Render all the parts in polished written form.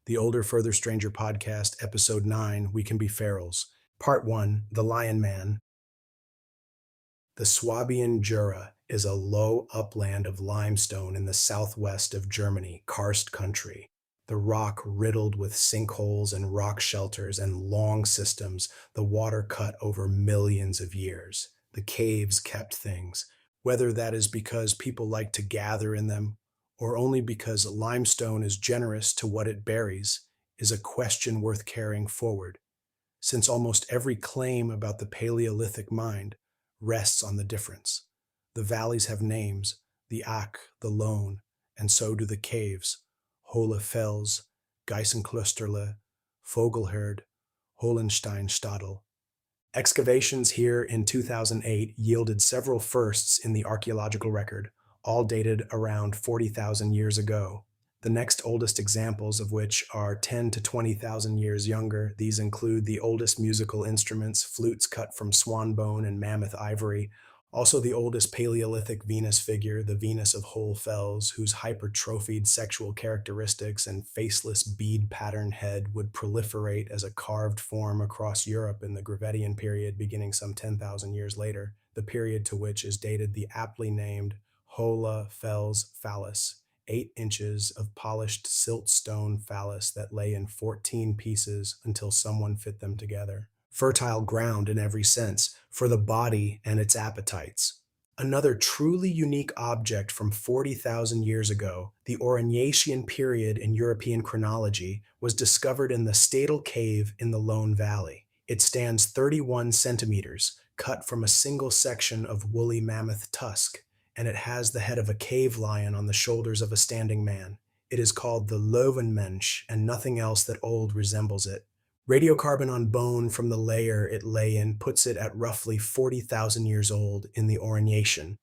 the Older Further Stranger podcast, episode 9, We Can Be Ferals. Part 1, The Lion Man. The Swabian Jura is a low upland of limestone in the southwest of Germany, karst country. The rock riddled with sinkholes and rock shelters and long systems, the water cut over millions of years. The caves kept things, whether that is because people like to gather in them or only because limestone is generous to what it buries, is a question worth carrying forward, since almost every claim about the Paleolithic mind rests on the difference. The valleys have names, the Ack, the Lone, and so do the caves, Hohle Fels, Geissenklosterle, Vogelherd, Holensteinstadel. Excavations here in 2008 yielded several firsts in the archaeological record, all dated around 40,000 years ago. The next oldest examples of which are 10 to 20,000 years younger. These include the oldest musical instruments, flutes cut from swan bone and mammoth ivory, also the oldest Paleolithic Venus figure, the Venus of Hohle Fels, whose hypertrophied sexual characteristics and faceless bead-patterned head would proliferate as a carved form across Europe in the Gravettian period beginning some 10,000 years later, the period to which is dated the aptly named Hohle Fels phallus, 8 inches of polished siltstone phallus that lay in 14 pieces until someone fit them together. Fertile ground in every sense, for the body and its appetites. Another truly unique object from 40,000 years ago, the Aurignacian period in European chronology, was discovered in the Stadel Cave in the Lone Valley. It stands 31 centimeters, cut from a single section of woolly mammoth tusk, and it has the head of a cave lion on the shoulders of a standing man. It is called the Löwenmensch, and nothing else that old resembles it. Radiocarbon on bone from the layer it lay in puts it at roughly 40,000 years old in the Aurignacian,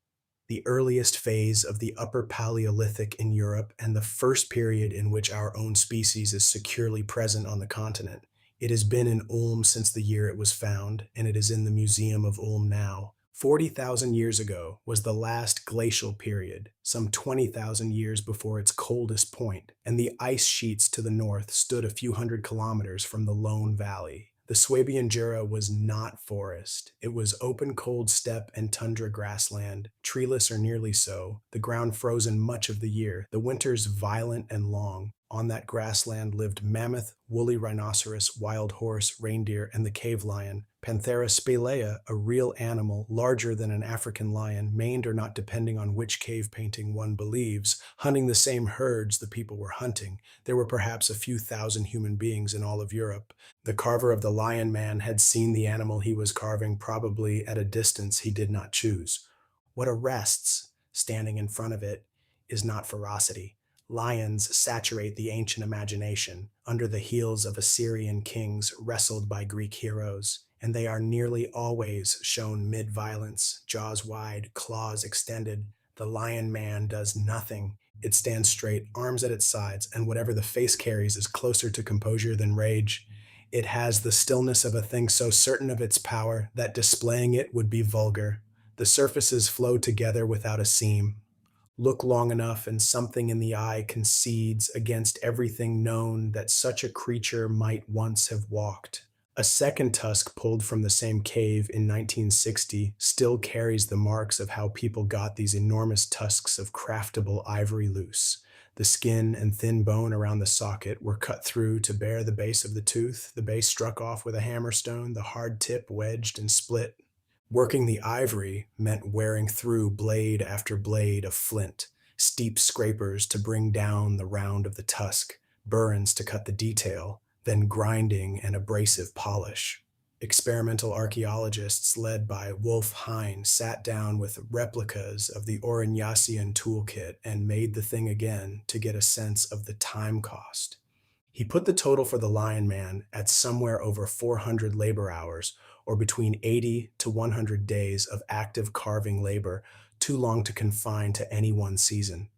the earliest phase of the Upper Paleolithic in Europe and the first period in which our own species is securely present on the continent. It has been in Ulm since the year it was found, and it is in the Museum of Ulm now. 40,000 years ago was the last glacial period, some 20,000 years before its coldest point, and the ice sheets to the north stood a few hundred kilometers from the Lone Valley. The Swabian Jura was not forest. It was open cold steppe and tundra grassland, treeless or nearly so, the ground frozen much of the year, the winters violent and long. On that grassland lived mammoth, woolly rhinoceros, wild horse, reindeer, and the cave lion, Panthera spelaea, a real animal larger than an African lion, maned or not depending on which cave painting one believes, hunting the same herds the people were hunting. There were perhaps a few thousand human beings in all of Europe. The carver of the Lion Man had seen the animal he was carving probably at a distance he did not choose. What arrests, standing in front of it, is not ferocity. Lions saturate the ancient imagination, under the heels of Assyrian kings wrestled by Greek heroes, and they are nearly always shown mid-violence, jaws wide, claws extended. The Lion Man does nothing. It stands straight, arms at its sides, and whatever the face carries is closer to composure than rage. It has the stillness of a thing so certain of its power that displaying it would be vulgar. The surfaces flow together without a seam. Look long enough and something in the eye concedes against everything known that such a creature might once have walked. A second tusk pulled from the same cave in 1960 still carries the marks of how people got these enormous tusks of craftable ivory loose. The skin and thin bone around the socket were cut through to bare the base of the tooth, the base struck off with a hammerstone, the hard tip wedged and split. Working the ivory meant wearing through blade after blade of flint, steep scrapers to bring down the round of the tusk, burins to cut the detail, then grinding and abrasive polish. Experimental archaeologists led by Wolf Hein sat down with replicas of the Aurignacian toolkit and made the thing again to get a sense of the time cost. He put the total for the Lion Man at somewhere over 400 labor hours, or between 80 to 100 days of active carving labor, too long to confine to any one season.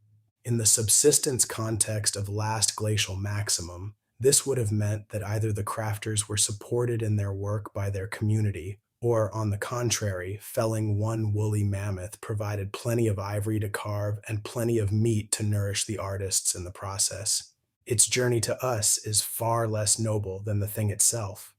In the subsistence context of last glacial maximum, this would have meant that either the crafters were supported in their work by their community, or on the contrary, felling one woolly mammoth provided plenty of ivory to carve and plenty of meat to nourish the artists in the process. Its journey to us is far less noble than the thing itself.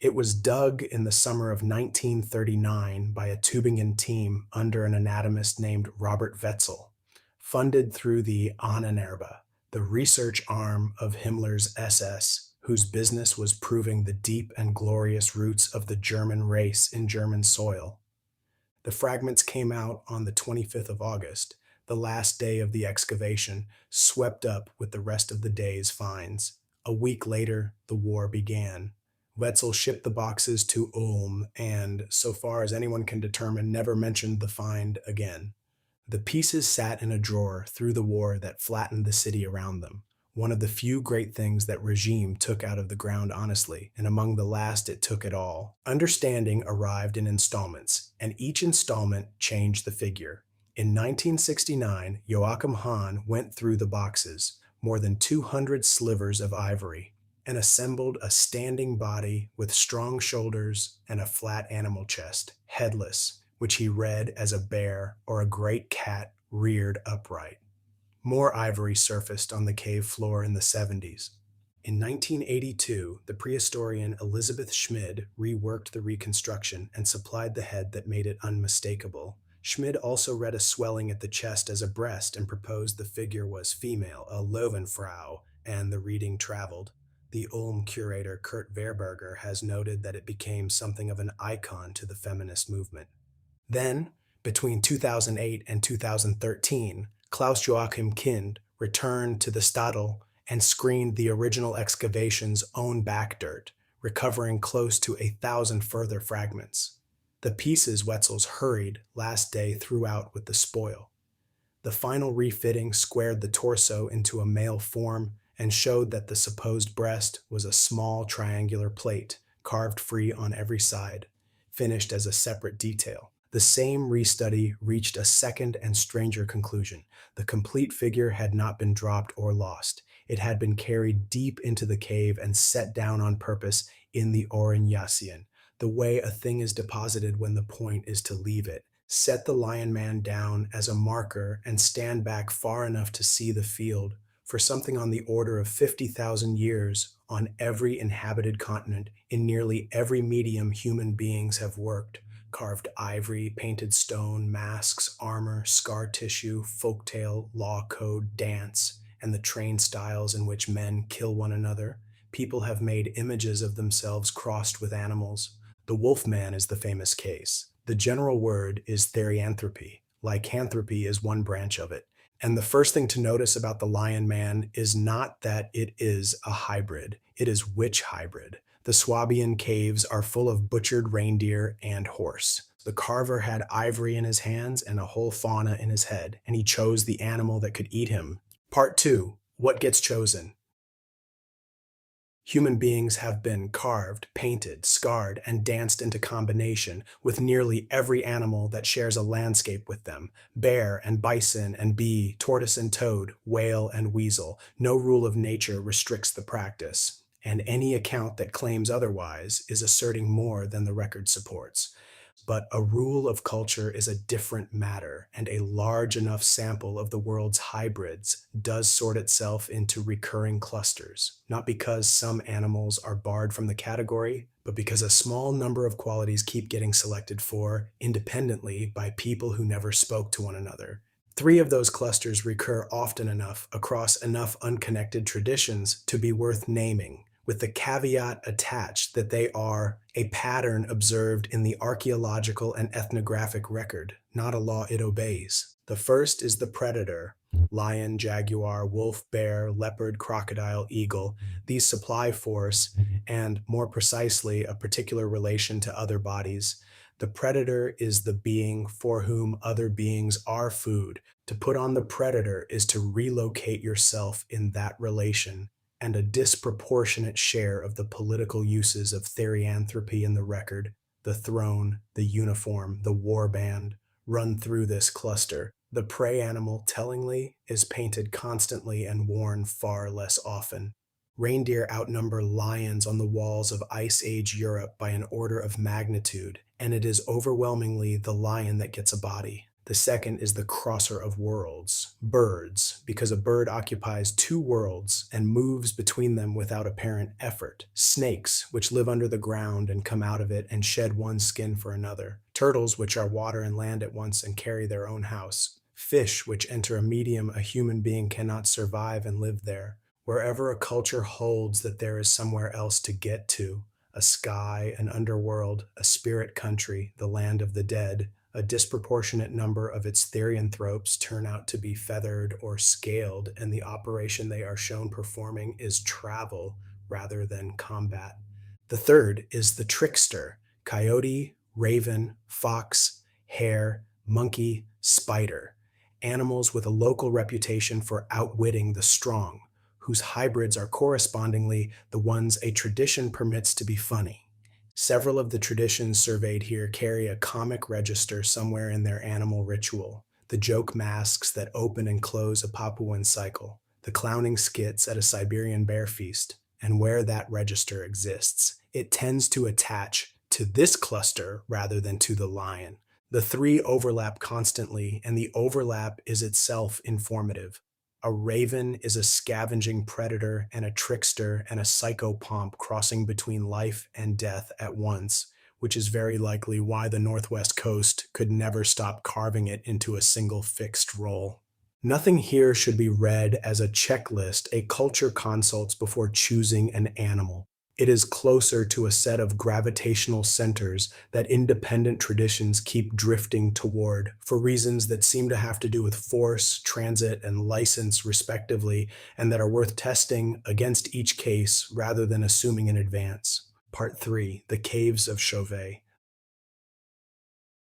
It was dug in the summer of 1939 by a Tübingen team under an anatomist named Robert Wetzel, funded through the Ahnenerbe, the research arm of Himmler's SS, whose business was proving the deep and glorious roots of the German race in German soil. The fragments came out on the 25th of August, the last day of the excavation, swept up with the rest of the day's finds. A week later, the war began. Wetzel shipped the boxes to Ulm and, so far as anyone can determine, never mentioned the find again. The pieces sat in a drawer through the war that flattened the city around them, one of the few great things that regime took out of the ground honestly, and among the last it took at all. Understanding arrived in installments, and each installment changed the figure. In 1969, Joachim Hahn went through the boxes, more than 200 slivers of ivory, and assembled a standing body with strong shoulders and a flat animal chest, headless, which he read as a bear or a great cat reared upright. More ivory surfaced on the cave floor in the 70s. In 1982, the prehistorian Elizabeth Schmid reworked the reconstruction and supplied the head that made it unmistakable. Schmid also read a swelling at the chest as a breast and proposed the figure was female, a Löwenfrau, and the reading traveled. The Ulm curator Kurt Verberger has noted that it became something of an icon to the feminist movement. Then, between 2008 and 2013, Klaus Joachim Kind returned to the Stadel and screened the original excavation's own back dirt, recovering close to 1,000 further fragments. The pieces Wetzel's hurried last day threw out with the spoil. The final refitting squared the torso into a male form and showed that the supposed breast was a small triangular plate, carved free on every side, finished as a separate detail. The same restudy reached a second and stranger conclusion. The complete figure had not been dropped or lost. It had been carried deep into the cave and set down on purpose in the Aurignacian, the way a thing is deposited when the point is to leave it. Set the lion man down as a marker and stand back far enough to see the field. For something on the order of 50,000 years, on every inhabited continent, in nearly every medium human beings have worked, carved ivory, painted stone, masks, armor, scar tissue, folktale, law code, dance, and the trained styles in which men kill one another, people have made images of themselves crossed with animals. The wolfman is the famous case. The general word is therianthropy. Lycanthropy is one branch of it. And the first thing to notice about the lion man is not that it is a hybrid. It is which hybrid? The Swabian caves are full of butchered reindeer and horse. The carver had ivory in his hands and a whole fauna in his head, and he chose the animal that could eat him. Part 2. What gets chosen? Human beings have been carved, painted, scarred, and danced into combination with nearly every animal that shares a landscape with them. Bear and bison and bee, tortoise and toad, whale and weasel. No rule of nature restricts the practice, and any account that claims otherwise is asserting more than the record supports. But a rule of culture is a different matter, and a large enough sample of the world's hybrids does sort itself into recurring clusters, not because some animals are barred from the category, but because a small number of qualities keep getting selected for independently by people who never spoke to one another. 3 of those clusters recur often enough across enough unconnected traditions to be worth naming, with the caveat attached that they are a pattern observed in the archaeological and ethnographic record, not a law it obeys. The first is the predator: lion, jaguar, wolf, bear, leopard, crocodile, eagle. These supply force, and more precisely, a particular relation to other bodies. The predator is the being for whom other beings are food. To put on the predator is to relocate yourself in that relation, and a disproportionate share of the political uses of therianthropy in the record, the throne, the uniform, the warband, run through this cluster. The prey animal, tellingly, is painted constantly and worn far less often. Reindeer outnumber lions on the walls of Ice Age Europe by an order of magnitude, and it is overwhelmingly the lion that gets a body. The second is the crosser of worlds, birds, because a bird occupies two worlds and moves between them without apparent effort. Snakes, which live under the ground and come out of it and shed one skin for another. Turtles, which are water and land at once and carry their own house. Fish, which enter a medium a human being cannot survive and live there. Wherever a culture holds that there is somewhere else to get to, a sky, an underworld, a spirit country, the land of the dead, a disproportionate number of its therianthropes turn out to be feathered or scaled, and the operation they are shown performing is travel rather than combat. The third is the trickster: coyote, raven, fox, hare, monkey, spider, animals with a local reputation for outwitting the strong, whose hybrids are correspondingly the ones a tradition permits to be funny. Several of the traditions surveyed here carry a comic register somewhere in their animal ritual: the joke masks that open and close a Papuan cycle, the clowning skits at a Siberian bear feast, and where that register exists, it tends to attach to this cluster rather than to the lion. The three overlap constantly, and the overlap is itself informative. A raven is a scavenging predator and a trickster and a psychopomp crossing between life and death at once, which is very likely why the Northwest Coast could never stop carving it into a single fixed role. Nothing here should be read as a checklist a culture consults before choosing an animal. It is closer to a set of gravitational centers that independent traditions keep drifting toward for reasons that seem to have to do with force, transit, and license, respectively, and that are worth testing against each case rather than assuming in advance. Part 3: The Caves of Chauvet.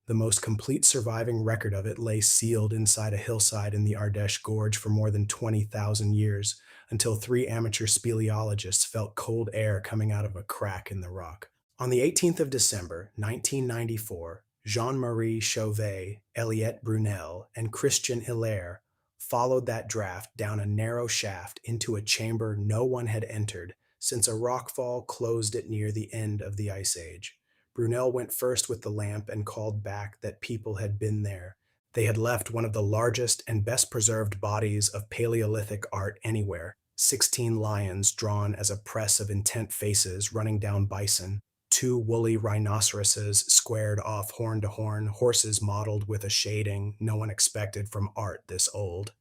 The most complete surviving record of it lay sealed inside a hillside in the Ardèche Gorge for more than 20,000 years, until three amateur speleologists felt cold air coming out of a crack in the rock. On the 18th of December, 1994, Jean-Marie Chauvet, Eliette Brunel, and Christian Hilaire followed that draft down a narrow shaft into a chamber no one had entered since a rockfall closed it near the end of the Ice Age. Brunel went first with the lamp and called back that people had been there. They had left one of the largest and best preserved bodies of Paleolithic art anywhere: 16 lions drawn as a press of intent faces running down bison, two woolly rhinoceroses squared off horn to horn, horses modeled with a shading no one expected from art this old.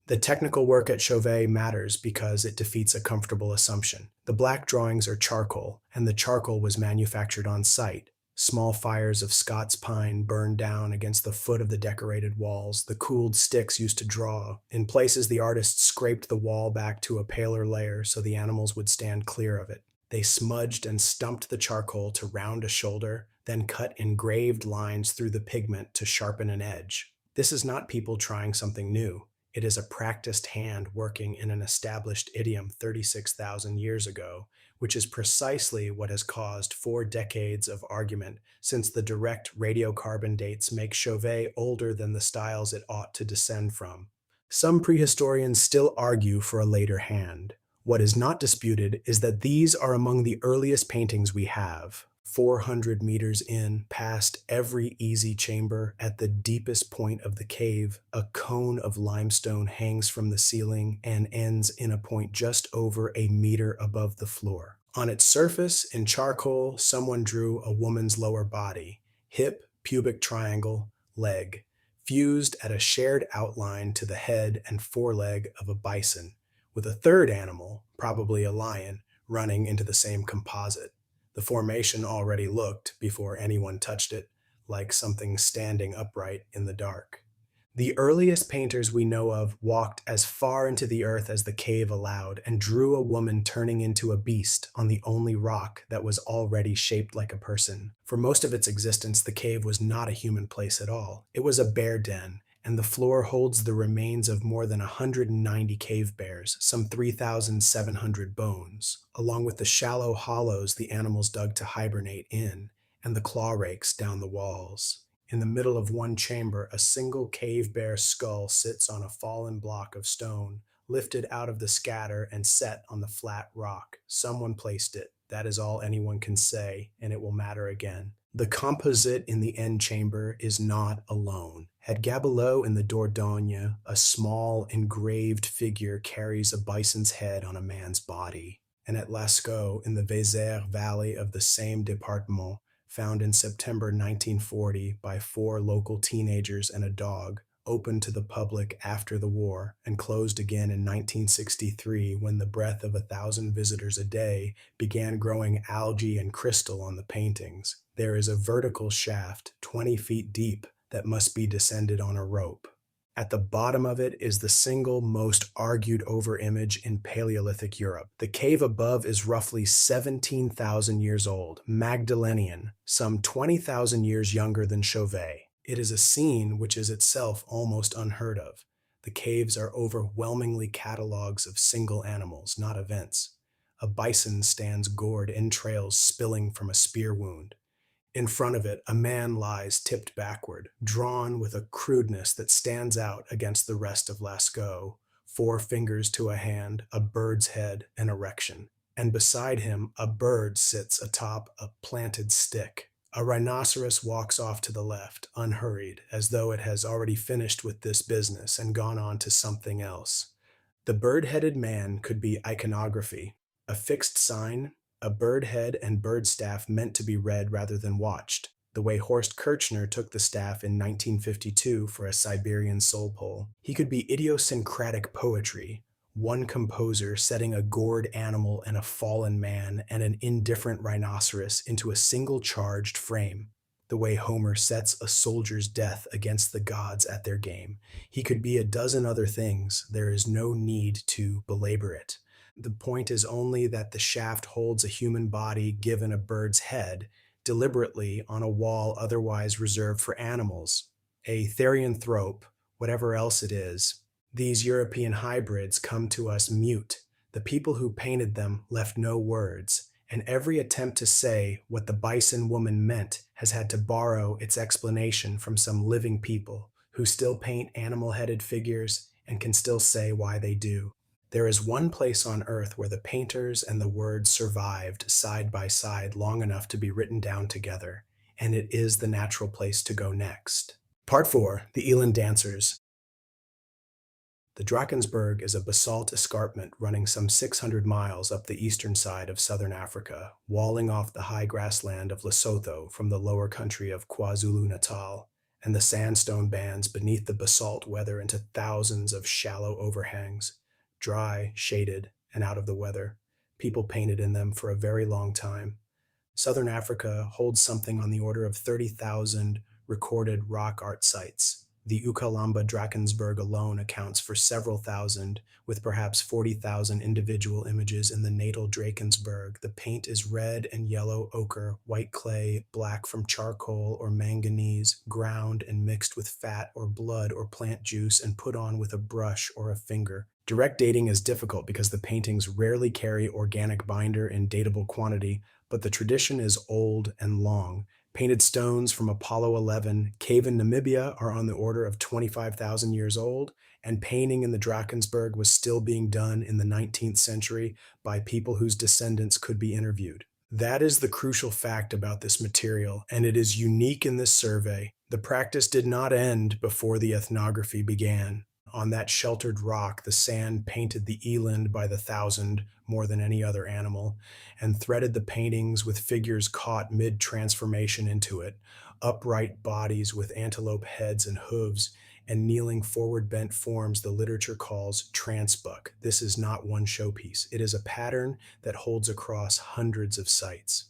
The technical work at Chauvet matters because it defeats a comfortable assumption. The black drawings are charcoal, and the charcoal was manufactured on site. Small fires of Scots pine burned down against the foot of the decorated walls, the cooled sticks used to draw. In places, the artists scraped the wall back to a paler layer so the animals would stand clear of it. They smudged and stumped the charcoal to round a shoulder, then cut engraved lines through the pigment to sharpen an edge. This is not people trying something new. It is a practiced hand working in an established idiom 36,000 years ago, which is precisely what has caused 4 decades of argument, since the direct radiocarbon dates make Chauvet older than the styles it ought to descend from. Some prehistorians still argue for a later hand. What is not disputed is that these are among the earliest paintings we have. 400 meters in, past every easy chamber, at the deepest point of the cave, a cone of limestone hangs from the ceiling and ends in a point just over a meter above the floor. On its surface, in charcoal, someone drew a woman's lower body: hip, pubic triangle, leg, fused at a shared outline to the head and foreleg of a bison, with a third animal, probably a lion, running into the same composite. The formation already looked, before anyone touched it, like something standing upright in the dark. The earliest painters we know of walked as far into the earth as the cave allowed and drew a woman turning into a beast on the only rock that was already shaped like a person. For most of its existence, the cave was not a human place at all. It was a bear den, and the floor holds the remains of more than 190 cave bears, some 3,700 bones, along with the shallow hollows the animals dug to hibernate in, and the claw rakes down the walls. In the middle of one chamber, a single cave bear skull sits on a fallen block of stone, lifted out of the scatter and set on the flat rock. Someone placed it. That is all anyone can say, and it will matter again. The composite in the end chamber is not alone. At Gabelot in the Dordogne, a small engraved figure carries a bison's head on a man's body. And at Lascaux in the Vézère Valley of the same département, found in September 1940 by four local teenagers and a dog, opened to the public after the war and closed again in 1963 when the breath of 1,000 visitors a day began growing algae and crystal on the paintings. There is a vertical shaft 20 feet deep that must be descended on a rope. At the bottom of it is the single most argued over image in Paleolithic Europe. The cave above is roughly 17,000 years old, Magdalenian, some 20,000 years younger than Chauvet. It is a scene which is itself almost unheard of. The caves are overwhelmingly catalogues of single animals, not events. A bison stands gored entrails spilling from a spear wound. In front of it, a man lies tipped backward, drawn with a crudeness that stands out against the rest of Lascaux, 4 fingers to a hand, a bird's head, an erection. And beside him, a bird sits atop a planted stick. A rhinoceros walks off to the left, unhurried, as though it has already finished with this business and gone on to something else. The bird-headed man could be iconography, a fixed sign, a bird head and bird staff meant to be read rather than watched, the way Horst Kirchner took the staff in 1952 for a Siberian soul pole. He could be idiosyncratic poetry, one composer setting a gored animal and a fallen man and an indifferent rhinoceros into a single charged frame, the way Homer sets a soldier's death against the gods at their game. He could be a dozen other things. There is no need to belabor it. The point is only that the shaft holds a human body given a bird's head, deliberately on a wall otherwise reserved for animals, a therianthrope, whatever else it is. These European hybrids come to us mute. The people who painted them left no words, and every attempt to say what the bison woman meant has had to borrow its explanation from some living people who still paint animal-headed figures and can still say why they do. There is one place on earth where the painters and the words survived side by side long enough to be written down together, and it is the natural place to go next. Part 4. The Eland Dancers. The Drakensberg is a basalt escarpment running some 600 miles up the eastern side of southern Africa, walling off the high grassland of Lesotho from the lower country of KwaZulu-Natal, and the sandstone bands beneath the basalt weather into thousands of shallow overhangs. Dry, shaded, and out of the weather. People painted in them for a very long time. Southern Africa holds something on the order of 30,000 recorded rock art sites. The Ukalamba Drakensberg alone accounts for several thousand, with perhaps 40,000 individual images in the natal Drakensberg. The paint is red and yellow ochre, white clay, black from charcoal or manganese, ground and mixed with fat or blood or plant juice and put on with a brush or a finger. Direct dating is difficult because the paintings rarely carry organic binder in datable quantity, but the tradition is old and long. Painted stones from Apollo 11 cave in Namibia are on the order of 25,000 years old, and painting in the Drakensberg was still being done in the 19th century by people whose descendants could be interviewed. That is the crucial fact about this material, and it is unique in this survey. The practice did not end before the ethnography began. On that sheltered rock, the sand painted the eland by the thousand more than any other animal, and threaded the paintings with figures caught mid-transformation into it, upright bodies with antelope heads and hooves, and kneeling forward-bent forms the literature calls transbuck. This is not one showpiece. It is a pattern that holds across hundreds of sites.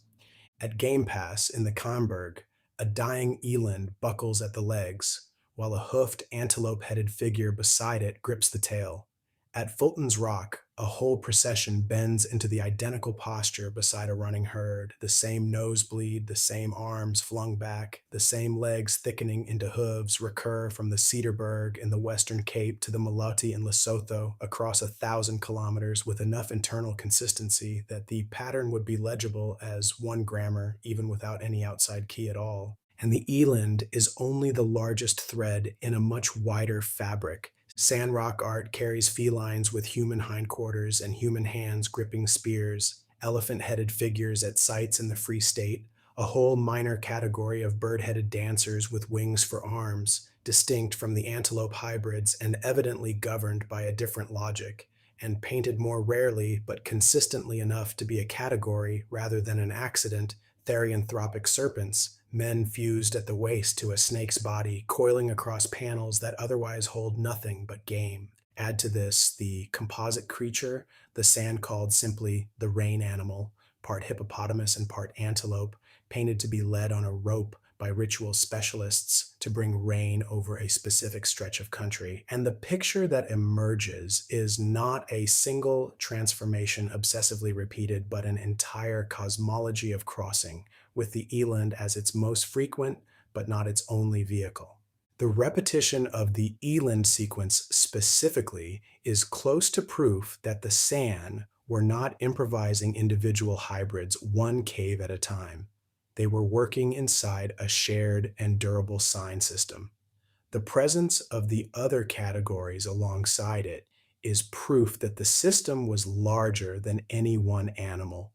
At Game Pass in the Kamberg, a dying eland buckles at the legs, while a hoofed antelope-headed figure beside it grips the tail. At Fulton's Rock, a whole procession bends into the identical posture beside a running herd, the same nosebleed, the same arms flung back, the same legs thickening into hooves recur from the Cedarburg in the Western Cape to the Maloti in Lesotho across 1,000 kilometers with enough internal consistency that the pattern would be legible as one grammar even without any outside key at all. And the eland is only the largest thread in a much wider fabric. Sandrock art carries felines with human hindquarters and human hands gripping spears, elephant-headed figures at sites in the Free State, a whole minor category of bird-headed dancers with wings for arms, distinct from the antelope hybrids and evidently governed by a different logic, and painted more rarely but consistently enough to be a category rather than an accident, therianthropic serpents, men fused at the waist to a snake's body, coiling across panels that otherwise hold nothing but game. Add to this the composite creature, the sand called simply the rain animal, part hippopotamus and part antelope, painted to be led on a rope by ritual specialists to bring rain over a specific stretch of country. And the picture that emerges is not a single transformation obsessively repeated, but an entire cosmology of crossing, with the eland as its most frequent, but not its only vehicle. The repetition of the eland sequence specifically is close to proof that the San were not improvising individual hybrids one cave at a time. They were working inside a shared and durable sign system. The presence of the other categories alongside it is proof that the system was larger than any one animal.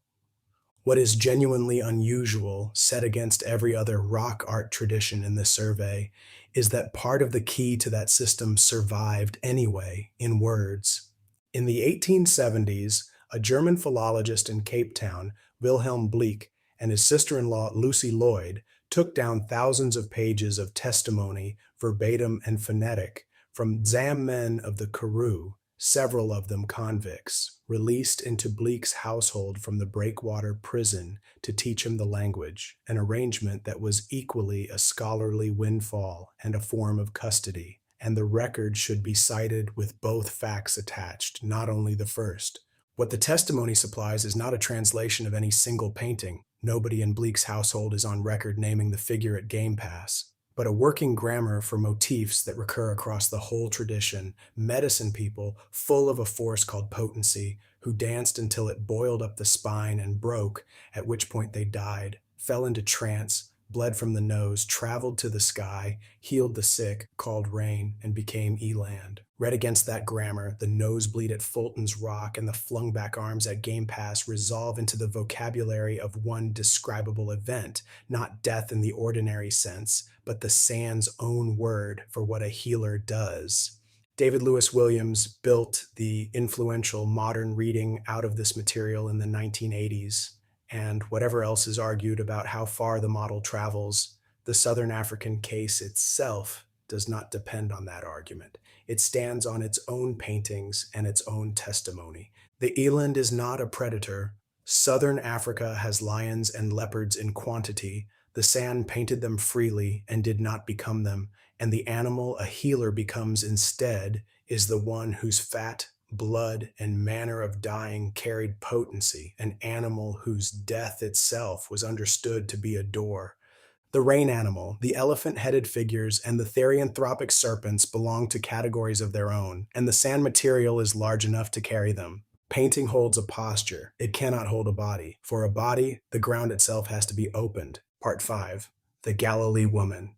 What is genuinely unusual, set against every other rock art tradition in the survey, is that part of the key to that system survived anyway in words. In the 1870s, a German philologist in Cape Town, Wilhelm Bleek, and his sister-in-law Lucy Lloyd took down thousands of pages of testimony, verbatim and phonetic, from Zam men of the Karoo, several of them convicts, released into Bleek's household from the breakwater prison to teach him the language, an arrangement that was equally a scholarly windfall and a form of custody, and the record should be cited with both facts attached, not only the first. What the testimony supplies is not a translation of any single painting. Nobody in Bleek's household is on record naming the figure at Game Pass, but a working grammar for motifs that recur across the whole tradition, medicine people full of a force called potency, who danced until it boiled up the spine and broke, at which point they died, fell into trance, bled from the nose, traveled to the sky, healed the sick, called rain, and became eland. Read against that grammar, the nosebleed at Fulton's Rock and the flung back arms at Game Pass resolve into the vocabulary of one describable event, not death in the ordinary sense, but the San's own word for what a healer does. David Lewis Williams built the influential modern reading out of this material in the 1980s, and whatever else is argued about how far the model travels, the Southern African case itself does not depend on that argument. It stands on its own paintings and its own testimony. The eland is not a predator. Southern Africa has lions and leopards in quantity. The San painted them freely and did not become them, and the animal a healer becomes instead is the one whose fat, blood, and manner of dying carried potency, an animal whose death itself was understood to be a door. The rain animal, the elephant-headed figures, and the therianthropic serpents belong to categories of their own, and the sand material is large enough to carry them. Painting holds a posture. It cannot hold a body. For a body, the ground itself has to be opened. Part 5. The Galilee Woman.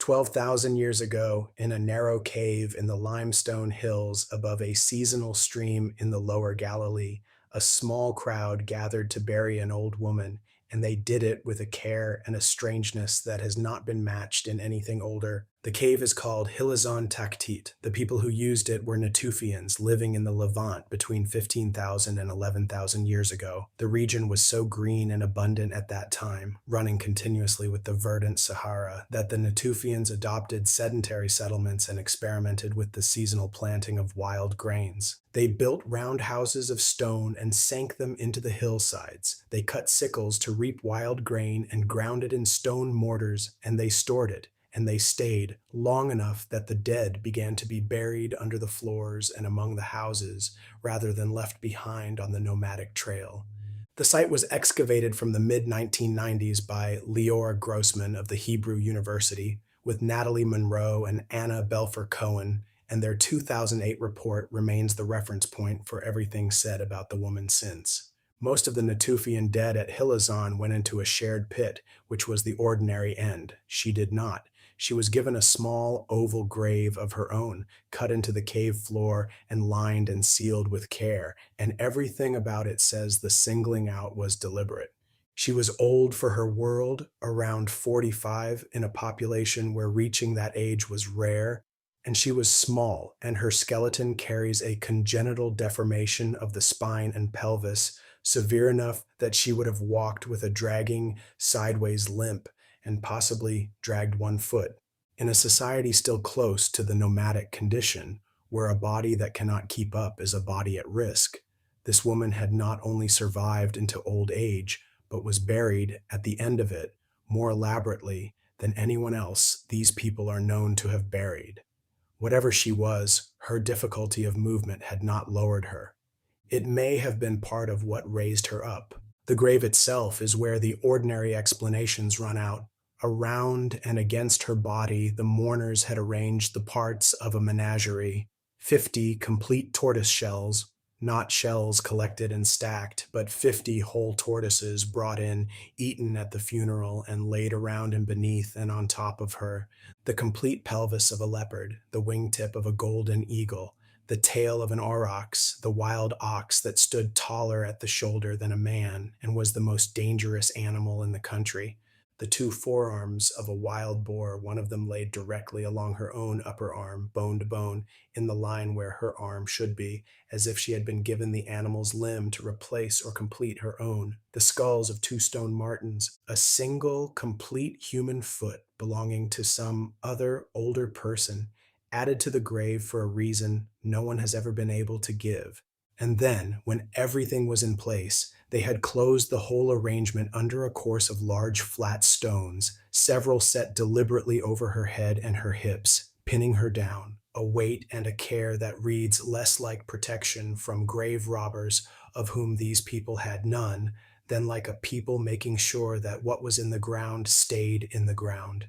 12,000 years ago, in a narrow cave in the limestone hills above a seasonal stream in the lower Galilee, a small crowd gathered to bury an old woman, and they did it with a care and a strangeness that has not been matched in anything older. The cave is called Hilazon Taktit. The people who used it were Natufians living in the Levant between 15,000 and 11,000 years ago. The region was so green and abundant at that time, running continuously with the verdant Sahara, that the Natufians adopted sedentary settlements and experimented with the seasonal planting of wild grains. They built round houses of stone and sank them into the hillsides. They cut sickles to reap wild grain and ground it in stone mortars, and they stored it. And they stayed long enough that the dead began to be buried under the floors and among the houses, rather than left behind on the nomadic trail. The site was excavated from the mid-1990s by Lior Grossman of the Hebrew University, with Natalie Monroe and Anna Belfer Cohen, and their 2008 report remains the reference point for everything said about the woman since. Most of the Natufian dead at Hilazon went into a shared pit, which was the ordinary end. She did not. She was given a small oval grave of her own, cut into the cave floor and lined and sealed with care, and everything about it says the singling out was deliberate. She was old for her world, around 45 in a population where reaching that age was rare, and she was small, and her skeleton carries a congenital deformation of the spine and pelvis, severe enough that she would have walked with a dragging, sideways limp and possibly dragged one foot. In a society still close to the nomadic condition, where a body that cannot keep up is a body at risk, this woman had not only survived into old age, but was buried at the end of it more elaborately than anyone else these people are known to have buried. Whatever she was, her difficulty of movement had not lowered her. It may have been part of what raised her up. The grave itself is where the ordinary explanations run out. Around and against her body, the mourners had arranged the parts of a menagerie, 50 complete tortoise shells, not shells collected and stacked, but 50 whole tortoises brought in, eaten at the funeral, and laid around and beneath and on top of her. The complete pelvis of a leopard, the wingtip of a golden eagle, the tail of an aurochs, the wild ox that stood taller at the shoulder than a man and was the most dangerous animal in the country, the two forearms of a wild boar, one of them laid directly along her own upper arm, bone to bone, in the line where her arm should be, as if she had been given the animal's limb to replace or complete her own, the skulls of two stone martens, a single complete human foot belonging to some other older person, added to the grave for a reason no one has ever been able to give. And then, when everything was in place, they had closed the whole arrangement under a course of large flat stones, several set deliberately over her head and her hips, pinning her down, a weight and a care that reads less like protection from grave robbers, of whom these people had none, than like a people making sure that what was in the ground stayed in the ground.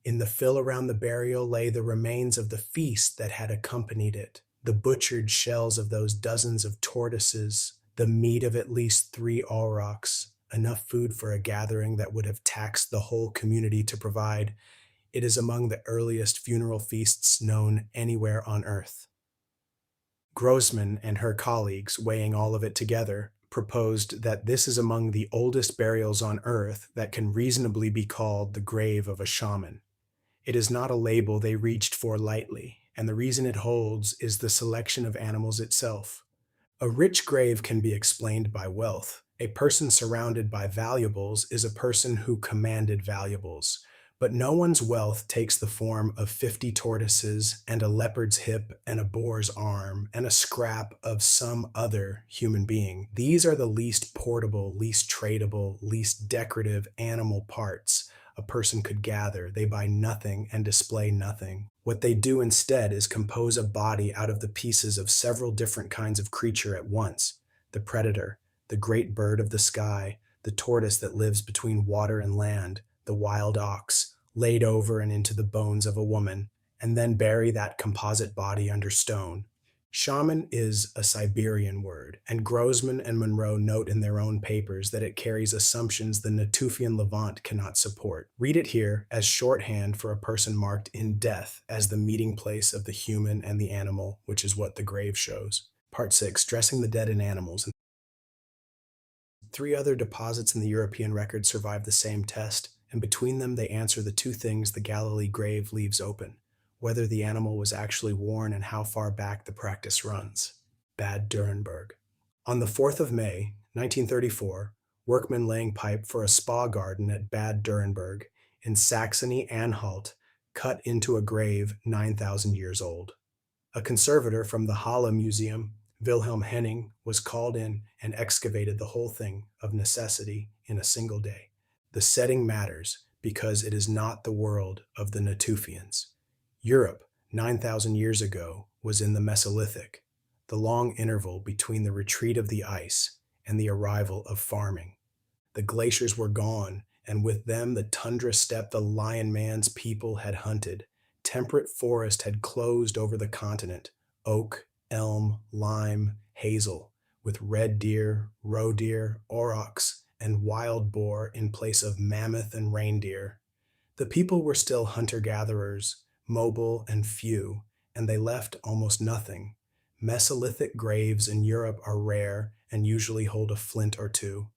In the fill around the burial lay the remains of the feast that had accompanied it, the butchered shells of those dozens of tortoises, the meat of at least 3 aurochs, enough food for a gathering that would have taxed the whole community to provide. It is among the earliest funeral feasts known anywhere on earth. Grossman and her colleagues, weighing all of it together, proposed that this is among the oldest burials on earth that can reasonably be called the grave of a shaman. It is not a label they reached for lightly, and the reason it holds is the selection of animals itself. A rich grave can be explained by wealth. A person surrounded by valuables is a person who commanded valuables. But no one's wealth takes the form of 50 tortoises and a leopard's hip and a boar's arm and a scrap of some other human being. These are the least portable, least tradable, least decorative animal parts a person could gather. They buy nothing and display nothing. What they do instead is compose a body out of the pieces of several different kinds of creature at once: the predator, the great bird of the sky, the tortoise that lives between water and land, the wild ox, laid over and into the bones of a woman, and then bury that composite body under stone. Shaman is a Siberian word, and Grossman and Monroe note in their own papers that it carries assumptions the Natufian Levant cannot support. Read it here as shorthand for a person marked in death as the meeting place of the human and the animal, which is what the grave shows. Part 6, Dressing the Dead in Animals. 3 other deposits in the European record survive the same test, and between them they answer the 2 things the Galilee grave leaves open: whether the animal was actually worn and how far back the practice runs. Bad Durenberg. On the 4th of May, 1934, workmen laying pipe for a spa garden at Bad Durenberg in Saxony-Anhalt cut into a grave 9,000 years old. A conservator from the Halle Museum, Wilhelm Henning, was called in and excavated the whole thing of necessity in a single day. The setting matters because it is not the world of the Natufians. Europe, 9,000 years ago, was in the Mesolithic, the long interval between the retreat of the ice and the arrival of farming. The glaciers were gone, and with them the tundra steppe the lion man's people had hunted. Temperate forest had closed over the continent: oak, elm, lime, hazel, with red deer, roe deer, aurochs, and wild boar in place of mammoth and reindeer. The people were still hunter-gatherers, mobile and few, and they left almost nothing. Mesolithic graves in Europe are rare and usually hold a flint or two.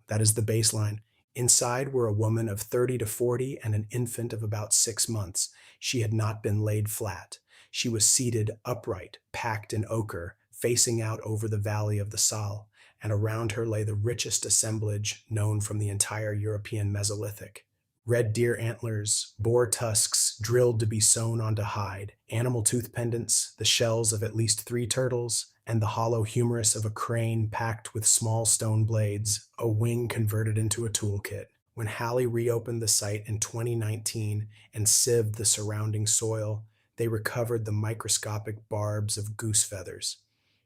That is the baseline. Inside were a woman of 30 to 40 and an infant of about 6 months. She had not been laid flat. She was seated upright, packed in ochre, facing out over the valley of the Saale, and around her lay the richest assemblage known from the entire European Mesolithic. Red deer antlers, boar tusks drilled to be sewn onto hide, animal tooth pendants, the shells of at least 3 turtles, and the hollow humerus of a crane packed with small stone blades, a wing converted into a toolkit. When Halley reopened the site in 2019 and sieved the surrounding soil, they recovered the microscopic barbs of goose feathers.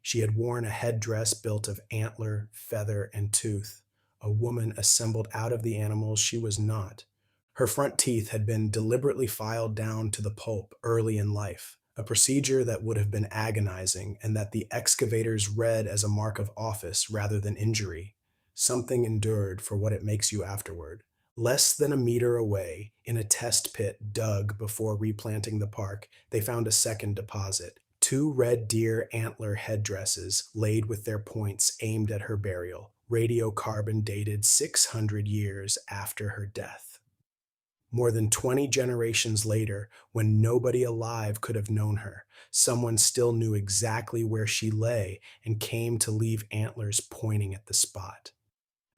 She had worn a headdress built of antler, feather, and tooth. A woman assembled out of the animals she was not. Her front teeth had been deliberately filed down to the pulp early in life, a procedure that would have been agonizing and that the excavators read as a mark of office rather than injury. Something endured for what it makes you afterward. Less than a meter away, in a test pit dug before replanting the park, they found a second deposit. 2 red deer antler headdresses laid with their points aimed at her burial, radiocarbon dated 600 years after her death. More than 20 generations later, when nobody alive could have known her, someone still knew exactly where she lay and came to leave antlers pointing at the spot.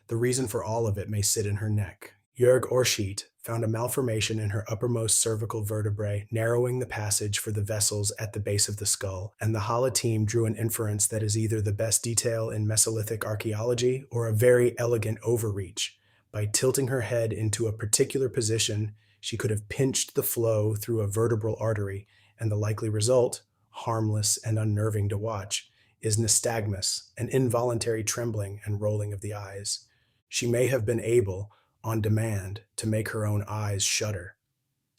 The reason for all of it may sit in her neck. Jörg Orschiet found a malformation in her uppermost cervical vertebrae, narrowing the passage for the vessels at the base of the skull, and the Halle team drew an inference that is either the best detail in Mesolithic archaeology or a very elegant overreach. By tilting her head into a particular position, she could have pinched the flow through a vertebral artery, and the likely result, harmless and unnerving to watch, is nystagmus, an involuntary trembling and rolling of the eyes. She may have been able, on demand, to make her own eyes shudder.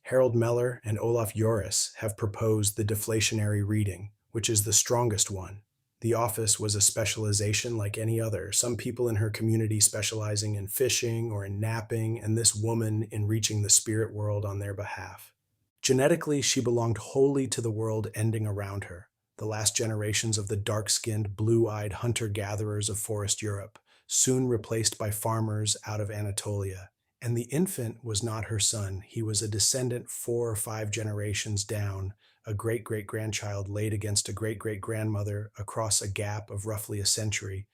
Harold Meller and Olaf Joris have proposed the deflationary reading, which is the strongest one. The office was a specialization like any other, some people in her community specializing in fishing or in napping, and this woman in reaching the spirit world on their behalf. Genetically, she belonged wholly to the world ending around her, the last generations of the dark-skinned, blue-eyed hunter-gatherers of forest Europe, soon replaced by farmers out of Anatolia. And the infant was not her son. He was a descendant 4 or 5 generations down, a great-great-grandchild laid against a great-great-grandmother across a gap of roughly a century.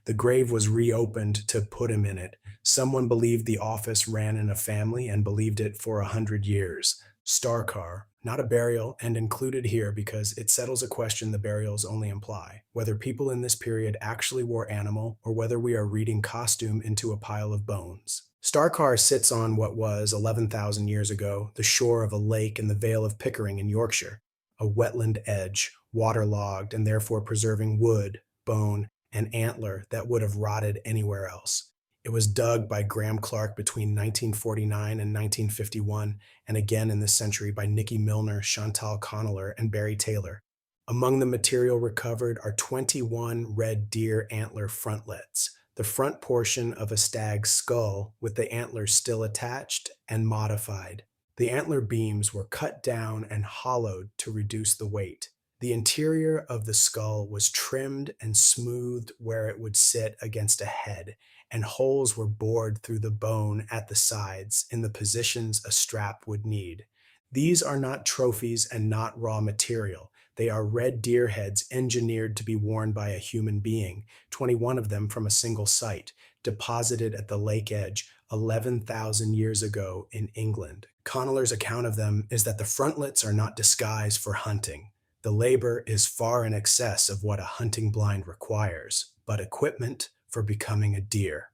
The grave was reopened to put him in it. Someone believed the office ran in a family and believed it for 100 years. Starcar, not a burial, and included here because it settles a question the burials only imply, whether people in this period actually wore animal or whether we are reading costume into a pile of bones. Starcar sits on what was, 11,000 years ago, the shore of a lake in the Vale of Pickering in Yorkshire, a wetland edge, waterlogged and therefore preserving wood, bone, and antler that would have rotted anywhere else. It was dug by Graham Clark between 1949 and 1951, and again in this century by Nicky Milner, Chantal Conneller, and Barry Taylor. Among the material recovered are 21 red deer antler frontlets, the front portion of a stag's skull with the antlers still attached and modified. The antler beams were cut down and hollowed to reduce the weight. The interior of the skull was trimmed and smoothed where it would sit against a head, and holes were bored through the bone at the sides in the positions a strap would need. These are not trophies and not raw material. They are red deer heads engineered to be worn by a human being, 21 of them from a single site, deposited at the lake edge 11,000 years ago in England. Conneller's account of them is that the frontlets are not disguised for hunting. The labor is far in excess of what a hunting blind requires, but equipment for becoming a deer.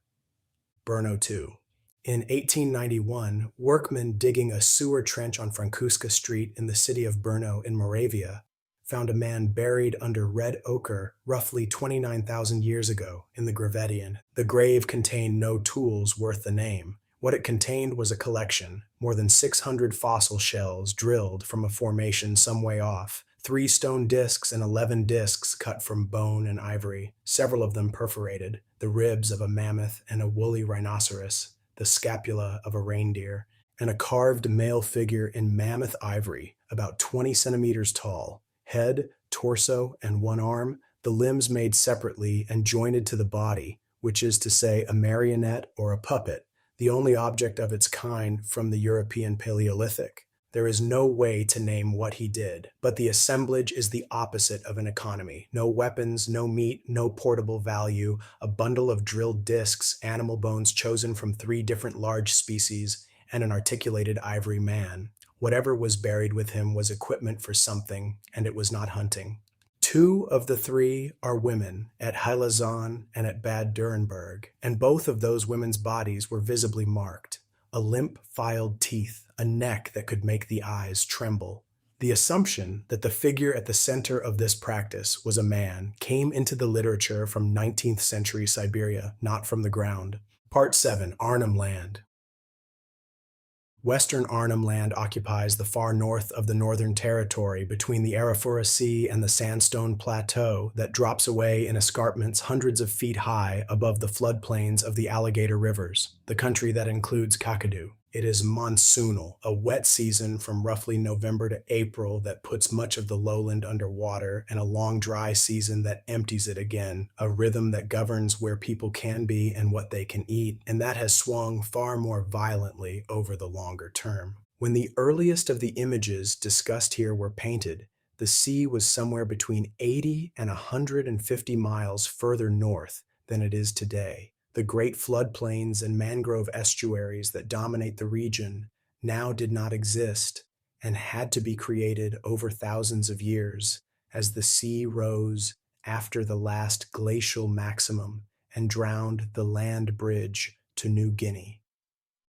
Brno 2. In 1891, workmen digging a sewer trench on Francuska Street in the city of Brno in Moravia found a man buried under red ochre roughly 29,000 years ago in the Gravettian. The grave contained no tools worth the name. What it contained was a collection, more than 600 fossil shells drilled from a formation some way off, 3 stone discs and 11 discs cut from bone and ivory, several of them perforated, the ribs of a mammoth and a woolly rhinoceros, the scapula of a reindeer, and a carved male figure in mammoth ivory, about 20 centimeters tall, head, torso, and one arm, the limbs made separately and jointed to the body, which is to say a marionette or a puppet, the only object of its kind from the European Paleolithic. There is no way to name what he did, but the assemblage is the opposite of an economy. No weapons, no meat, no portable value, a bundle of drilled discs, animal bones chosen from three different large species, and an articulated ivory man. Whatever was buried with him was equipment for something, and it was not hunting. Two of the three are women at Heilazon and at Bad Durenberg, and both of those women's bodies were visibly marked. A limp, filed teeth, a neck that could make the eyes tremble. The assumption that the figure at the center of this practice was a man came into the literature from 19th century Siberia, not from the ground. Part 7. Arnhem Land. Western Arnhem Land occupies the far north of the Northern Territory between the Arafura Sea and the Sandstone Plateau that drops away in escarpments hundreds of feet high above the floodplains of the Alligator Rivers, the country that includes Kakadu. It is monsoonal, a wet season from roughly November to April that puts much of the lowland underwater, and a long dry season that empties it again, a rhythm that governs where people can be and what they can eat, and that has swung far more violently over the longer term. When the earliest of the images discussed here were painted, the sea was somewhere between 80 and 150 miles further north than it is today. The great floodplains and mangrove estuaries that dominate the region now did not exist and had to be created over thousands of years as the sea rose after the last glacial maximum and drowned the land bridge to New Guinea.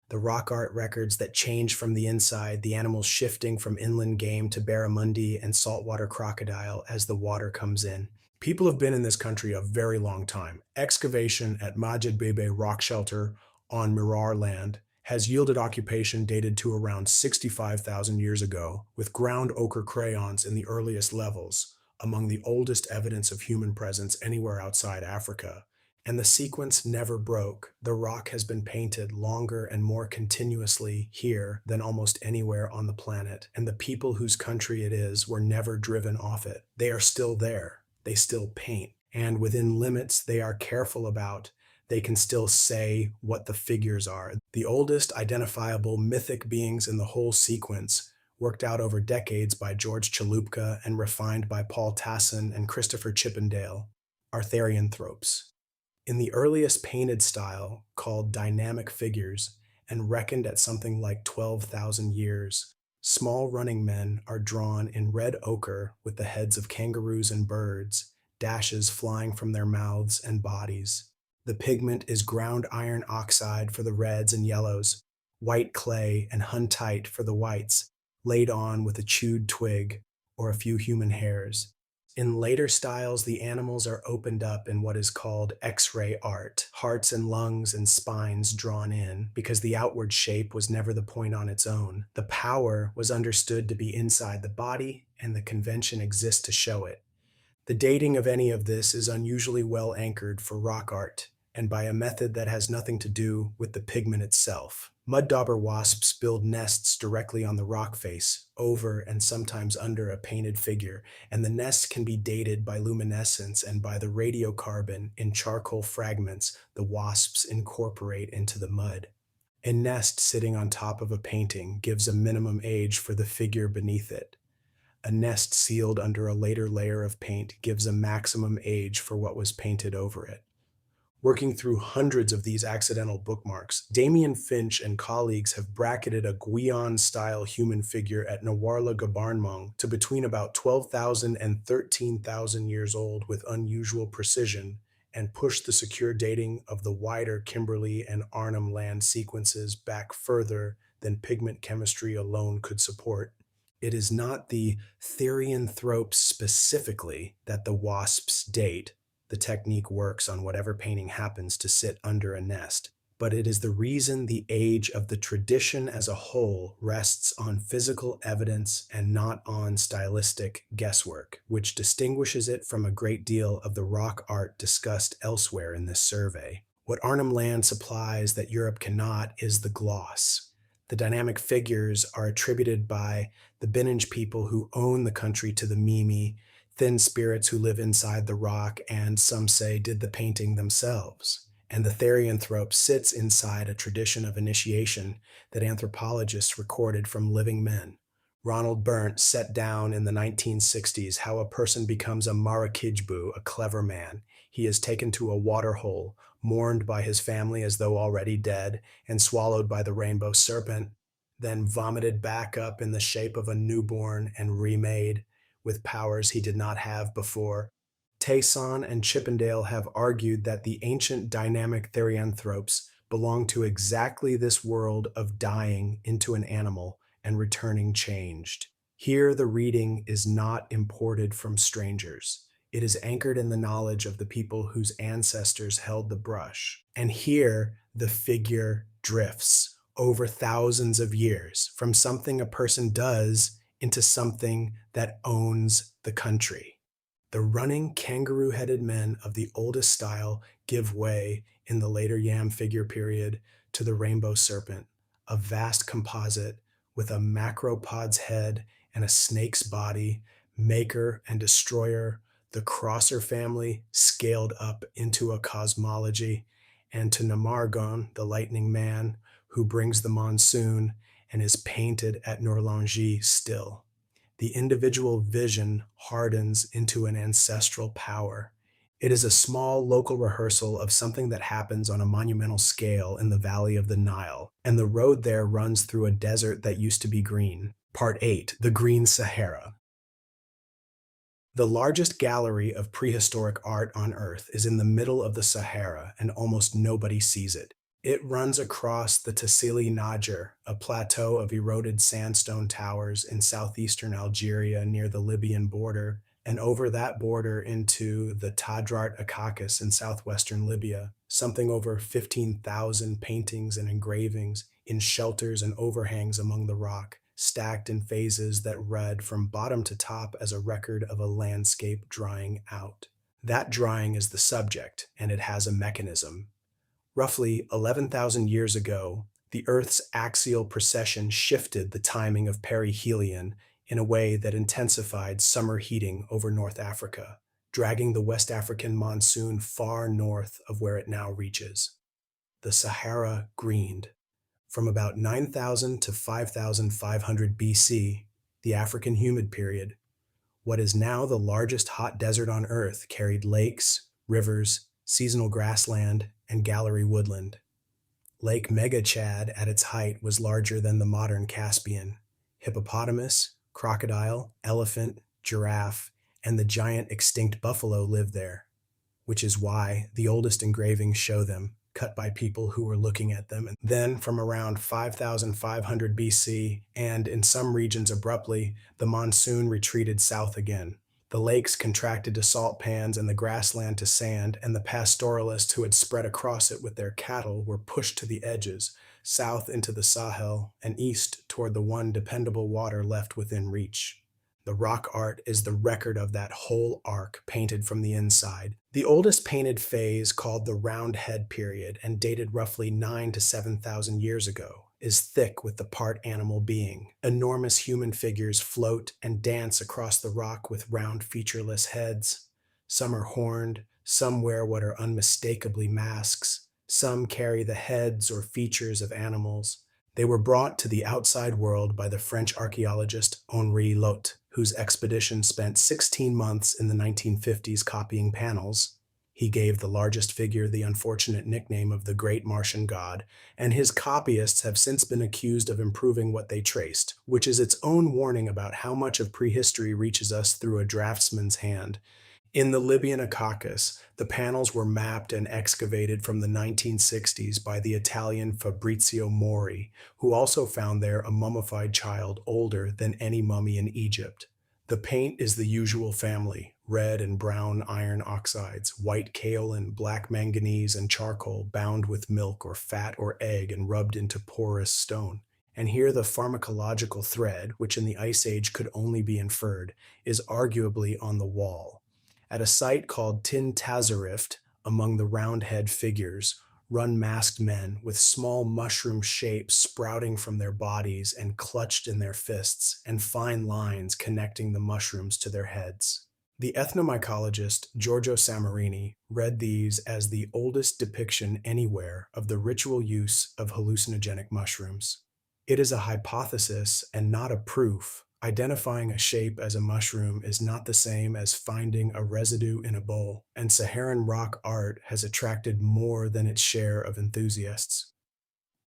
The rock art records that change from the inside, the animals shifting from inland game to barramundi and saltwater crocodile as the water comes in. People have been in this country a very long time. Excavation at Majid Bebe Rock Shelter on Mirar Land has yielded occupation dated to around 65,000 years ago, with ground ochre crayons in the earliest levels, among the oldest evidence of human presence anywhere outside Africa. And the sequence never broke. The rock has been painted longer and more continuously here than almost anywhere on the planet, and the people whose country it is were never driven off it. They are still there. They still paint, and within limits they are careful about, they can still say what the figures are. The oldest identifiable mythic beings in the whole sequence, worked out over decades by George Chalupka and refined by Paul Tassin and Christopher Chippendale, are therianthropes. In the earliest painted style, called dynamic figures, and reckoned at something like 12,000 years, small running men are drawn in red ochre with the heads of kangaroos and birds, dashes flying from their mouths and bodies. The pigment is ground iron oxide for the reds and yellows, white clay and huntite for the whites, laid on with a chewed twig or a few human hairs. In later styles, the animals are opened up in what is called X-ray art, hearts and lungs and spines drawn in, because the outward shape was never the point on its own. The power was understood to be inside the body, and the convention exists to show it. The dating of any of this is unusually well anchored for rock art, and by a method that has nothing to do with the pigment itself. Mud dauber wasps build nests directly on the rock face, over and sometimes under a painted figure, and the nests can be dated by luminescence and by the radiocarbon in charcoal fragments the wasps incorporate into the mud. A nest sitting on top of a painting gives a minimum age for the figure beneath it. A nest sealed under a later layer of paint gives a maximum age for what was painted over it. Working through hundreds of these accidental bookmarks, Damien Finch and colleagues have bracketed a Guion-style human figure at Nawarla Gabarnmong to between about 12,000 and 13,000 years old with unusual precision, and pushed the secure dating of the wider Kimberley and Arnhem Land sequences back further than pigment chemistry alone could support. It is not the therianthropes specifically that the wasps date. The technique works on whatever painting happens to sit under a nest, but it is the reason the age of the tradition as a whole rests on physical evidence and not on stylistic guesswork, which distinguishes it from a great deal of the rock art discussed elsewhere in this survey. What Arnhem Land supplies that Europe cannot is the gloss. The dynamic figures are attributed by the Bininj people who own the country to the Mimi, thin spirits who live inside the rock and, some say, did the painting themselves. and the therianthrope sits inside a tradition of initiation that anthropologists recorded from living men. Ronald Burnt set down in the 1960s how a person becomes a Marakijbu, a clever man. He is taken to a water hole, mourned by his family as though already dead, and swallowed by the rainbow serpent, then vomited back up in the shape of a newborn and remade with powers he did not have before. Tayson and Chippendale have argued that the ancient dynamic therianthropes belong to exactly this world of dying into an animal and returning changed. Here, the reading is not imported from strangers. It is anchored in the knowledge of the people whose ancestors held the brush. And here, the figure drifts over thousands of years from something a person does into something that owns the country. The running kangaroo-headed men of the oldest style give way in the later yam figure period to the rainbow serpent, a vast composite with a macropod's head and a snake's body, maker and destroyer, the crosser family scaled up into a cosmology, and to Namargon, the lightning man, who brings the monsoon and is painted at Norlangy still. The individual vision hardens into an ancestral power. It is a small local rehearsal of something that happens on a monumental scale in the valley of the Nile, and the road there runs through a desert that used to be green. Part 8, The Green Sahara. The largest gallery of prehistoric art on Earth is in the middle of the Sahara, and almost nobody sees it. It runs across the Tassili Najer, a plateau of eroded sandstone towers in southeastern Algeria near the Libyan border, and over that border into the Tadrat Akakis in southwestern Libya. Something over 15,000 paintings and engravings in shelters and overhangs among the rock, stacked in phases that read from bottom to top as a record of a landscape drying out. That drying is the subject, and it has a mechanism. Roughly 11,000 years ago, the Earth's axial precession shifted the timing of perihelion in a way that intensified summer heating over North Africa, dragging the West African monsoon far north of where it now reaches. The Sahara greened. From about 9,000 to 5,500 BC, the African humid period, what is now the largest hot desert on Earth carried lakes, rivers, seasonal grassland, and gallery woodland. Lake Megachad at its height was larger than the modern Caspian. Hippopotamus, crocodile, elephant, giraffe, and the giant extinct buffalo lived there, which is why the oldest engravings show them, cut by people who were looking at them. And then from around 5,500 BC, and in some regions abruptly, the monsoon retreated south again. The lakes contracted to salt pans and the grassland to sand, and the pastoralists who had spread across it with their cattle were pushed to the edges, south into the Sahel and east toward the one dependable water left within reach. The rock art is the record of that whole arc painted from the inside. The oldest painted phase, called the Roundhead period and dated roughly 9 to 7,000 years ago, is thick with the part animal being. Enormous human figures float and dance across the rock with round featureless heads. Some are horned, some wear what are unmistakably masks, some carry the heads or features of animals. They were brought to the outside world by the French archaeologist Henri Lot, whose expedition spent 16 months in the 1950s copying panels. He gave the largest figure the unfortunate nickname of the Great Martian God, and his copyists have since been accused of improving what they traced, which is its own warning about how much of prehistory reaches us through a draftsman's hand. In the Libyan Akakis, the panels were mapped and excavated from the 1960s by the Italian Fabrizio Mori, who also found there a mummified child older than any mummy in Egypt. The paint is the usual family: red and brown iron oxides, white kaolin, black manganese, and charcoal bound with milk or fat or egg and rubbed into porous stone. And here the pharmacological thread, which in the Ice Age could only be inferred, is arguably on the wall. At a site called Tin Tazarift, among the roundhead figures, run masked men with small mushroom shapes sprouting from their bodies and clutched in their fists, and fine lines connecting the mushrooms to their heads. The ethnomycologist Giorgio Samarini read these as the oldest depiction anywhere of the ritual use of hallucinogenic mushrooms. It is a hypothesis and not a proof. Identifying a shape as a mushroom is not the same as finding a residue in a bowl, and Saharan rock art has attracted more than its share of enthusiasts.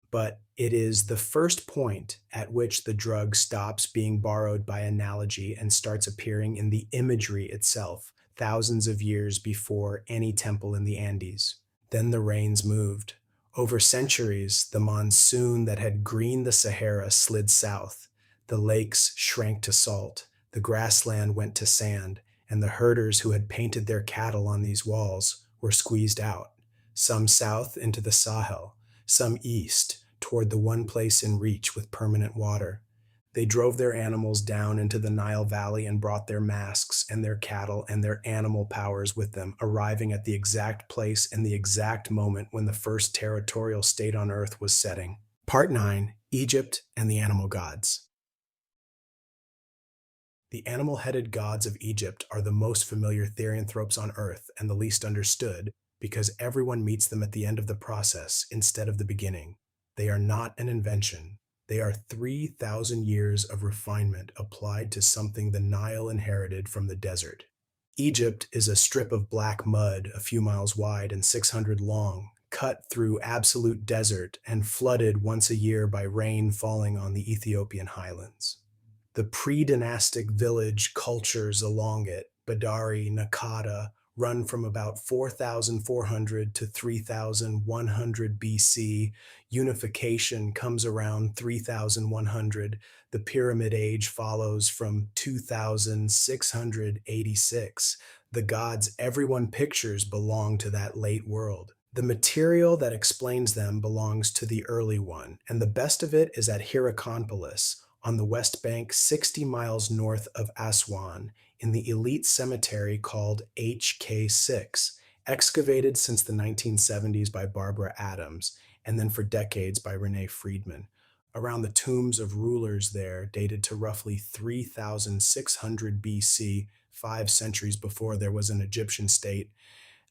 But it is the first point at which the drug stops being borrowed by analogy and starts appearing in the imagery itself, thousands of years before any temple in the Andes. Then the rains moved. Over centuries, the monsoon that had greened the Sahara slid south. The lakes shrank to salt, the grassland went to sand, and the herders who had painted their cattle on these walls were squeezed out, some south into the Sahel, some east, toward the one place in reach with permanent water. They drove their animals down into the Nile Valley and brought their masks and their cattle and their animal powers with them, arriving at the exact place and the exact moment when the first territorial state on earth was setting. Part 9: Egypt and the Animal Gods. The animal-headed gods of Egypt are the most familiar therianthropes on earth and the least understood, because everyone meets them at the end of the process instead of the beginning. They are not an invention. They are 3,000 years of refinement applied to something the Nile inherited from the desert. Egypt is a strip of black mud a few miles wide and 600 long, cut through absolute desert and flooded once a year by rain falling on the Ethiopian highlands. The pre-dynastic village cultures along it, Badari, Nakada, run from about 4,400 to 3,100 BC. Unification comes around 3,100. The Pyramid Age follows from 2,686. The gods everyone pictures belong to that late world. The material that explains them belongs to the early one, and the best of it is at Hierakonpolis, on the west bank 60 miles north of Aswan, in the elite cemetery called HK6, excavated since the 1970s by Barbara Adams, and then for decades by Renee Friedman. Around the tombs of rulers there, dated to roughly 3,600 BC, 5 centuries before there was an Egyptian state,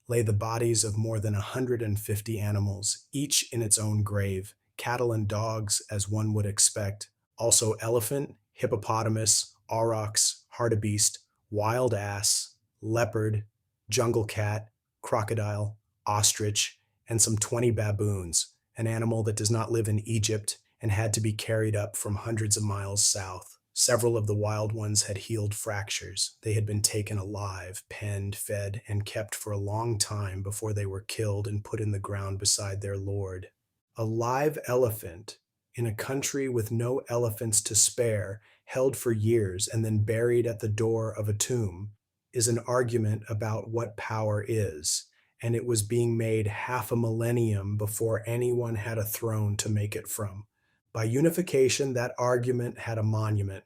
lay the bodies of more than 150 animals, each in its own grave, cattle and dogs, as one would expect, also elephant, hippopotamus, aurochs, hartebeest, wild ass, leopard, jungle cat, crocodile, ostrich, and some 20 baboons, an animal that does not live in Egypt and had to be carried up from hundreds of miles south. Several of the wild ones had healed fractures. They had been taken alive, penned, fed, and kept for a long time before they were killed and put in the ground beside their lord. A live elephant, in a country with no elephants to spare, held for years and then buried at the door of a tomb, is an argument about what power is, and it was being made half a millennium before anyone had a throne to make it from. By unification, that argument had a monument.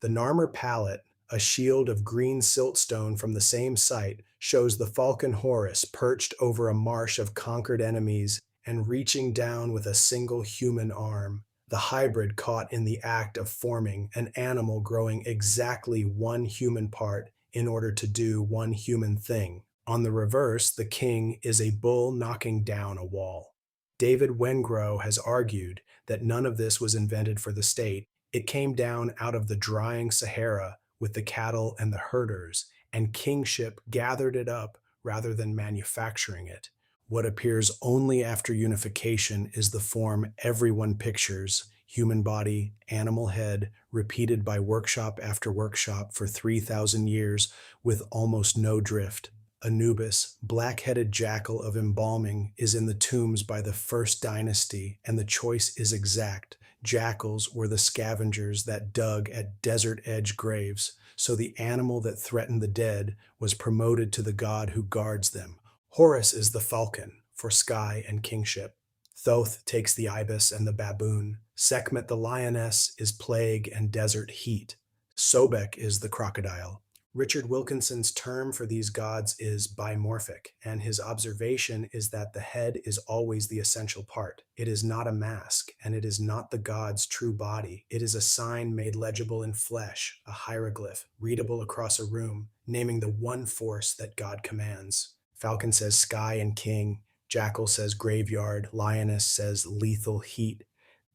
The Narmer Palette, a shield of green siltstone from the same site, shows the falcon Horus perched over a marsh of conquered enemies and reaching down with a single human arm, the hybrid caught in the act of forming an animal growing exactly one human part in order to do one human thing. On the reverse, the king is a bull knocking down a wall. David Wengrow has argued that none of this was invented for the state. It came down out of the drying Sahara with the cattle and the herders, and kingship gathered it up rather than manufacturing it. What appears only after unification is the form everyone pictures: human body, animal head, repeated by workshop after workshop for 3,000 years with almost no drift. Anubis, black-headed jackal of embalming, is in the tombs by the first dynasty, and the choice is exact. Jackals were the scavengers that dug at desert-edge graves, so the animal that threatened the dead was promoted to the god who guards them. Horus is the falcon, for sky and kingship. Thoth takes the ibis and the baboon. Sekhmet the lioness is plague and desert heat. Sobek is the crocodile. Richard Wilkinson's term for these gods is bimorphic, and his observation is that the head is always the essential part. It is not a mask, and it is not the god's true body. It is a sign made legible in flesh, a hieroglyph, readable across a room, naming the one force that God commands. Falcon says sky and king, jackal says graveyard, lioness says lethal heat.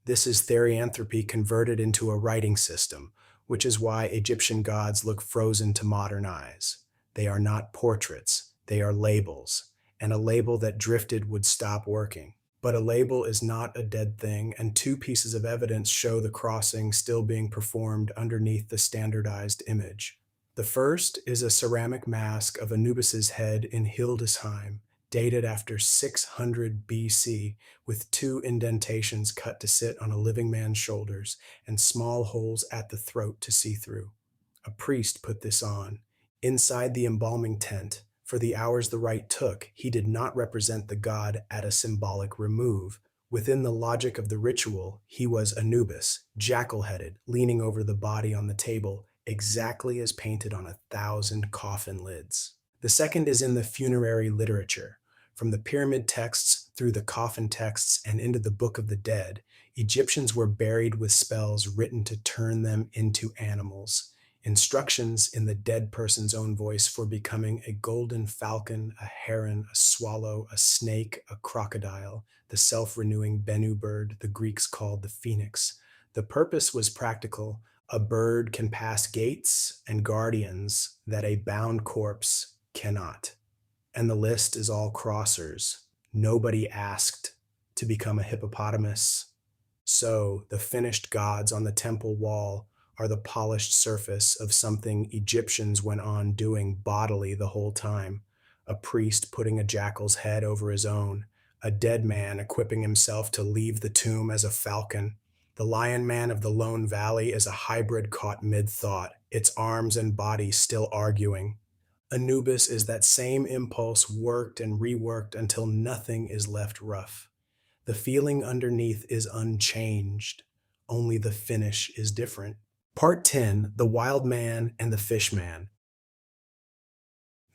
This is therianthropy converted into a writing system, which is why Egyptian gods look frozen to modern eyes. They are not portraits, they are labels, and a label that drifted would stop working. But a label is not a dead thing, and two pieces of evidence show the crossing still being performed underneath the standardized image. The first is a ceramic mask of Anubis's head in Hildesheim, dated after 600 BC, with two indentations cut to sit on a living man's shoulders and small holes at the throat to see through. A priest put this on. Inside the embalming tent, for the hours the rite took, he did not represent the god at a symbolic remove. Within the logic of the ritual, he was Anubis, jackal-headed, leaning over the body on the table, exactly as painted on 1,000 coffin lids. The second is in the funerary literature. From the pyramid texts through the coffin texts and into the Book of the Dead, Egyptians were buried with spells written to turn them into animals. Instructions in the dead person's own voice for becoming a golden falcon, a heron, a swallow, a snake, a crocodile, the self-renewing Bennu bird the Greeks called the phoenix. The purpose was practical. A bird can pass gates and guardians that a bound corpse cannot. And the list is all crossers. Nobody asked to become a hippopotamus. So the finished gods on the temple wall are the polished surface of something Egyptians went on doing bodily the whole time. A priest putting a jackal's head over his own, a dead man equipping himself to leave the tomb as a falcon. The lion man of the Lone Valley is a hybrid caught mid-thought, its arms and body still arguing. Anubis is that same impulse worked and reworked until nothing is left rough. The feeling underneath is unchanged, only the finish is different. Part 10, The Wild Man and the Fish Man.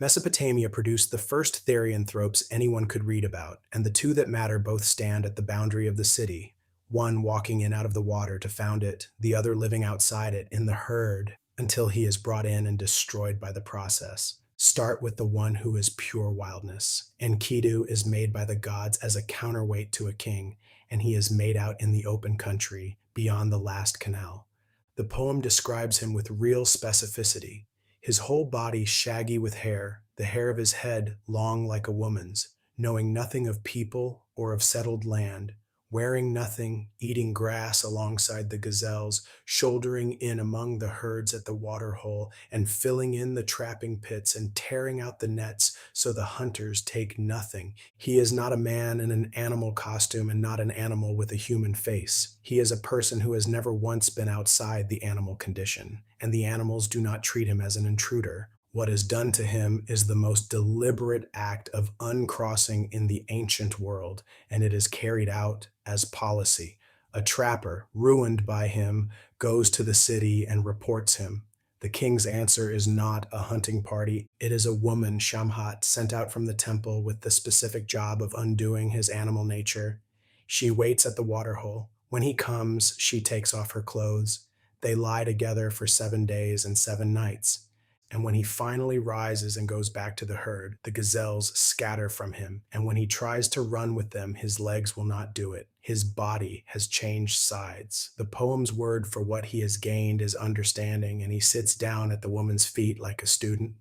Mesopotamia produced the first therianthropes anyone could read about, and the two that matter both stand at the boundary of the city, one walking in out of the water to found it, the other living outside it in the herd until he is brought in and destroyed by the process. Start with the one who is pure wildness. Enkidu is made by the gods as a counterweight to a king, and he is made out in the open country, beyond the last canal. The poem describes him with real specificity. His whole body shaggy with hair, the hair of his head long like a woman's, knowing nothing of people or of settled land, wearing nothing, eating grass alongside the gazelles, shouldering in among the herds at the waterhole, and filling in the trapping pits and tearing out the nets so the hunters take nothing. He is not a man in an animal costume and not an animal with a human face. He is a person who has never once been outside the animal condition, and the animals do not treat him as an intruder. What is done to him is the most deliberate act of uncrossing in the ancient world, and it is carried out as policy. A trapper, ruined by him, goes to the city and reports him. The king's answer is not a hunting party. It is a woman, Shamhat, sent out from the temple with the specific job of undoing his animal nature. She waits at the waterhole. When he comes, she takes off her clothes. They lie together for 7 days and 7 nights. And when he finally rises and goes back to the herd, the gazelles scatter from him. And when he tries to run with them, his legs will not do it. His body has changed sides. The poem's word for what he has gained is understanding, and he sits down at the woman's feet like a student.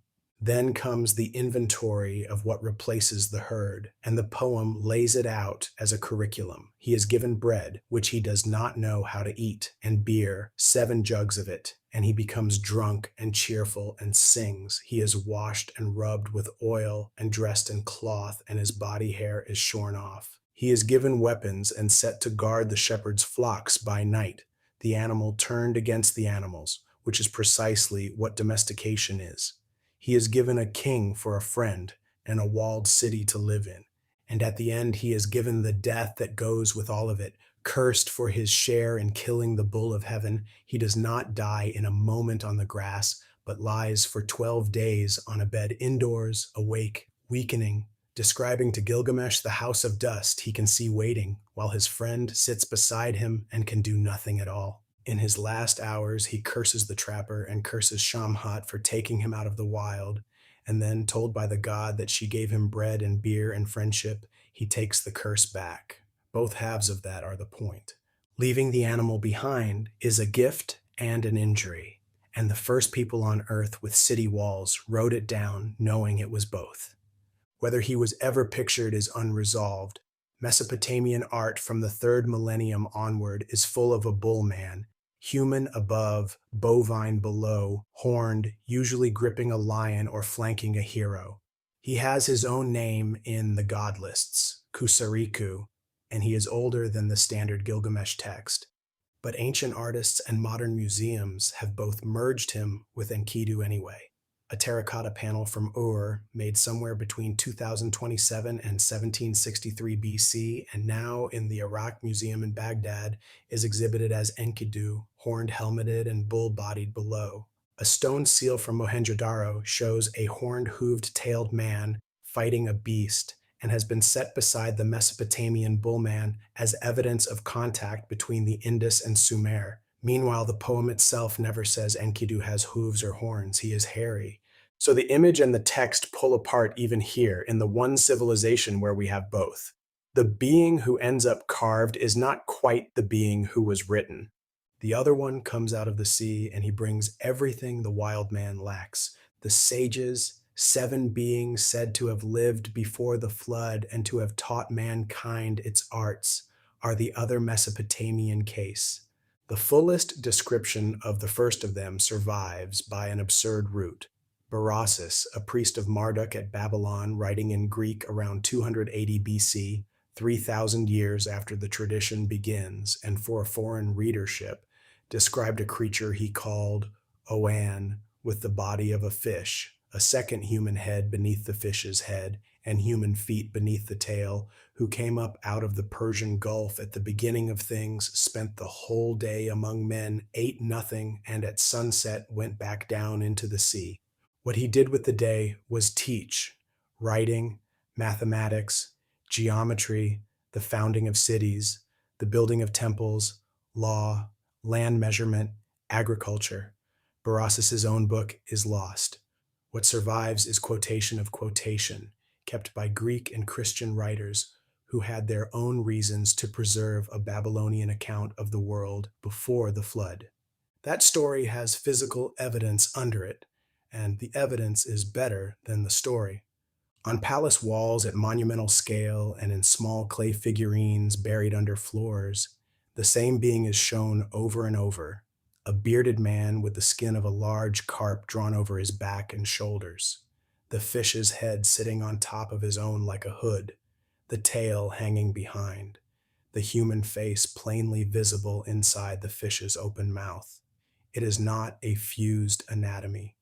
Then comes the inventory of what replaces the herd, and the poem lays it out as a curriculum. He is given bread, which he does not know how to eat, and beer, 7 jugs of it, and he becomes drunk and cheerful and sings. He is washed and rubbed with oil and dressed in cloth, and his body hair is shorn off. He is given weapons and set to guard the shepherd's flocks by night. The animal turned against the animals, which is precisely what domestication is. He is given a king for a friend and a walled city to live in. And at the end, he is given the death that goes with all of it. Cursed for his share in killing the bull of heaven, he does not die in a moment on the grass, but lies for 12 days on a bed indoors, awake, weakening, describing to Gilgamesh the house of dust he can see waiting, while his friend sits beside him and can do nothing at all. In his last hours, he curses the trapper and curses Shamhat for taking him out of the wild, and then, told by the god that she gave him bread and beer and friendship, he takes the curse back. Both halves of that are the point. Leaving the animal behind is a gift and an injury, and the first people on earth with city walls wrote it down knowing it was both. Whether he was ever pictured is unresolved. Mesopotamian art from the 3rd millennium onward is full of a bull man, human above, bovine below, horned, usually gripping a lion or flanking a hero. He has his own name in the god lists, Kusariku, and he is older than the standard Gilgamesh text. But ancient artists and modern museums have both merged him with Enkidu anyway. A terracotta panel from Ur, made somewhere between 2027 and 1763 BC, and now in the Iraq Museum in Baghdad, is exhibited as Enkidu, horned, helmeted, and bull-bodied below. A stone seal from Mohenjo-Daro shows a horned, hooved-tailed man fighting a beast, and has been set beside the Mesopotamian bullman as evidence of contact between the Indus and Sumer. Meanwhile, the poem itself never says Enkidu has hooves or horns, he is hairy. So the image and the text pull apart even here in the one civilization where we have both. The being who ends up carved is not quite the being who was written. The other one comes out of the sea and he brings everything the wild man lacks. The sages, 7 beings said to have lived before the flood and to have taught mankind its arts, are the other Mesopotamian case. The fullest description of the first of them survives by an absurd route. Berossus, a priest of Marduk at Babylon, writing in Greek around 280 BC, 3,000 years after the tradition begins, and for a foreign readership, described a creature he called Oan, with the body of a fish, a second human head beneath the fish's head, and human feet beneath the tail, who came up out of the Persian Gulf at the beginning of things, spent the whole day among men, ate nothing, and at sunset went back down into the sea. What he did with the day was teach, writing, mathematics, geometry, the founding of cities, the building of temples, law, land measurement, agriculture. Berossus's own book is lost. What survives is quotation of quotation, kept by Greek and Christian writers who had their own reasons to preserve a Babylonian account of the world before the flood. That story has physical evidence under it, and the evidence is better than the story. On palace walls at monumental scale and in small clay figurines buried under floors, the same being is shown over and over, a bearded man with the skin of a large carp drawn over his back and shoulders, the fish's head sitting on top of his own like a hood, the tail hanging behind, the human face plainly visible inside the fish's open mouth. It is not a fused anatomy.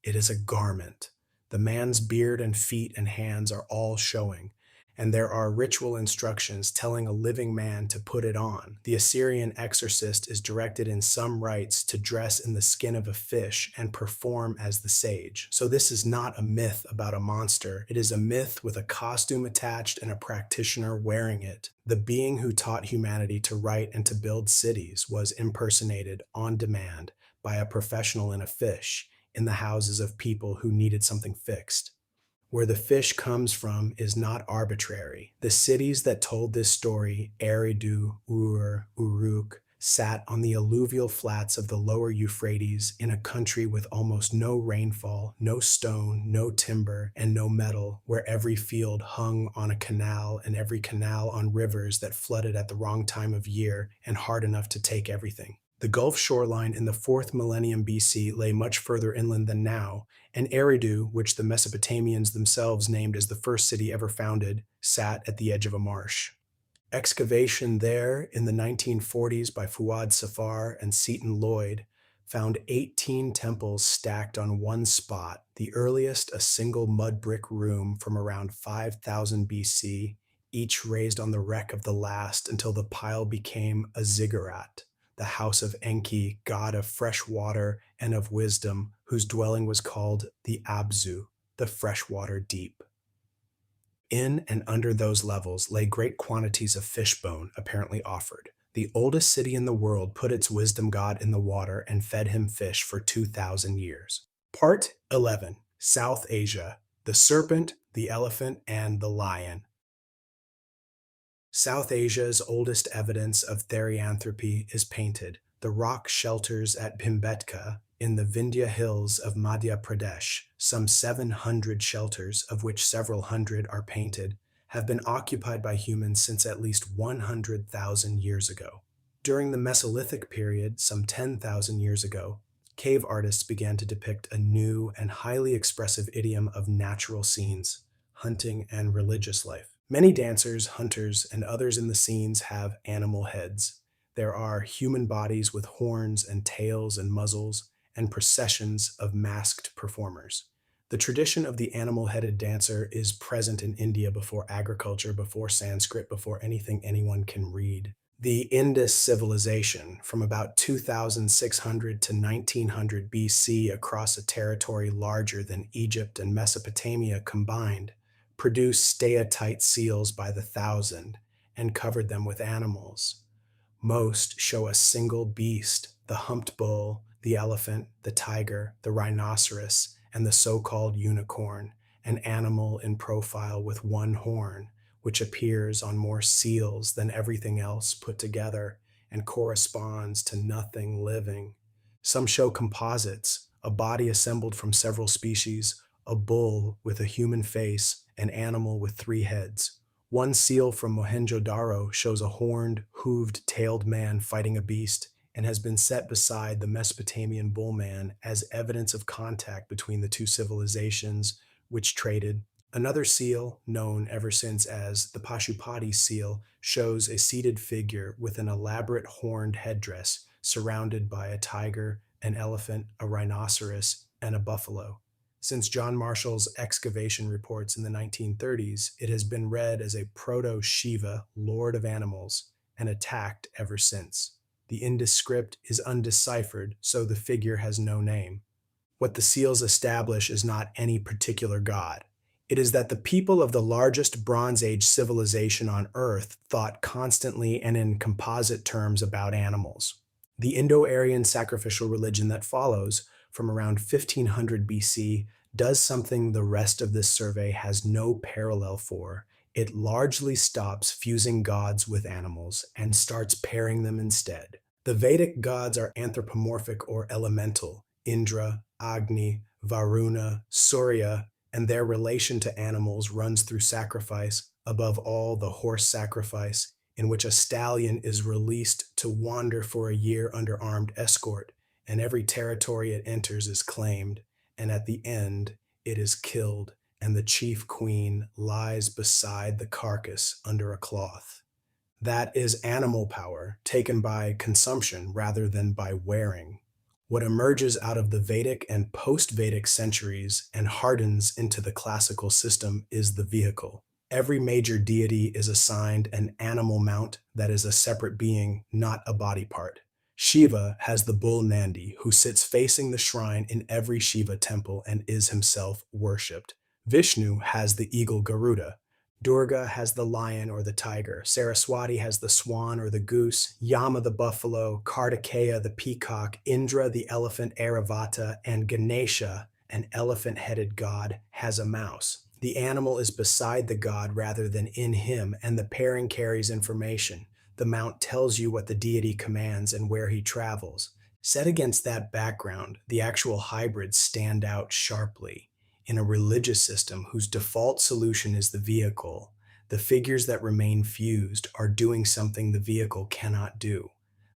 It is a garment. The man's beard and feet and hands are all showing, and there are ritual instructions telling a living man to put it on. The Assyrian exorcist is directed in some rites to dress in the skin of a fish and perform as the sage. So this is not a myth about a monster. It is a myth with a costume attached and a practitioner wearing it. The being who taught humanity to write and to build cities was impersonated on demand by a professional in a fish in the houses of people who needed something fixed. Where the fish comes from is not arbitrary. The cities that told this story, Eridu, Ur, Uruk, sat on the alluvial flats of the lower Euphrates in a country with almost no rainfall, no stone, no timber, and no metal, where every field hung on a canal and every canal on rivers that flooded at the wrong time of year and hard enough to take everything. The Gulf shoreline in the 4th millennium BC lay much further inland than now, and Eridu, which the Mesopotamians themselves named as the first city ever founded, sat at the edge of a marsh. Excavation there in the 1940s by Fuad Safar and Seton Lloyd found 18 temples stacked on one spot, the earliest a single mud brick room from around 5000 BC, each raised on the wreck of the last until the pile became a ziggurat, the house of Enki, god of fresh water and of wisdom, whose dwelling was called the Abzu, the freshwater deep. In and under those levels lay great quantities of fish bone, apparently offered. The oldest city in the world put its wisdom god in the water and fed him fish for 2,000 years. Part 11. South Asia. The serpent, the elephant, and the lion. South Asia's oldest evidence of therianthropy is painted. The rock shelters at Bhimbetka in the Vindhya hills of Madhya Pradesh, some 700 shelters, of which several hundred are painted, have been occupied by humans since at least 100,000 years ago. During the Mesolithic period, some 10,000 years ago, cave artists began to depict a new and highly expressive idiom of natural scenes, hunting and religious life. Many dancers, hunters, and others in the scenes have animal heads. There are human bodies with horns and tails and muzzles, and processions of masked performers. The tradition of the animal-headed dancer is present in India before agriculture, before Sanskrit, before anything anyone can read. The Indus civilization, from about 2600 to 1900 BC across a territory larger than Egypt and Mesopotamia combined, produced steatite seals by the thousand and covered them with animals. Most show a single beast, the humped bull, the elephant, the tiger, the rhinoceros, and the so-called unicorn, an animal in profile with one horn, which appears on more seals than everything else put together and corresponds to nothing living. Some show composites, a body assembled from several species, a bull with a human face, an animal with 3 heads. One seal from Mohenjo-Daro shows a horned, hooved-tailed man fighting a beast and has been set beside the Mesopotamian bullman as evidence of contact between the two civilizations which traded. Another seal, known ever since as the Pashupati seal, shows a seated figure with an elaborate horned headdress surrounded by a tiger, an elephant, a rhinoceros, and a buffalo. Since John Marshall's excavation reports in the 1930s, it has been read as a proto-Shiva, lord of animals, and attacked ever since. The Indus script is undeciphered, so the figure has no name. What the seals establish is not any particular god. It is that the people of the largest Bronze Age civilization on Earth thought constantly and in composite terms about animals. The Indo-Aryan sacrificial religion that follows, from around 1500 BC, does something the rest of this survey has no parallel for. It largely stops fusing gods with animals and starts pairing them instead. The Vedic gods are anthropomorphic or elemental: Indra, Agni, Varuna, Surya, and their relation to animals runs through sacrifice, above all the horse sacrifice, in which a stallion is released to wander for a year under armed escort, and every territory it enters is claimed, and at the end it is killed, and the chief queen lies beside the carcass under a cloth. That is animal power taken by consumption rather than by wearing. What emerges out of the Vedic and post-Vedic centuries and hardens into the classical system is the vehicle. Every major deity is assigned an animal mount that is a separate being, not a body part. Shiva has the bull Nandi, who sits facing the shrine in every Shiva temple and is himself worshipped. Vishnu has the eagle Garuda. Durga has the lion or the tiger. Saraswati has the swan or the goose. Yama the buffalo. Kartikeya the peacock. Indra the elephant Airavata. And Ganesha, an elephant-headed god, has a mouse. The animal is beside the god rather than in him, and the pairing carries information. The mount tells you what the deity commands and where he travels. Set against that background, the actual hybrids stand out sharply. In a religious system whose default solution is the vehicle, the figures that remain fused are doing something the vehicle cannot do.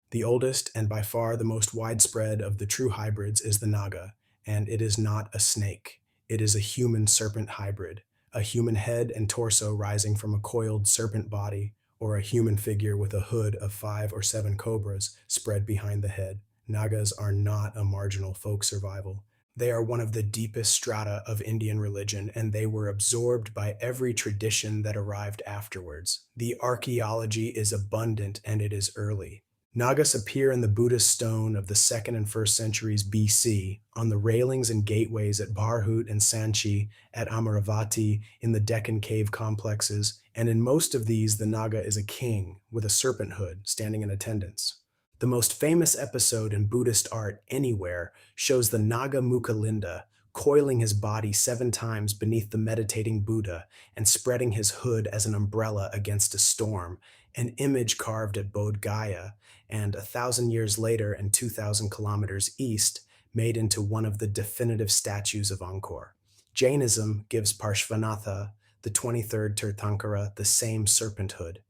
The oldest and by far the most widespread of the true hybrids is the naga, and it is not a snake. It is a human-serpent hybrid, a human head and torso rising from a coiled serpent body, or a human figure with a hood of 5 or 7 cobras spread behind the head. Nagas are not a marginal folk survival. They are one of the deepest strata of Indian religion, and they were absorbed by every tradition that arrived afterwards. The archaeology is abundant and it is early. Nagas appear in the Buddhist stone of the 2nd and 1st centuries BC, on the railings and gateways at Bharhut and Sanchi, at Amaravati, in the Deccan cave complexes, and in most of these the Naga is a king with a serpent hood standing in attendance. The most famous episode in Buddhist art anywhere shows the Naga Mukhalinda coiling his body 7 times beneath the meditating Buddha and spreading his hood as an umbrella against a storm, an image carved at Bodh Gaya, and 1,000 years later and 2,000 kilometers east, made into one of the definitive statues of Angkor. Jainism gives Parshvanatha, the 23rd Tirthankara, the same serpent hood.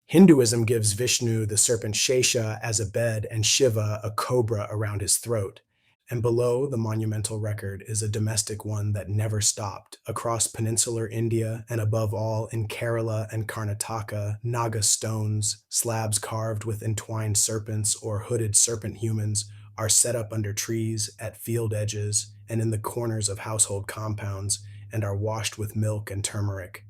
Hinduism gives Vishnu the serpent Shesha as a bed and Shiva a cobra around his throat. And below the monumental record is a domestic one that never stopped. Across peninsular India and above all in Kerala and Karnataka, Naga stones, slabs carved with entwined serpents or hooded serpent humans, are set up under trees, at field edges, and in the corners of household compounds, and are washed with milk and turmeric.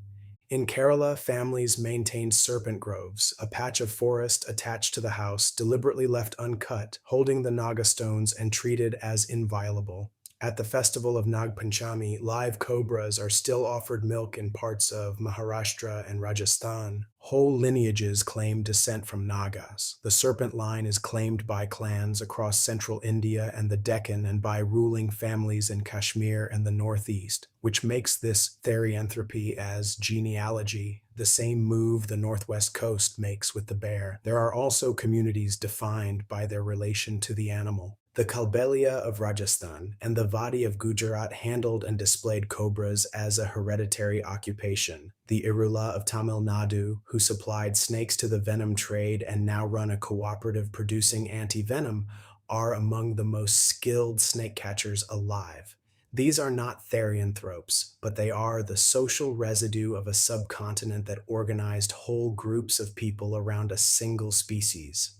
In Kerala, families maintained serpent groves, a patch of forest attached to the house, deliberately left uncut, holding the Naga stones and treated as inviolable. At the festival of Nag Panchami, live cobras are still offered milk in parts of Maharashtra and Rajasthan. Whole lineages claim descent from Nagas. The serpent line is claimed by clans across central India and the Deccan and by ruling families in Kashmir and the Northeast, which makes this therianthropy as genealogy the same move the Northwest Coast makes with the bear. There are also communities defined by their relation to the animal. The Kalbelia of Rajasthan and the Vadi of Gujarat handled and displayed cobras as a hereditary occupation. The Irula of Tamil Nadu, who supplied snakes to the venom trade and now run a cooperative producing anti-venom, are among the most skilled snake catchers alive. These are not therianthropes, but they are the social residue of a subcontinent that organized whole groups of people around a single species.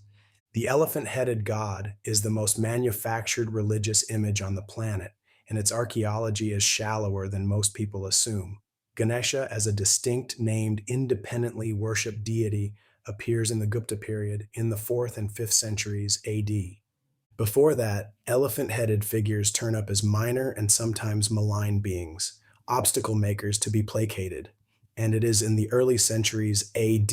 The elephant-headed god is the most manufactured religious image on the planet, and its archaeology is shallower than most people assume. Ganesha, as a distinct, named, independently worshipped deity, appears in the Gupta period in the 4th and 5th centuries AD. Before that, elephant-headed figures turn up as minor and sometimes malign beings, obstacle makers to be placated. And it is in the early centuries AD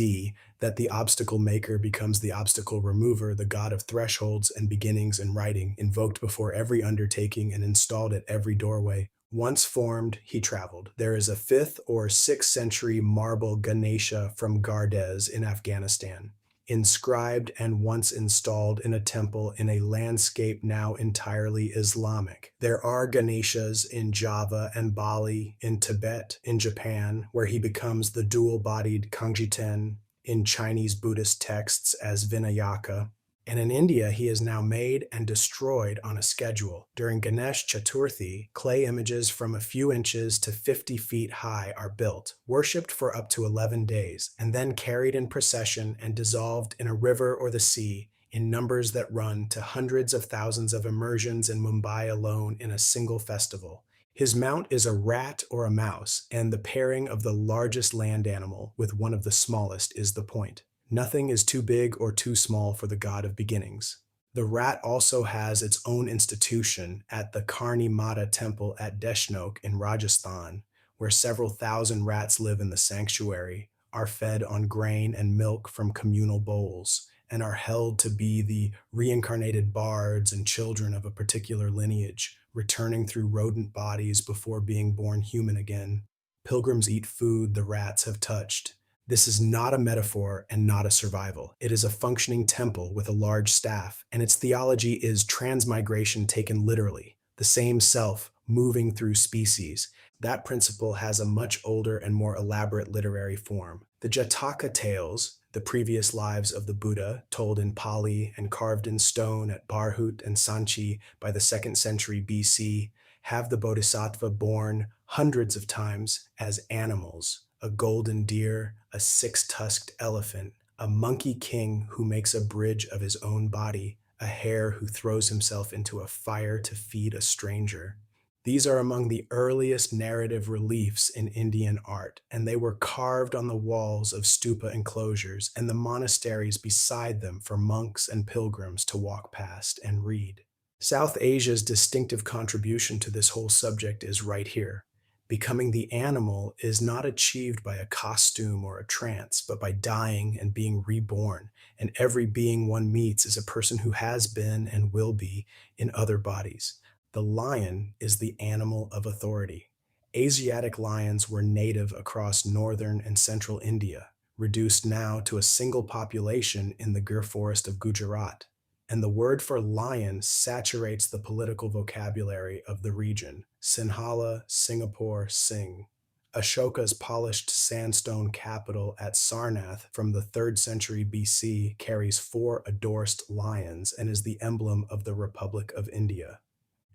that the obstacle maker becomes the obstacle remover, the god of thresholds and beginnings in writing, invoked before every undertaking and installed at every doorway. Once formed, he traveled. There is a 5th or 6th century marble Ganesha from Gardez in Afghanistan, inscribed and once installed in a temple in a landscape now entirely Islamic. There are Ganeshas in Java and Bali, in Tibet, in Japan, where he becomes the dual-bodied Kangjiten, in Chinese Buddhist texts as Vinayaka, and in India he is now made and destroyed on a schedule. During Ganesh Chaturthi, clay images from a few inches to 50 feet high are built, worshipped for up to 11 days, and then carried in procession and dissolved in a river or the sea in numbers that run to hundreds of thousands of immersions in Mumbai alone in a single festival. His mount is a rat or a mouse, and the pairing of the largest land animal with one of the smallest is the point. Nothing is too big or too small for the god of beginnings. The rat also has its own institution at the Karni Mata temple at Deshnok in Rajasthan, where several thousand rats live in the sanctuary, are fed on grain and milk from communal bowls, and are held to be the reincarnated bards and children of a particular lineage, returning through rodent bodies before being born human again. Pilgrims eat food the rats have touched. This is not a metaphor and not a survival. It is a functioning temple with a large staff, and its theology is transmigration taken literally, the same self moving through species. That principle has a much older and more elaborate literary form. The Jataka tales, the previous lives of the Buddha, told in Pali and carved in stone at Bharhut and Sanchi by the 2nd century BC, have the Bodhisattva born hundreds of times as animals: a golden deer, a 6-tusked elephant, a monkey king who makes a bridge of his own body, a hare who throws himself into a fire to feed a stranger. These are among the earliest narrative reliefs in Indian art, and they were carved on the walls of stupa enclosures and the monasteries beside them for monks and pilgrims to walk past and read. South Asia's distinctive contribution to this whole subject is right here. Becoming the animal is not achieved by a costume or a trance, but by dying and being reborn, and every being one meets is a person who has been and will be in other bodies. The lion is the animal of authority. Asiatic lions were native across northern and central India, reduced now to a single population in the Gir forest of Gujarat, and the word for lion saturates the political vocabulary of the region. Sinhala, Singapore, Singh. Ashoka's polished sandstone capital at Sarnath from the 3rd century BC carries 4 endorsed lions and is the emblem of the Republic of India.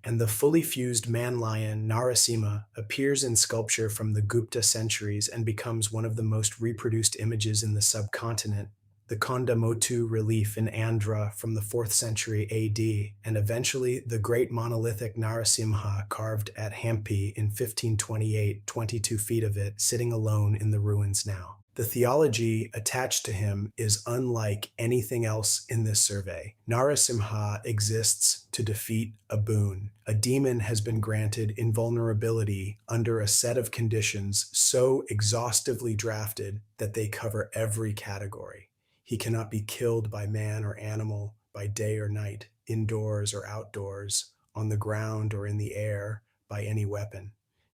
And the fully fused man-lion Narasimha appears in sculpture from the Gupta centuries and becomes one of the most reproduced images in the subcontinent. The Kondamotu relief in Andhra from the 4th century AD, and eventually the great monolithic Narasimha carved at Hampi in 1528, 22 feet of it, sitting alone in the ruins now. The theology attached to him is unlike anything else in this survey. Narasimha exists to defeat a boon. A demon has been granted invulnerability under a set of conditions so exhaustively drafted that they cover every category. He cannot be killed by man or animal, by day or night, indoors or outdoors, on the ground or in the air, by any weapon.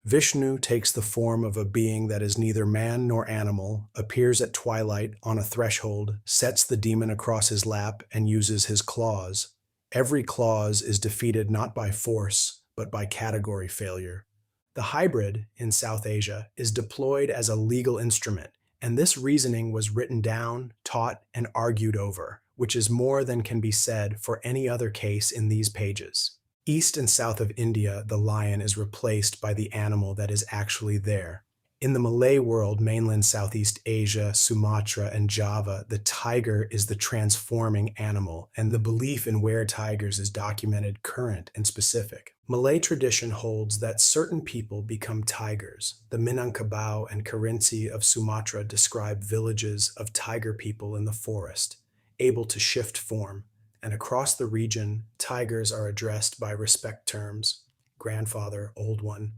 Vishnu takes the form of a being that is neither man nor animal, appears at twilight on a threshold, sets the demon across his lap, and uses his claws. Every clause is defeated not by force, but by category failure. The hybrid, in South Asia, is deployed as a legal instrument, and this reasoning was written down, taught, and argued over, which is more than can be said for any other case in these pages. East and south of India, the lion is replaced by the animal that is actually there. In the Malay world, mainland Southeast Asia, Sumatra, and Java, the tiger is the transforming animal, and the belief in were-tigers is documented, current, and specific. Malay tradition holds that certain people become tigers. The Minangkabau and Kerinci of Sumatra describe villages of tiger people in the forest, able to shift form. And across the region, tigers are addressed by respect terms, grandfather, old one,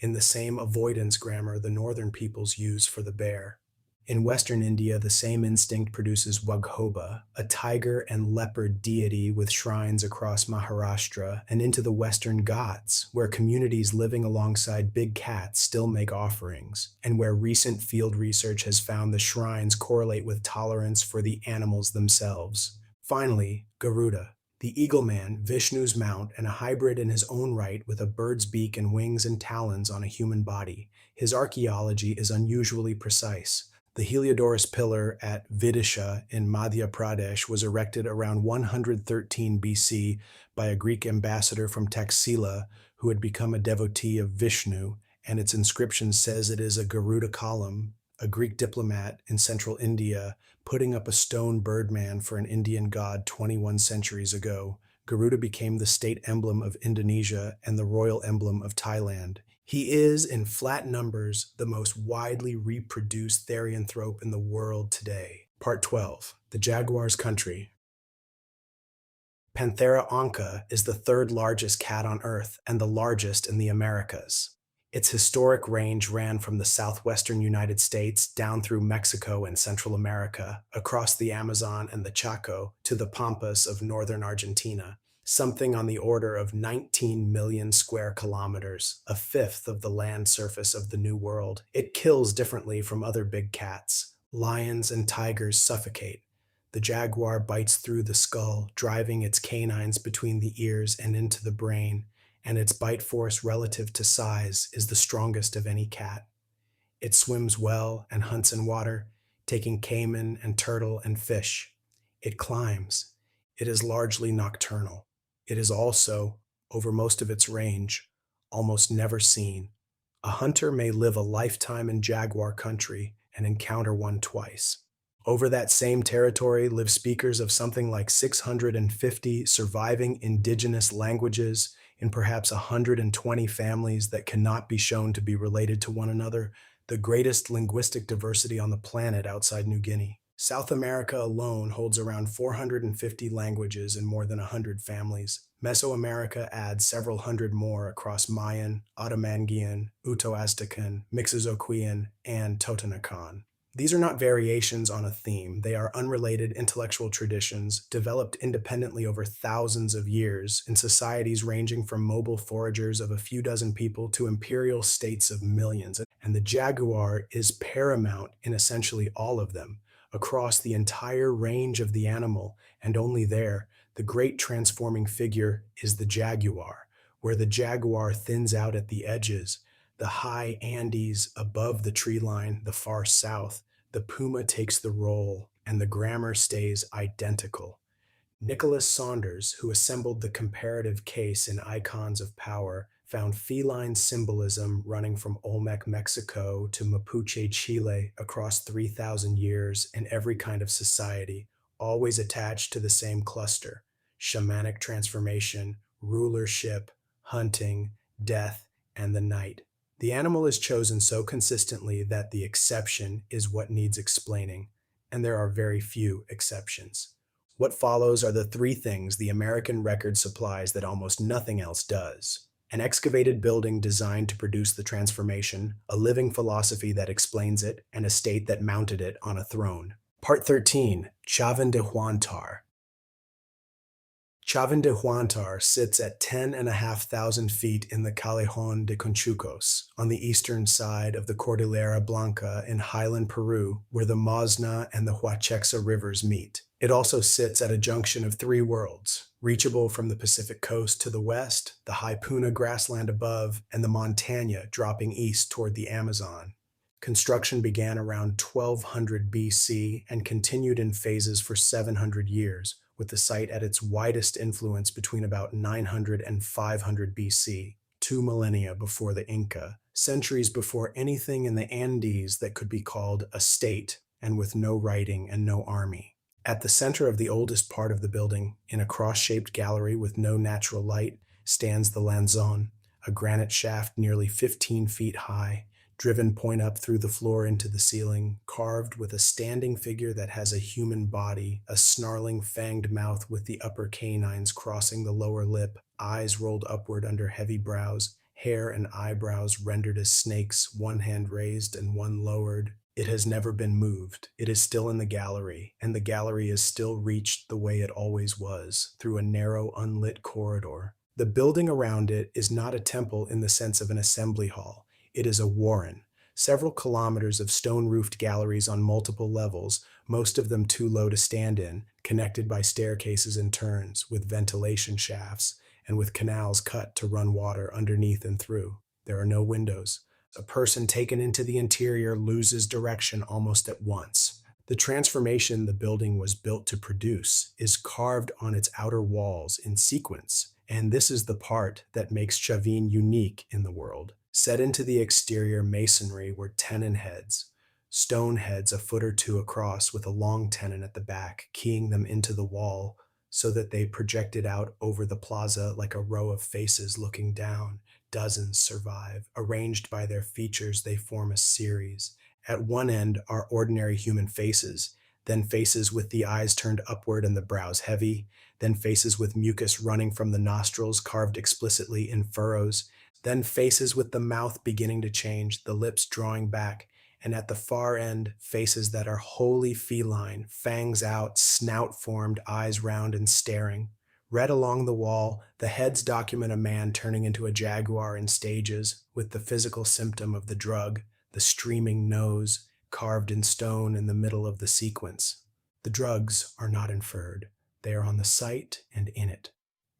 in the same avoidance grammar the northern peoples use for the bear. In western India, the same instinct produces Waghoba, a tiger and leopard deity with shrines across Maharashtra and into the western Ghats, where communities living alongside big cats still make offerings, and where recent field research has found the shrines correlate with tolerance for the animals themselves. Finally, Garuda, the eagle man, Vishnu's mount, and a hybrid in his own right with a bird's beak and wings and talons on a human body. His archaeology is unusually precise. The Heliodorus pillar at Vidisha in Madhya Pradesh was erected around 113 BC by a Greek ambassador from Taxila who had become a devotee of Vishnu, and its inscription says it is a Garuda column, a Greek diplomat in central India putting up a stone birdman for an Indian god 21 centuries ago. Garuda became the state emblem of Indonesia and the royal emblem of Thailand. He is, in flat numbers, the most widely reproduced therianthrope in the world today. Part 12. The Jaguar's Country. Panthera onca is the 3rd largest cat on Earth and the largest in the Americas. Its historic range ran from the southwestern United States down through Mexico and Central America, across the Amazon and the Chaco, to the Pampas of northern Argentina, something on the order of 19 million square kilometers, a fifth of the land surface of the New World. It kills differently from other big cats. Lions and tigers suffocate. The jaguar bites through the skull, driving its canines between the ears and into the brain, and its bite force relative to size is the strongest of any cat. It swims well and hunts in water, taking caiman and turtle and fish. It climbs. It is largely nocturnal. It is also, over most of its range, almost never seen. A hunter may live a lifetime in jaguar country and encounter one twice. Over that same territory live speakers of something like 650 surviving indigenous languages, in perhaps 120 families that cannot be shown to be related to one another, the greatest linguistic diversity on the planet outside New Guinea. South America alone holds around 450 languages and more than 100 families. Mesoamerica adds several hundred more across Mayan, Otomanguean, Uto-Aztecan, Mixozoquian, and Totonacan. These are not variations on a theme. They are unrelated intellectual traditions developed independently over thousands of years in societies ranging from mobile foragers of a few dozen people to imperial states of millions. And the jaguar is paramount in essentially all of them, across the entire range of the animal, and only there. The great transforming figure is the jaguar, where the jaguar thins out at the edges, the high Andes above the tree line, the far south. The puma takes the role, and the grammar stays identical. Nicholas Saunders, who assembled the comparative case in Icons of Power, found feline symbolism running from Olmec, Mexico to Mapuche, Chile, across 3,000 years in every kind of society, always attached to the same cluster: shamanic transformation, rulership, hunting, death, and the night. The animal is chosen so consistently that the exception is what needs explaining, and there are very few exceptions. What follows are the three things the American record supplies that almost nothing else does: an excavated building designed to produce the transformation, a living philosophy that explains it, and a state that mounted it on a throne. Part 13, Chavín de Huántar. Chavín de Huántar sits at 10,500 feet in the Callejón de Conchucos, on the eastern side of the Cordillera Blanca in highland Peru, where the Mosna and the Huachexa rivers meet. It also sits at a junction of three worlds, reachable from the Pacific coast to the west, the high Puna grassland above, and the Montaña dropping east toward the Amazon. Construction began around 1200 BC and continued in phases for 700 years, with the site at its widest influence between about 900 and 500 BC, 2 millennia before the Inca, centuries before anything in the Andes that could be called a state, and with no writing and no army. At the center of the oldest part of the building, in a cross-shaped gallery with no natural light, stands the lanzón, a granite shaft nearly 15 feet high, driven point up through the floor into the ceiling, carved with a standing figure that has a human body, a snarling fanged mouth with the upper canines crossing the lower lip, eyes rolled upward under heavy brows, hair and eyebrows rendered as snakes, one hand raised and one lowered. It has never been moved. It is still in the gallery, and the gallery is still reached the way it always was, through a narrow, unlit corridor. The building around it is not a temple in the sense of an assembly hall. It is a warren, several kilometers of stone-roofed galleries on multiple levels, most of them too low to stand in, connected by staircases and turns, with ventilation shafts, and with canals cut to run water underneath and through. There are no windows. A person taken into the interior loses direction almost at once. The transformation the building was built to produce is carved on its outer walls in sequence, and this is the part that makes Chavín unique in the world. Set into the exterior masonry were tenon heads, stone heads a foot or two across with a long tenon at the back, keying them into the wall so that they projected out over the plaza like a row of faces looking down. Dozens survive. Arranged by their features, they form a series. At one end are ordinary human faces, then faces with the eyes turned upward and the brows heavy, then faces with mucus running from the nostrils carved explicitly in furrows, then faces with the mouth beginning to change, the lips drawing back, and at the far end, faces that are wholly feline, fangs out, snout formed, eyes round and staring. Read along the wall, the heads document a man turning into a jaguar in stages, with the physical symptom of the drug, the streaming nose, carved in stone in the middle of the sequence. The drugs are not inferred. They are on the site and in it.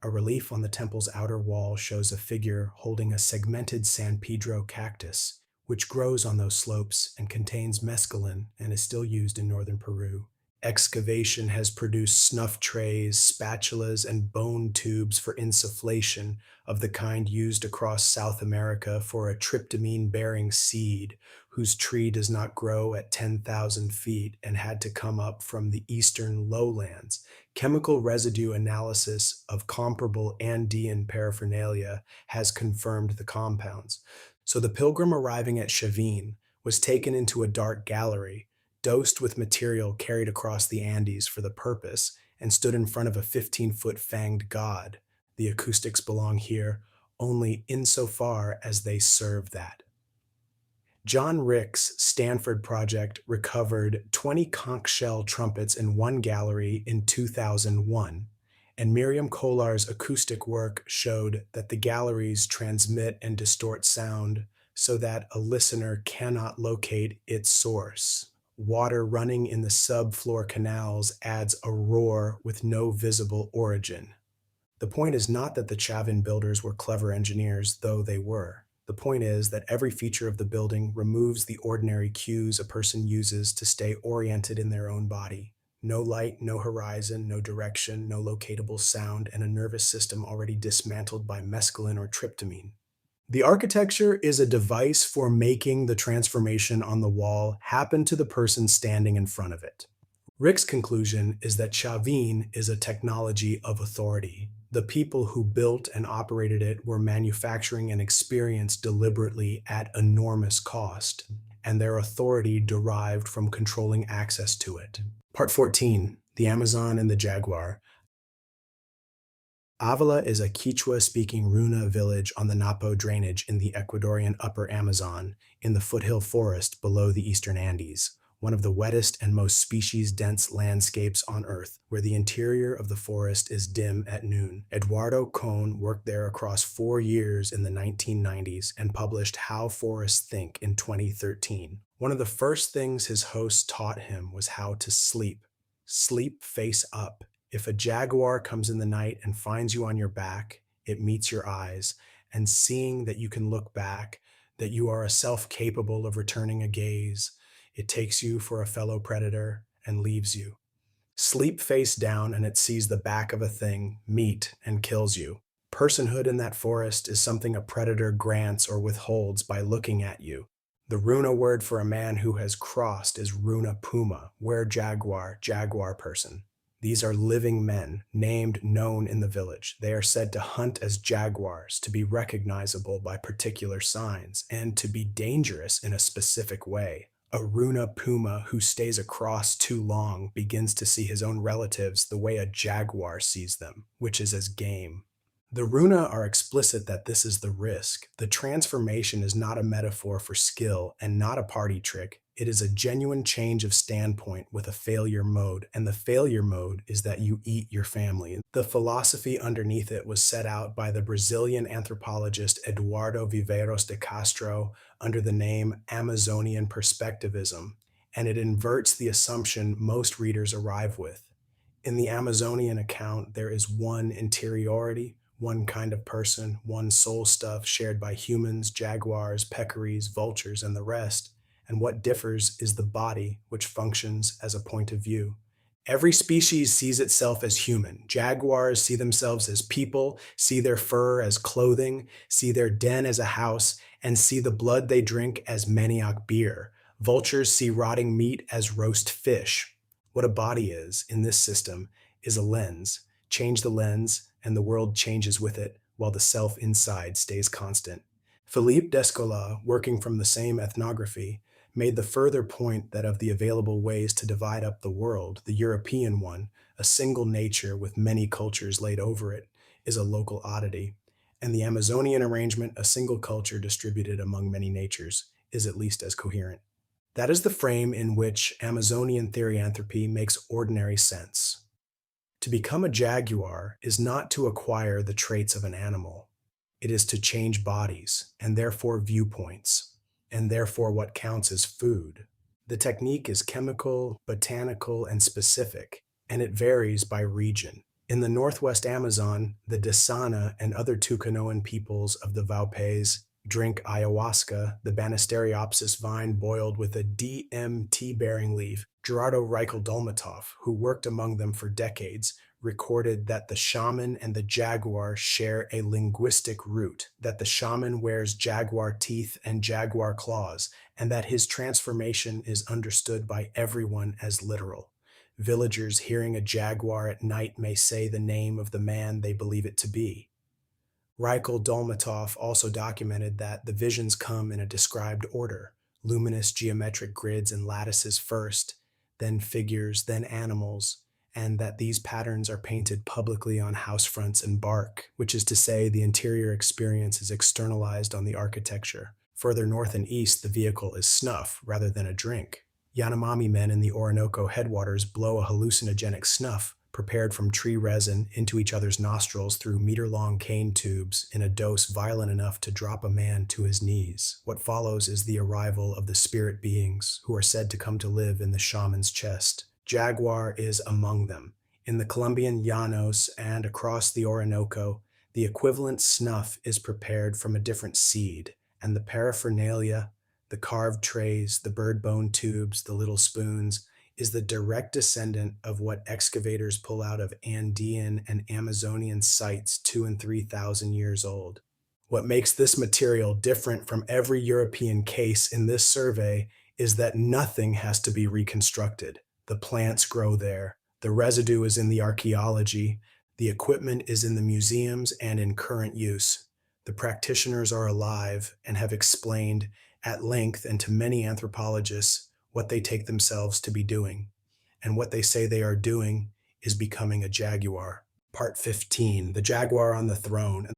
A relief on the temple's outer wall shows a figure holding a segmented San Pedro cactus, which grows on those slopes and contains mescaline and is still used in northern Peru. Excavation has produced snuff trays, spatulas, and bone tubes for insufflation of the kind used across South America for a tryptamine-bearing seed whose tree does not grow at 10,000 feet and had to come up from the eastern lowlands. Chemical residue analysis of comparable Andean paraphernalia has confirmed the compounds. So the pilgrim arriving at Chavin was taken into a dark gallery, dosed with material carried across the Andes for the purpose, and stood in front of a 15-foot fanged god. The acoustics belong here only insofar as they serve that. John Rick's Stanford project recovered 20 conch shell trumpets in one gallery in 2001, and Miriam Kollar's acoustic work showed that the galleries transmit and distort sound so that a listener cannot locate its source. Water running in the subfloor canals adds a roar with no visible origin. The point is not that the Chavin builders were clever engineers, though they were. The point is that every feature of the building removes the ordinary cues a person uses to stay oriented in their own body. No light, no horizon, no direction, no locatable sound, and a nervous system already dismantled by mescaline or tryptamine. The architecture is a device for making the transformation on the wall happen to the person standing in front of it. Rick's conclusion is that Chavin is a technology of authority. The people who built and operated it were manufacturing an experience deliberately at enormous cost, and their authority derived from controlling access to it. Part 14, The Amazon and the Jaguar. Avila is a Quechua-speaking Runa village on the Napo drainage in the Ecuadorian Upper Amazon, in the foothill forest below the eastern Andes, one of the wettest and most species-dense landscapes on Earth, where the interior of the forest is dim at noon. Eduardo Cohn worked there across 4 years in the 1990s and published How Forests Think in 2013. One of the first things his hosts taught him was how to sleep. Sleep face up. If a jaguar comes in the night and finds you on your back, it meets your eyes, and seeing that you can look back, that you are a self capable of returning a gaze, it takes you for a fellow predator and leaves you. Sleep face down and it sees the back of a thing, meet, and kills you. Personhood in that forest is something a predator grants or withholds by looking at you. The Runa word for a man who has crossed is Runa Puma, were jaguar, jaguar person. These are living men, named, known in the village. They are said to hunt as jaguars, to be recognizable by particular signs, and to be dangerous in a specific way. A Runa Puma who stays across too long begins to see his own relatives the way a jaguar sees them, which is as game. The Runa are explicit that this is the risk. The transformation is not a metaphor for skill and not a party trick. It is a genuine change of standpoint with a failure mode, and the failure mode is that you eat your family. The philosophy underneath it was set out by the Brazilian anthropologist Eduardo Viveiros de Castro under the name Amazonian perspectivism, and it inverts the assumption most readers arrive with. In the Amazonian account, there is one interiority, one kind of person, one soul stuff shared by humans, jaguars, peccaries, vultures, and the rest, and what differs is the body, which functions as a point of view. Every species sees itself as human. Jaguars see themselves as people, see their fur as clothing, see their den as a house, and see the blood they drink as manioc beer. Vultures see rotting meat as roast fish. What a body is, in this system, is a lens. Change the lens, and the world changes with it, while the self inside stays constant. Philippe Descola, working from the same ethnography, made the further point that of the available ways to divide up the world, the European one, a single nature with many cultures laid over it, is a local oddity, and the Amazonian arrangement, a single culture distributed among many natures, is at least as coherent. That is the frame in which Amazonian therianthropy makes ordinary sense. To become a jaguar is not to acquire the traits of an animal. It is to change bodies, and therefore viewpoints, and therefore what counts as food. The technique is chemical, botanical, and specific, and it varies by region. In the northwest Amazon, the Desana and other Tucanoan peoples of the Vaupés Drink ayahuasca, the Banisteriopsis vine boiled with a DMT-bearing leaf. Gerardo Reichel Dolmatov, who worked among them for decades, recorded that the shaman and the jaguar share a linguistic root, that the shaman wears jaguar teeth and jaguar claws, and that his transformation is understood by everyone as literal. Villagers hearing a jaguar at night may say the name of the man they believe it to be. Reichel Dolmatov also documented that the visions come in a described order: luminous geometric grids and lattices first, then figures, then animals, and that these patterns are painted publicly on house fronts and bark, which is to say, the interior experience is externalized on the architecture. Further north and east, the vehicle is snuff rather than a drink. Yanomami men in the Orinoco headwaters blow a hallucinogenic snuff prepared from tree resin into each other's nostrils through meter-long cane tubes in a dose violent enough to drop a man to his knees. What follows is the arrival of the spirit beings, who are said to come to live in the shaman's chest. Jaguar is among them. In the Colombian Llanos and across the Orinoco, the equivalent snuff is prepared from a different seed, and the paraphernalia, the carved trays, the bird bone tubes, the little spoons, is the direct descendant of what excavators pull out of Andean and Amazonian sites 2,000 and 3,000 years old. What makes this material different from every European case in this survey is that nothing has to be reconstructed. The plants grow there, the residue is in the archaeology, the equipment is in the museums and in current use. The practitioners are alive and have explained at length and to many anthropologists what they take themselves to be doing, and what they say they are doing is becoming a jaguar. Part 15, the jaguar on the throne.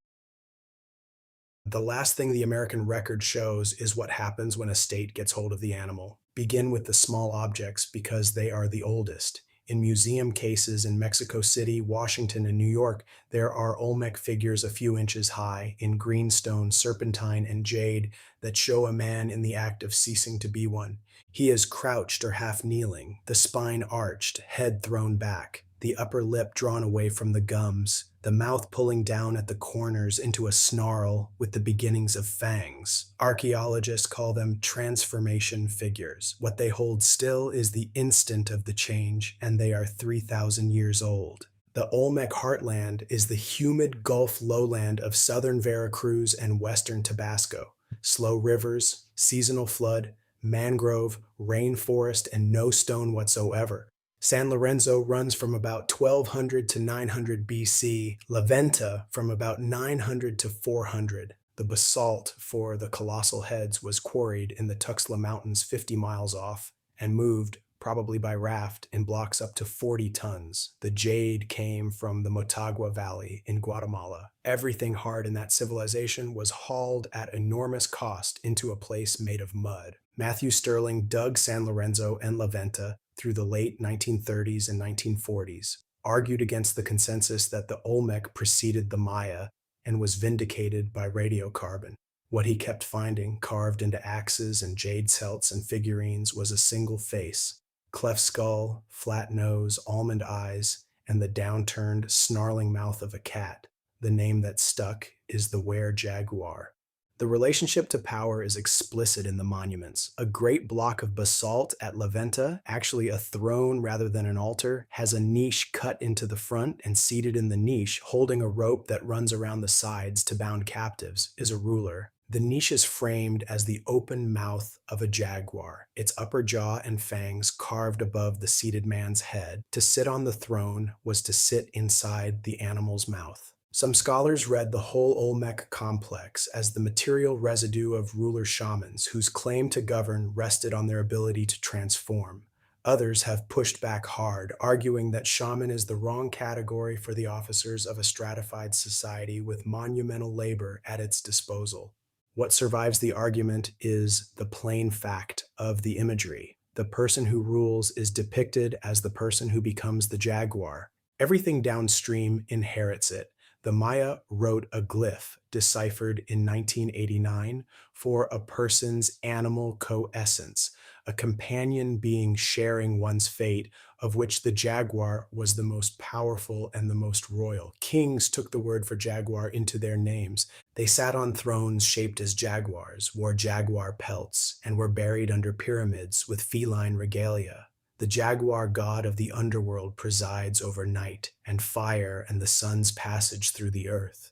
The last thing the American record shows is what happens when a state gets hold of the animal. Begin with the small objects because they are the oldest. In museum cases in Mexico City, Washington, and New York, there are Olmec figures a few inches high in greenstone, serpentine, and jade that show a man in the act of ceasing to be one. He is crouched or half kneeling, the spine arched, head thrown back, the upper lip drawn away from the gums, the mouth pulling down at the corners into a snarl with the beginnings of fangs. Archaeologists call them transformation figures. What they hold still is the instant of the change, and they are 3,000 years old. The Olmec heartland is the humid Gulf lowland of southern Veracruz and western Tabasco. Slow rivers, seasonal flood, mangrove, rainforest, and no stone whatsoever. San Lorenzo runs from about 1200 to 900 BC, La Venta from about 900 to 400. The basalt for the colossal heads was quarried in the Tuxtla Mountains 50 miles off and moved, probably by raft, in blocks up to 40 tons. The jade came from the Motagua Valley in Guatemala. Everything hard in that civilization was hauled at enormous cost into a place made of mud. Matthew Sterling dug San Lorenzo and La Venta through the late 1930s and 1940s, argued against the consensus that the Olmec preceded the Maya and was vindicated by radiocarbon. What he kept finding, carved into axes and jade celts and figurines, was a single face: cleft skull, flat nose, almond eyes, and the downturned, snarling mouth of a cat. The name that stuck is the were-jaguar. The relationship to power is explicit in the monuments. A great block of basalt at La Venta, actually a throne rather than an altar, has a niche cut into the front, and seated in the niche, holding a rope that runs around the sides to bound captives, is a ruler. The niche is framed as the open mouth of a jaguar, its upper jaw and fangs carved above the seated man's head. To sit on the throne was to sit inside the animal's mouth. Some scholars read the whole Olmec complex as the material residue of ruler shamans whose claim to govern rested on their ability to transform. Others have pushed back hard, arguing that shaman is the wrong category for the officers of a stratified society with monumental labor at its disposal. What survives the argument is the plain fact of the imagery. The person who rules is depicted as the person who becomes the jaguar. Everything downstream inherits it. The Maya wrote a glyph deciphered in 1989 for a person's animal coessence, a companion being sharing one's fate, of which the jaguar was the most powerful and the most royal. Kings took the word for jaguar into their names. They sat on thrones shaped as jaguars, wore jaguar pelts, and were buried under pyramids with feline regalia. The jaguar god of the underworld presides over night and fire and the sun's passage through the earth.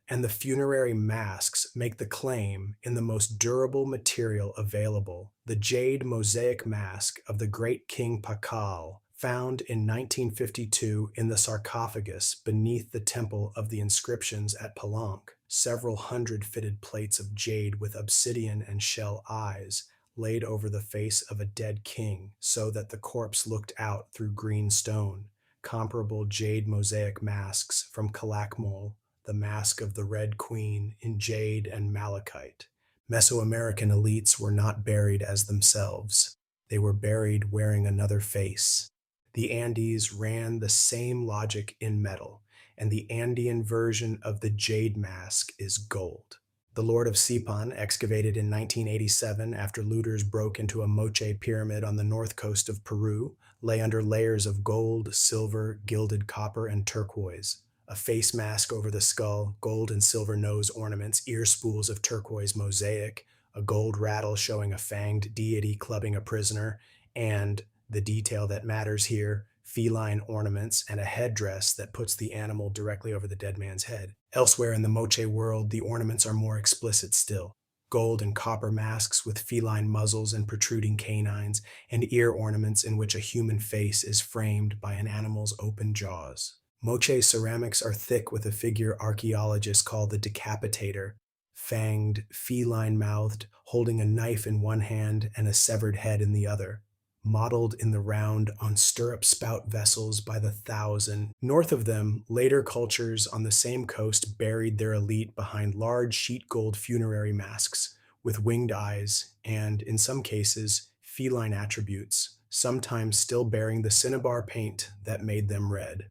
And the funerary masks make the claim in the most durable material available, the jade mosaic mask of the great King Pakal, found in 1952 in the sarcophagus beneath the Temple of the Inscriptions at Palenque. Several hundred fitted plates of jade with obsidian and shell eyes laid over the face of a dead king so that the corpse looked out through green stone. Comparable jade mosaic masks from Calakmul, the mask of the Red Queen in jade and malachite. Mesoamerican elites were not buried as themselves. They were buried wearing another face. The Andes ran the same logic in metal, and the Andean version of the jade mask is gold. The Lord of Sipan, excavated in 1987 after looters broke into a Moche pyramid on the north coast of Peru, lay under layers of gold, silver, gilded copper, and turquoise. A face mask over the skull, gold and silver nose ornaments, ear spools of turquoise mosaic, a gold rattle showing a fanged deity clubbing a prisoner, and, the detail that matters here, feline ornaments and a headdress that puts the animal directly over the dead man's head. Elsewhere in the Moche world, the ornaments are more explicit still. Gold and copper masks with feline muzzles and protruding canines, and ear ornaments in which a human face is framed by an animal's open jaws. Moche ceramics are thick with a figure archaeologists call the decapitator, fanged, feline-mouthed, holding a knife in one hand and a severed head in the other, modeled in the round on stirrup spout vessels by the thousand. North of them, later cultures on the same coast buried their elite behind large sheet gold funerary masks with winged eyes and, in some cases, feline attributes, sometimes still bearing the cinnabar paint that made them red.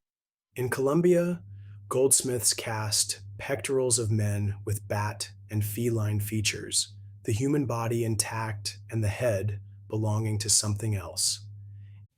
In Colombia, goldsmiths cast pectorals of men with bat and feline features, the human body intact and the head belonging to something else.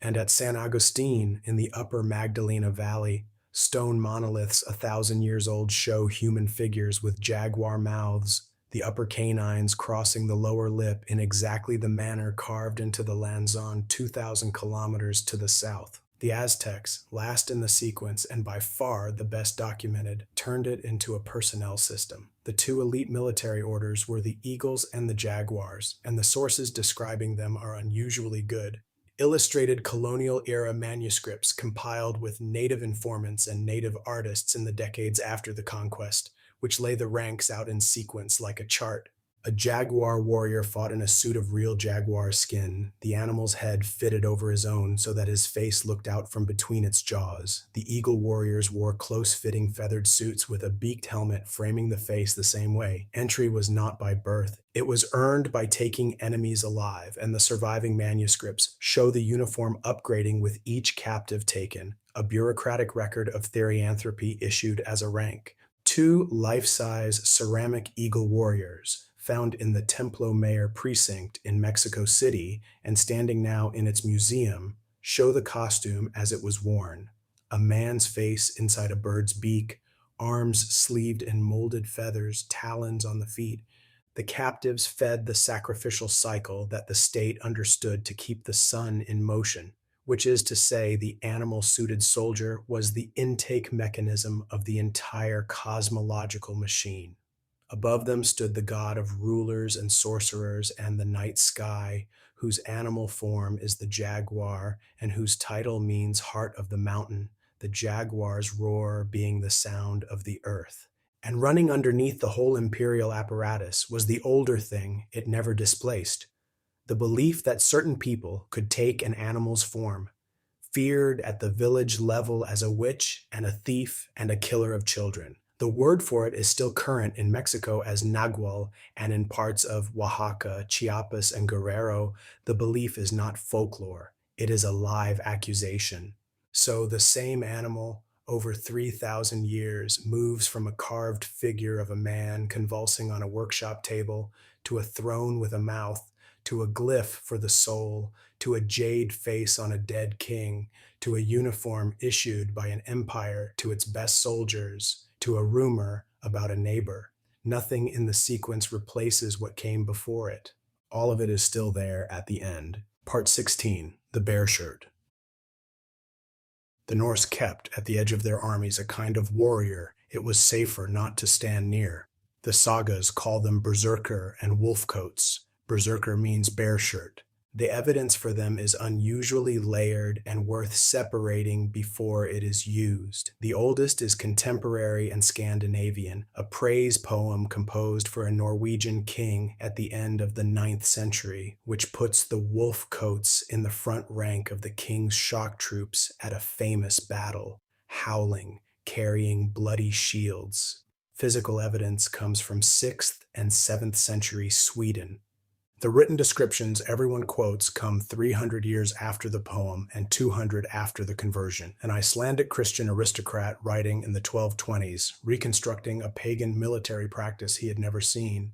And at San Agustin, in the upper Magdalena Valley, stone monoliths 1,000 years old show human figures with jaguar mouths, the upper canines crossing the lower lip in exactly the manner carved into the Lanzon 2,000 kilometers to the south. The Aztecs, last in the sequence and by far the best documented, turned it into a personnel system. The two elite military orders were the Eagles and the Jaguars, and the sources describing them are unusually good. Illustrated colonial-era manuscripts compiled with native informants and native artists in the decades after the conquest, which lay the ranks out in sequence like a chart. A jaguar warrior fought in a suit of real jaguar skin, the animal's head fitted over his own so that his face looked out from between its jaws. The eagle warriors wore close-fitting feathered suits with a beaked helmet framing the face the same way. Entry was not by birth. It was earned by taking enemies alive, and the surviving manuscripts show the uniform upgrading with each captive taken, a bureaucratic record of therianthropy issued as a rank. Two life-size ceramic eagle warriors, found in the Templo Mayor precinct in Mexico City and standing now in its museum, show the costume as it was worn. A man's face inside a bird's beak, arms sleeved in molded feathers, talons on the feet. The captives fed the sacrificial cycle that the state understood to keep the sun in motion, which is to say the animal-suited soldier was the intake mechanism of the entire cosmological machine. Above them stood the god of rulers and sorcerers and the night sky, whose animal form is the jaguar and whose title means heart of the mountain, the jaguar's roar being the sound of the earth. And running underneath the whole imperial apparatus was the older thing it never displaced, the belief that certain people could take an animal's form, feared at the village level as a witch and a thief and a killer of children. The word for it is still current in Mexico as Nagual, and in parts of Oaxaca, Chiapas, and Guerrero, the belief is not folklore. It is a live accusation. So the same animal, over 3,000 years, moves from a carved figure of a man convulsing on a workshop table to a throne with a mouth, to a glyph for the soul, to a jade face on a dead king, to a uniform issued by an empire to its best soldiers, to a rumor about a neighbor. Nothing in the sequence replaces what came before it. All of it is still there at the end. Part 16, the bear shirt. The Norse kept, at the edge of their armies, a kind of warrior it was safer not to stand near. The sagas call them berserker and wolfcoats. Berserker means bear shirt. The evidence for them is unusually layered and worth separating before it is used. The oldest is contemporary and Scandinavian, a praise poem composed for a Norwegian king at the end of the 9th century, which puts the wolf coats in the front rank of the king's shock troops at a famous battle, howling, carrying bloody shields. Physical evidence comes from 6th and 7th century Sweden. The written descriptions everyone quotes come 300 years after the poem and 200 after the conversion. An Icelandic Christian aristocrat writing in the 1220s, reconstructing a pagan military practice he had never seen.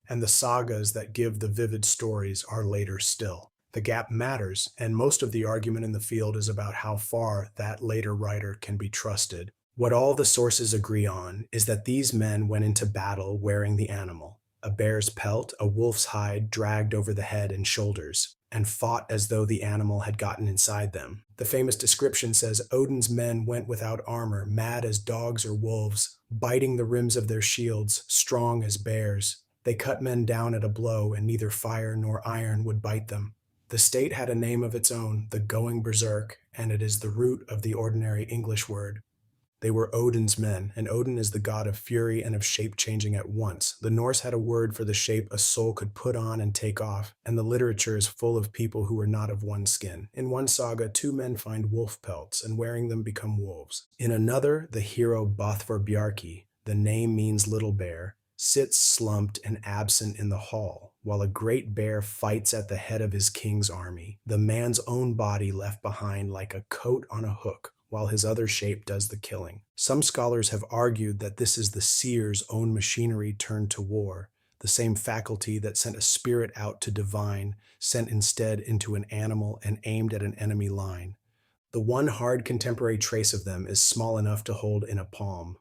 And the sagas that give the vivid stories are later still. The gap matters, and most of the argument in the field is about how far that later writer can be trusted. What all the sources agree on is that these men went into battle wearing the animal. A bear's pelt, a wolf's hide dragged over the head and shoulders, and fought as though the animal had gotten inside them. The famous description says Odin's men went without armor, mad as dogs or wolves, biting the rims of their shields, strong as bears. They cut men down at a blow, and neither fire nor iron would bite them. The state had a name of its own, the going berserk, and it is the root of the ordinary English word. They were Odin's men, and Odin is the god of fury and of shape-changing at once. The Norse had a word for the shape a soul could put on and take off, and the literature is full of people who were not of one skin. In one saga, 2 men find wolf pelts, and wearing them become wolves. In another, the hero Bothvar Bjarki, the name means little bear, sits slumped and absent in the hall, while a great bear fights at the head of his king's army, the man's own body left behind like a coat on a hook, while his other shape does the killing. Some scholars have argued that this is the seer's own machinery turned to war, the same faculty that sent a spirit out to divine, sent instead into an animal and aimed at an enemy line. The one hard contemporary trace of them is small enough to hold in a palm.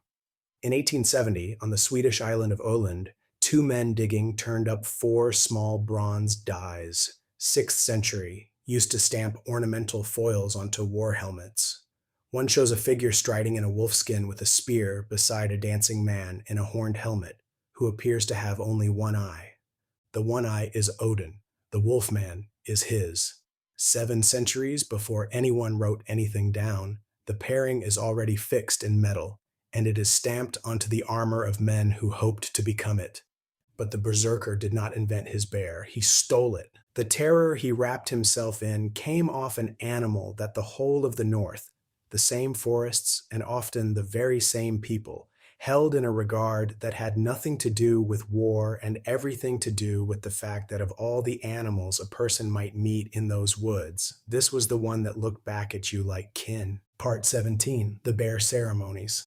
In 1870, on the Swedish island of Öland, 2 men digging turned up 4 small bronze dies, 6th century, used to stamp ornamental foils onto war helmets. One shows a figure striding in a wolfskin with a spear beside a dancing man in a horned helmet, who appears to have only one eye. The one eye is Odin. The wolfman is his. 7 centuries before anyone wrote anything down, the pairing is already fixed in metal, and it is stamped onto the armor of men who hoped to become it. But the berserker did not invent his bear. He stole it. The terror he wrapped himself in came off an animal that the whole of the North, the same forests, and often the very same people, held in a regard that had nothing to do with war and everything to do with the fact that of all the animals a person might meet in those woods, this was the one that looked back at you like kin. Part 17, the bear ceremonies.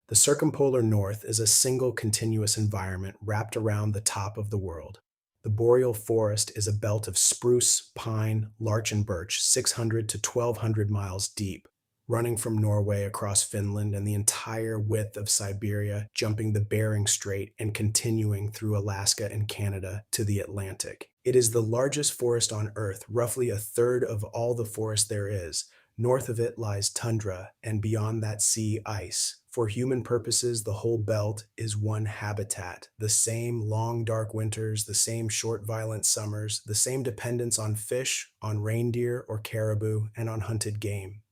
The circumpolar north is a single continuous environment wrapped around the top of the world. The boreal forest is a belt of spruce, pine, larch, and birch 600 to 1,200 miles deep, running from Norway across Finland and the entire width of Siberia, jumping the Bering Strait and continuing through Alaska and Canada to the Atlantic. It is the largest forest on Earth, roughly a third of all the forest there is. North of it lies tundra, and beyond that sea, ice. For human purposes, the whole belt is one habitat. The same long, dark winters, the same short, violent summers, the same dependence on fish, on reindeer or caribou, and on hunted game.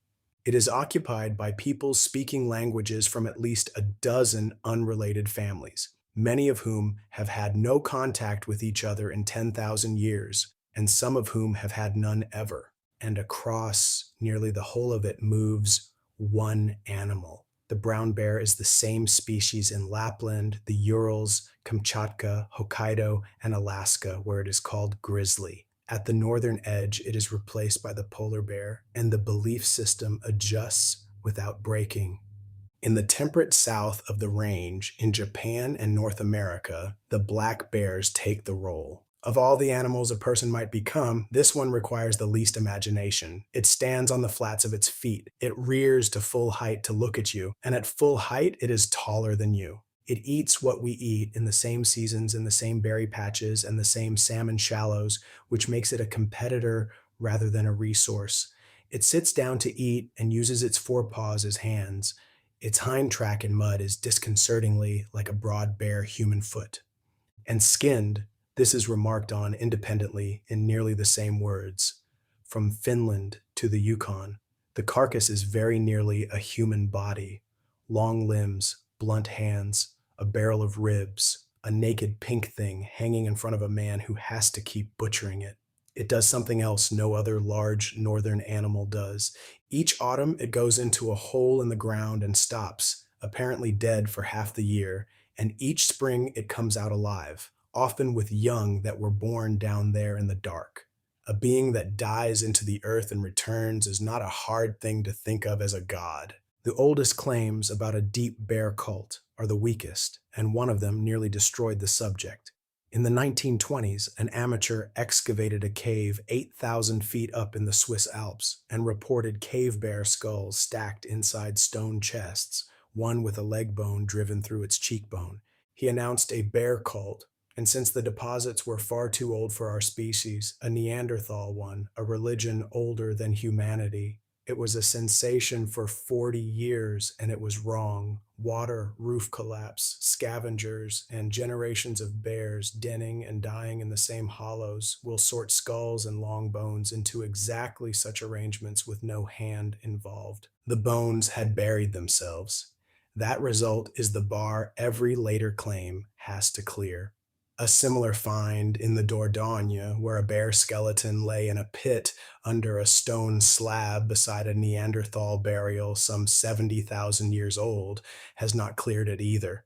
It is occupied by people speaking languages from at least a dozen unrelated families, many of whom have had no contact with each other in 10,000 years, and some of whom have had none ever. And across nearly the whole of it moves one animal. The brown bear is the same species in Lapland, the Urals, Kamchatka, Hokkaido, and Alaska, where it is called grizzly. At the northern edge, it is replaced by the polar bear, and the belief system adjusts without breaking. In the temperate south of the range, in Japan and North America, the black bears take the role. Of all the animals a person might become, this one requires the least imagination. It stands on the flats of its feet. It rears to full height to look at you, and at full height, it is taller than you. It eats what we eat in the same seasons, in the same berry patches, and the same salmon shallows, which makes it a competitor rather than a resource. It sits down to eat and uses its forepaws as hands. Its hind track in mud is disconcertingly like a broad bare human foot. And skinned, this is remarked on independently in nearly the same words. From Finland to the Yukon, the carcass is very nearly a human body. Long limbs, blunt hands, a barrel of ribs, a naked pink thing hanging in front of a man who has to keep butchering it. It does something else no other large northern animal does. Each autumn, it goes into a hole in the ground and stops, apparently dead for half the year, and each spring it comes out alive, often with young that were born down there in the dark. A being that dies into the earth and returns is not a hard thing to think of as a god. The oldest claims about a deep bear cult are the weakest, and one of them nearly destroyed the subject. In the 1920s, an amateur excavated a cave 8,000 feet up in the Swiss Alps and reported cave bear skulls stacked inside stone chests, one with a leg bone driven through its cheekbone. He announced a bear cult, and since the deposits were far too old for our species, a Neanderthal one, a religion older than humanity. It was a sensation for 40 years, and it was wrong. Water, roof collapse, scavengers, and generations of bears denning and dying in the same hollows will sort skulls and long bones into exactly such arrangements with no hand involved. The bones had buried themselves. That result is the bar every later claim has to clear. A similar find in the Dordogne, where a bear skeleton lay in a pit under a stone slab beside a Neanderthal burial some 70,000 years old, has not cleared it either.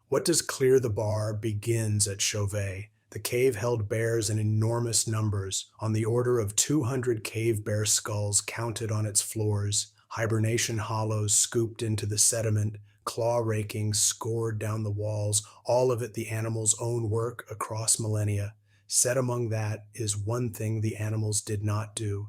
What does clear the bar begins at Chauvet. The cave held bears in enormous numbers, on the order of 200 cave bear skulls counted on its floors, hibernation hollows scooped into the sediment, claw raking scored down the walls, all of it the animal's own work across millennia. Set among that is one thing the animals did not do.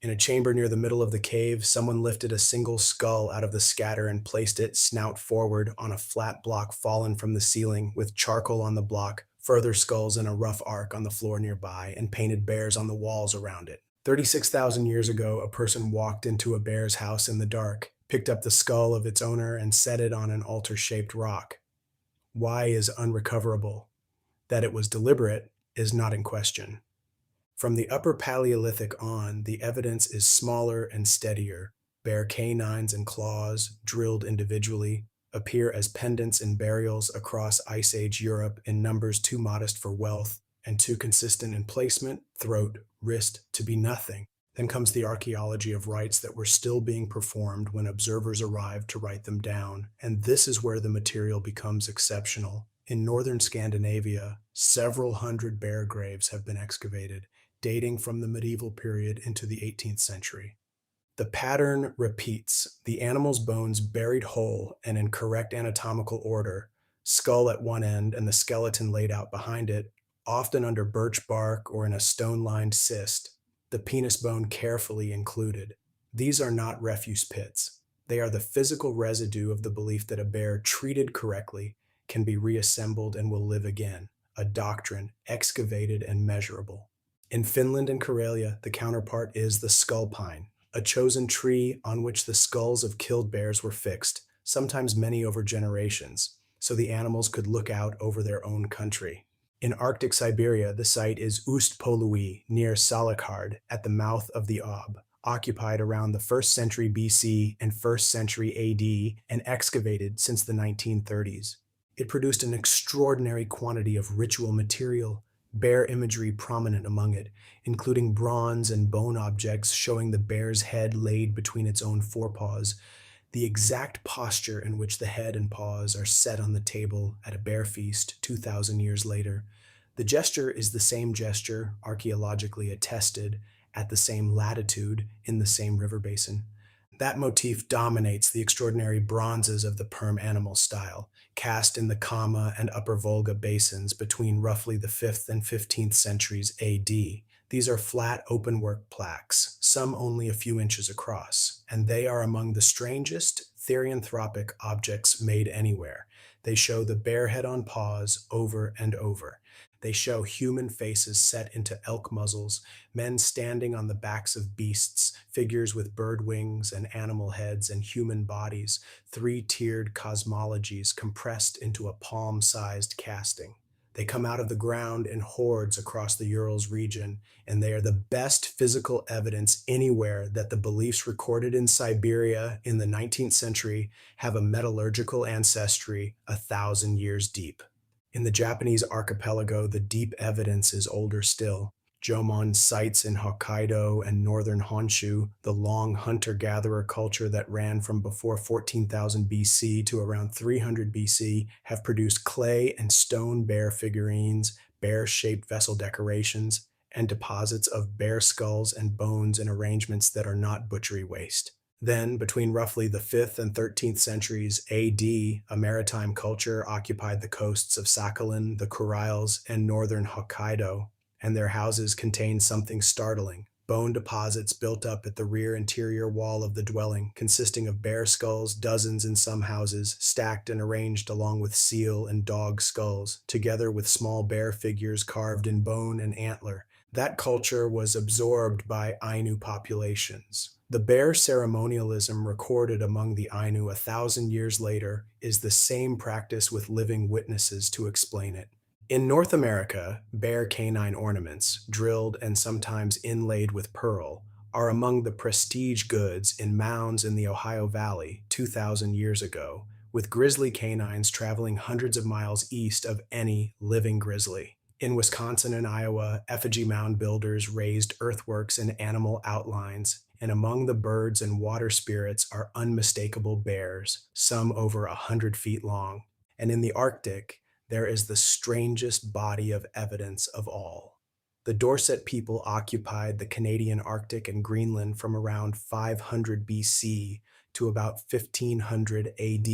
In a chamber near the middle of the cave, someone lifted a single skull out of the scatter and placed it, snout forward, on a flat block fallen from the ceiling, with charcoal on the block, further skulls in a rough arc on the floor nearby, and painted bears on the walls around it. 36,000 years ago, a person walked into a bear's house in the dark, picked up the skull of its owner, and set it on an altar-shaped rock. Why is unrecoverable. That it was deliberate is not in question. From the Upper Paleolithic on, the evidence is smaller and steadier. Bear canines and claws, drilled individually, appear as pendants in burials across Ice Age Europe in numbers too modest for wealth and too consistent in placement, throat, wrist, to be nothing. Then comes the archaeology of rites that were still being performed when observers arrived to write them down, and this is where the material becomes exceptional. In northern Scandinavia, several hundred bear graves have been excavated, dating from the medieval period into the 18th century. The pattern repeats, the animal's bones buried whole and in correct anatomical order, skull at one end and the skeleton laid out behind it, often under birch bark or in a stone-lined cyst, the penis bone carefully included. These are not refuse pits. They are the physical residue of the belief that a bear treated correctly can be reassembled and will live again, a doctrine excavated and measurable. In Finland and Karelia, the counterpart is the skull pine, a chosen tree on which the skulls of killed bears were fixed, sometimes many over generations, so the animals could look out over their own country. In Arctic Siberia, the site is Ust-Polui, near Salekhard, at the mouth of the Ob, occupied around the 1st century BC and 1st century AD, and excavated since the 1930s. It produced an extraordinary quantity of ritual material, bear imagery prominent among it, including bronze and bone objects showing the bear's head laid between its own forepaws, the exact posture in which the head and paws are set on the table at a bear feast 2,000 years later. The gesture is the same gesture, archaeologically attested, at the same latitude, in the same river basin. That motif dominates the extraordinary bronzes of the Perm animal style, cast in the Kama and Upper Volga basins between roughly the 5th and 15th centuries AD. These are flat openwork plaques, some only a few inches across, and they are among the strangest therianthropic objects made anywhere. They show the bear head on paws over and over. They show human faces set into elk muzzles, men standing on the backs of beasts, figures with bird wings and animal heads and human bodies, three-tiered cosmologies compressed into a palm-sized casting. They come out of the ground in hordes across the Urals region, and they are the best physical evidence anywhere that the beliefs recorded in Siberia in the 19th century have a metallurgical ancestry 1,000 years deep. In the Japanese archipelago, the deep evidence is older still. Jomon sites in Hokkaido and northern Honshu, the long hunter-gatherer culture that ran from before 14,000 BC to around 300 BC, have produced clay and stone bear figurines, bear-shaped vessel decorations, and deposits of bear skulls and bones in arrangements that are not butchery waste. Then, between roughly the 5th and 13th centuries AD, a maritime culture occupied the coasts of Sakhalin, the Kuriles, and northern Hokkaido, and their houses contained something startling. Bone deposits built up at the rear interior wall of the dwelling, consisting of bear skulls, dozens in some houses, stacked and arranged along with seal and dog skulls, together with small bear figures carved in bone and antler. That culture was absorbed by Ainu populations. The bear ceremonialism recorded among the Ainu 1,000 years later is the same practice with living witnesses to explain it. In North America, bear canine ornaments, drilled and sometimes inlaid with pearl, are among the prestige goods in mounds in the Ohio Valley 2,000 years ago, with grizzly canines traveling hundreds of miles east of any living grizzly. In Wisconsin and Iowa, effigy mound builders raised earthworks and animal outlines, and among the birds and water spirits are unmistakable bears, some over 100 feet long. And in the Arctic, there is the strangest body of evidence of all. The Dorset people occupied the Canadian Arctic and Greenland from around 500 BC to about 1500 AD,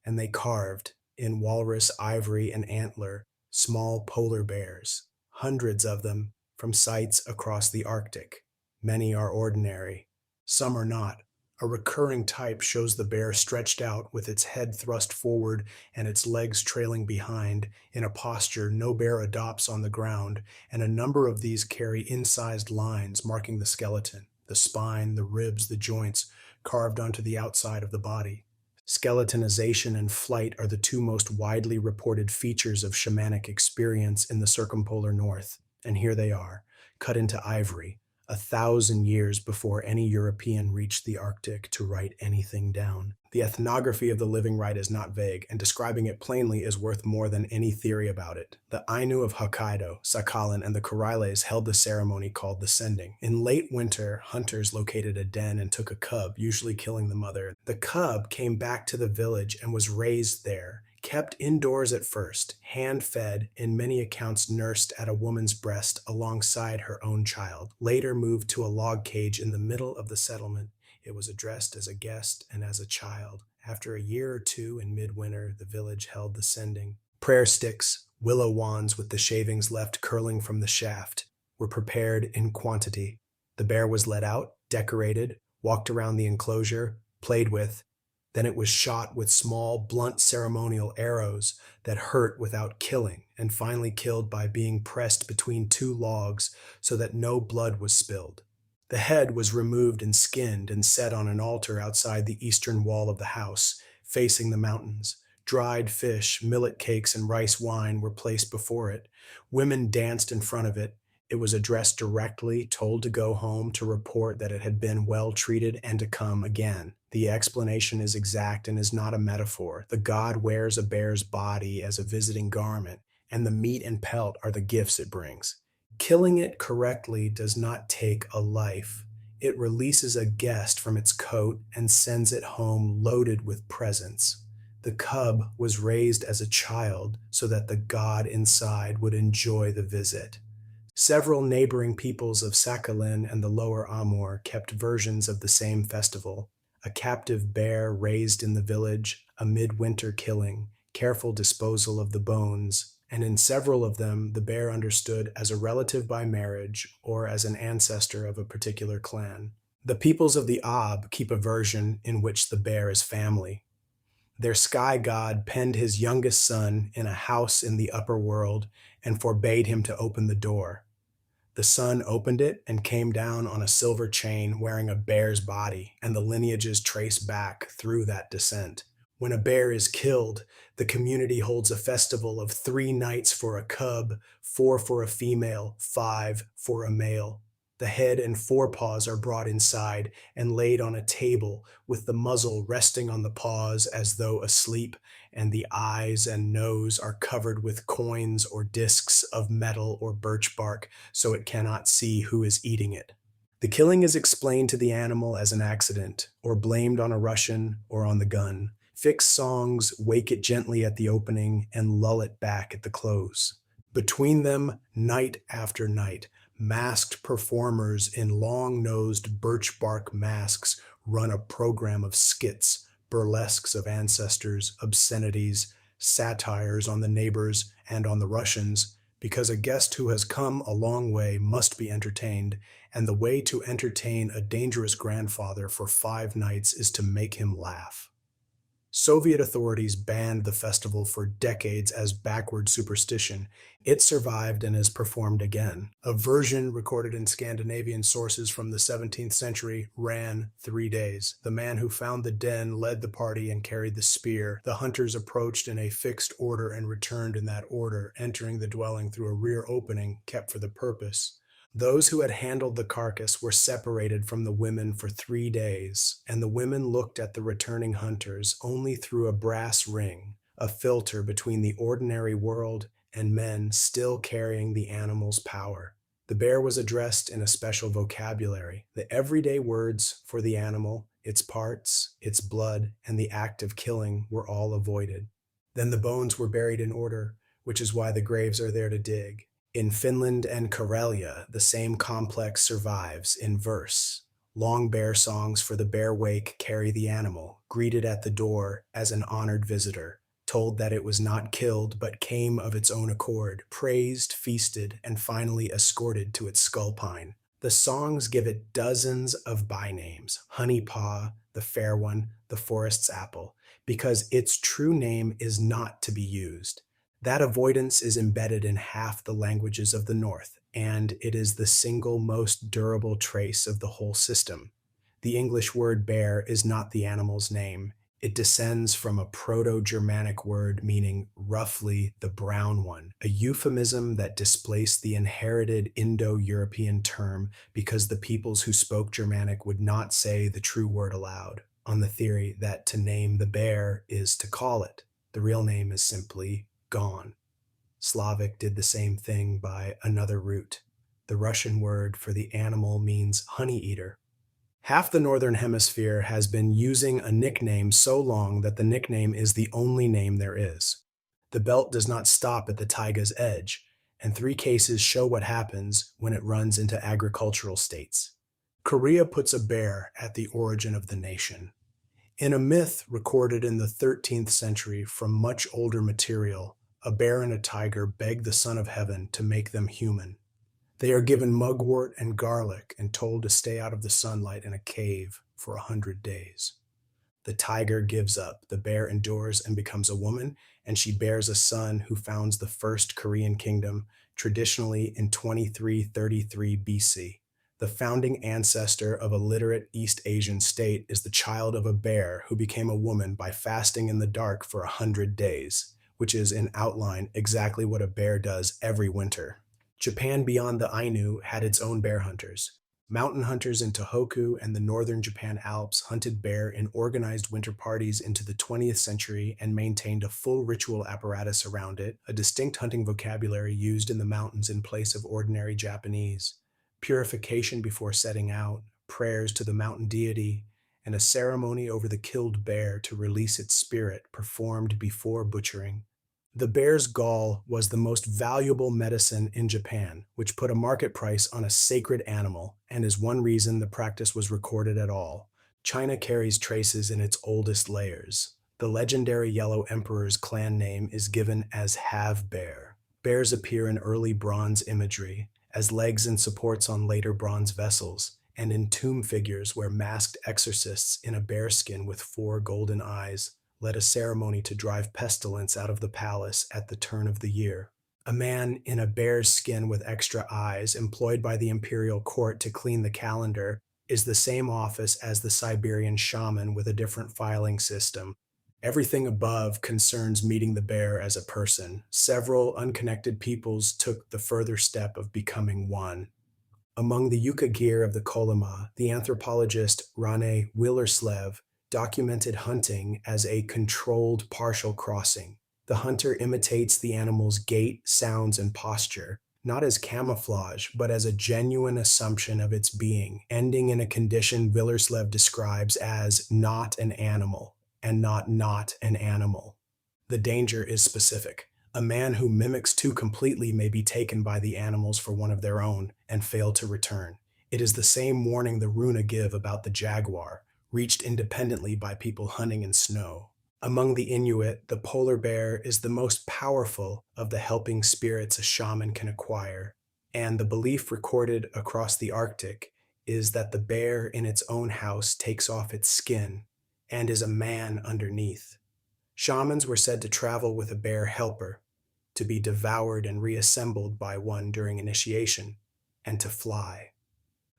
and they carved, in walrus ivory and antler, small polar bears, hundreds of them from sites across the Arctic. Many are ordinary, some are not. A recurring type shows the bear stretched out with its head thrust forward and its legs trailing behind in a posture no bear adopts on the ground, and a number of these carry incised lines marking the skeleton, the spine, the ribs, the joints, carved onto the outside of the body. Skeletonization and flight are the two most widely reported features of shamanic experience in the circumpolar north, and here they are, cut into ivory, 1,000 years before any European reached the Arctic to write anything down. The ethnography of the living rite is not vague, and describing it plainly is worth more than any theory about it. The Ainu of Hokkaido, Sakhalin, and the Kuriles held the ceremony called the sending. In late winter, hunters located a den and took a cub, usually killing the mother. The cub came back to the village and was raised there, kept indoors at first, hand-fed, in many accounts nursed at a woman's breast alongside her own child. Later moved to a log cage in the middle of the settlement. It was addressed as a guest and as a child. After a year or two in midwinter, the village held the sending. Prayer sticks, willow wands with the shavings left curling from the shaft, were prepared in quantity. The bear was let out, decorated, walked around the enclosure, played with. Then it was shot with small, blunt ceremonial arrows that hurt without killing, and finally killed by being pressed between two logs so that no blood was spilled. The head was removed and skinned and set on an altar outside the eastern wall of the house, facing the mountains. Dried fish, millet cakes, and rice wine were placed before it. Women danced in front of it. It was addressed directly, told to go home to report that it had been well treated and to come again. The explanation is exact and is not a metaphor. The god wears a bear's body as a visiting garment, and the meat and pelt are the gifts it brings. Killing it correctly does not take a life. It releases a guest from its coat and sends it home loaded with presents. The cub was raised as a child so that the god inside would enjoy the visit. Several neighboring peoples of Sakhalin and the lower Amur kept versions of the same festival. a captive bear raised in the village, a midwinter killing, careful disposal of the bones, and in several of them, the bear understood as a relative by marriage or as an ancestor of a particular clan. The peoples of the Ab keep a version in which the bear is family. Their sky god penned his youngest son in a house in the upper world and forbade him to open the door. The son opened it and came down on a silver chain wearing a bear's body, and the lineages trace back through that descent. When a bear is killed, the community holds a festival of 3 nights for a cub, 4 for a female, 5 for a male. The head and forepaws are brought inside and laid on a table with the muzzle resting on the paws as though asleep, and the eyes and nose are covered with coins or discs of metal or birch bark so it cannot see who is eating it. The killing is explained to the animal as an accident, or blamed on a Russian or on the gun. Fixed songs wake it gently at the opening and lull it back at the close. Between them, night after night, masked performers in long-nosed birch bark masks run a program of skits, burlesques of ancestors, obscenities, satires on the neighbors and on the Russians, because a guest who has come a long way must be entertained, and the way to entertain a dangerous grandfather for 5 nights is to make him laugh. Soviet authorities banned the festival for decades as backward superstition. It survived and is performed again. A version recorded in Scandinavian sources from the 17th century ran 3 days. The man who found the den led the party and carried the spear. The hunters approached in a fixed order and returned in that order, entering the dwelling through a rear opening kept for the purpose. Those who had handled the carcass were separated from the women for 3 days, and the women looked at the returning hunters only through a brass ring, a filter between the ordinary world and men still carrying the animal's power. The bear was addressed in a special vocabulary. The everyday words for the animal, its parts, its blood, and the act of killing were all avoided. Then the bones were buried in order, which is why the graves are there to dig. In Finland and Karelia, the same complex survives in verse. Long bear songs for the bear wake carry the animal, greeted at the door as an honored visitor, told that it was not killed but came of its own accord, praised, feasted, and finally escorted to its skull pine. The songs give it dozens of bynames: Honey Paw, the Fair One, the Forest's Apple, because its true name is not to be used. That avoidance is embedded in half the languages of the North, and it is the single most durable trace of the whole system. The English word bear is not the animal's name. It descends from a Proto-Germanic word meaning roughly the brown one, a euphemism that displaced the inherited Indo-European term because the peoples who spoke Germanic would not say the true word aloud, on the theory that to name the bear is to call it. The real name is simply gone. Slavic did the same thing by another root. The Russian word for the animal means honey eater. Half the Northern Hemisphere has been using a nickname so long that the nickname is the only name there is. The belt does not stop at the taiga's edge, and 3 cases show what happens when it runs into agricultural states. Korea puts a bear at the origin of the nation. In a myth recorded in the 13th century from much older material, a bear and a tiger beg the Son of Heaven to make them human. They are given mugwort and garlic and told to stay out of the sunlight in a cave for 100 days. The tiger gives up, the bear endures and becomes a woman, and she bears a son who founds the first Korean kingdom, traditionally in 2333 BC. The founding ancestor of a literate East Asian state is the child of a bear who became a woman by fasting in the dark for 100 days. Which is in outline exactly what a bear does every winter. Japan beyond the Ainu had its own bear hunters. Mountain hunters in Tohoku and the northern Japan Alps hunted bear in organized winter parties into the 20th century and maintained a full ritual apparatus around it, a distinct hunting vocabulary used in the mountains in place of ordinary Japanese, purification before setting out, prayers to the mountain deity, and a ceremony over the killed bear to release its spirit performed before butchering. The bear's gall was the most valuable medicine in Japan, which put a market price on a sacred animal, and is one reason the practice was recorded at all. China carries traces in its oldest layers. The legendary Yellow Emperor's clan name is given as Have Bear. Bears appear in early bronze imagery, as legs and supports on later bronze vessels, and in tomb figures where masked exorcists in a bear skin with four golden eyes led a ceremony to drive pestilence out of the palace at the turn of the year. A man in a bear's skin with extra eyes, employed by the imperial court to clean the calendar, is the same office as the Siberian shaman with a different filing system. Everything above concerns meeting the bear as a person. Several unconnected peoples took the further step of becoming one. Among the Yucca gear of the Kolyma, the anthropologist Rane Willerslev documented hunting as a controlled partial crossing. The hunter imitates the animal's gait, sounds, and posture, not as camouflage, but as a genuine assumption of its being, ending in a condition Willerslev describes as not an animal and not an animal. The danger is specific. A man who mimics too completely may be taken by the animals for one of their own and fail to return. It is the same warning the Runa give about the jaguar, reached independently by people hunting in snow. Among the Inuit, the polar bear is the most powerful of the helping spirits a shaman can acquire, and the belief recorded across the Arctic is that the bear in its own house takes off its skin and is a man underneath. Shamans were said to travel with a bear helper, to be devoured and reassembled by one during initiation, and to fly.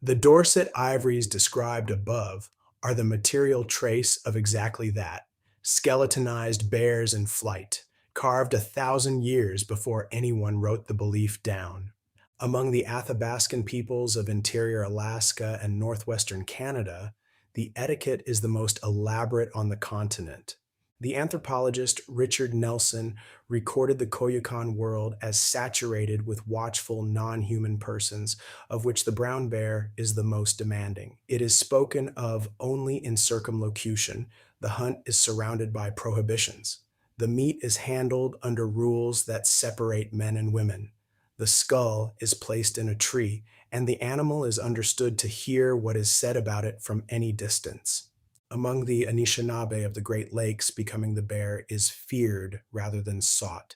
The Dorset ivories described above are the material trace of exactly that: skeletonized bears in flight, carved 1,000 years before anyone wrote the belief down. Among the Athabascan peoples of interior Alaska and northwestern Canada, the etiquette is the most elaborate on the continent. The anthropologist Richard Nelson recorded the Koyukon world as saturated with watchful non-human persons, of which the brown bear is the most demanding. It is spoken of only in circumlocution. The hunt is surrounded by prohibitions. The meat is handled under rules that separate men and women. The skull is placed in a tree, and the animal is understood to hear what is said about it from any distance. Among the Anishinaabe of the Great Lakes, becoming the bear is feared rather than sought.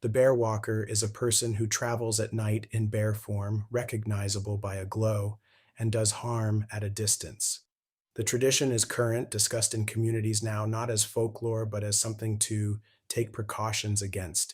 The bear walker is a person who travels at night in bear form, recognizable by a glow, and does harm at a distance. The tradition is current, discussed in communities now not as folklore, but as something to take precautions against.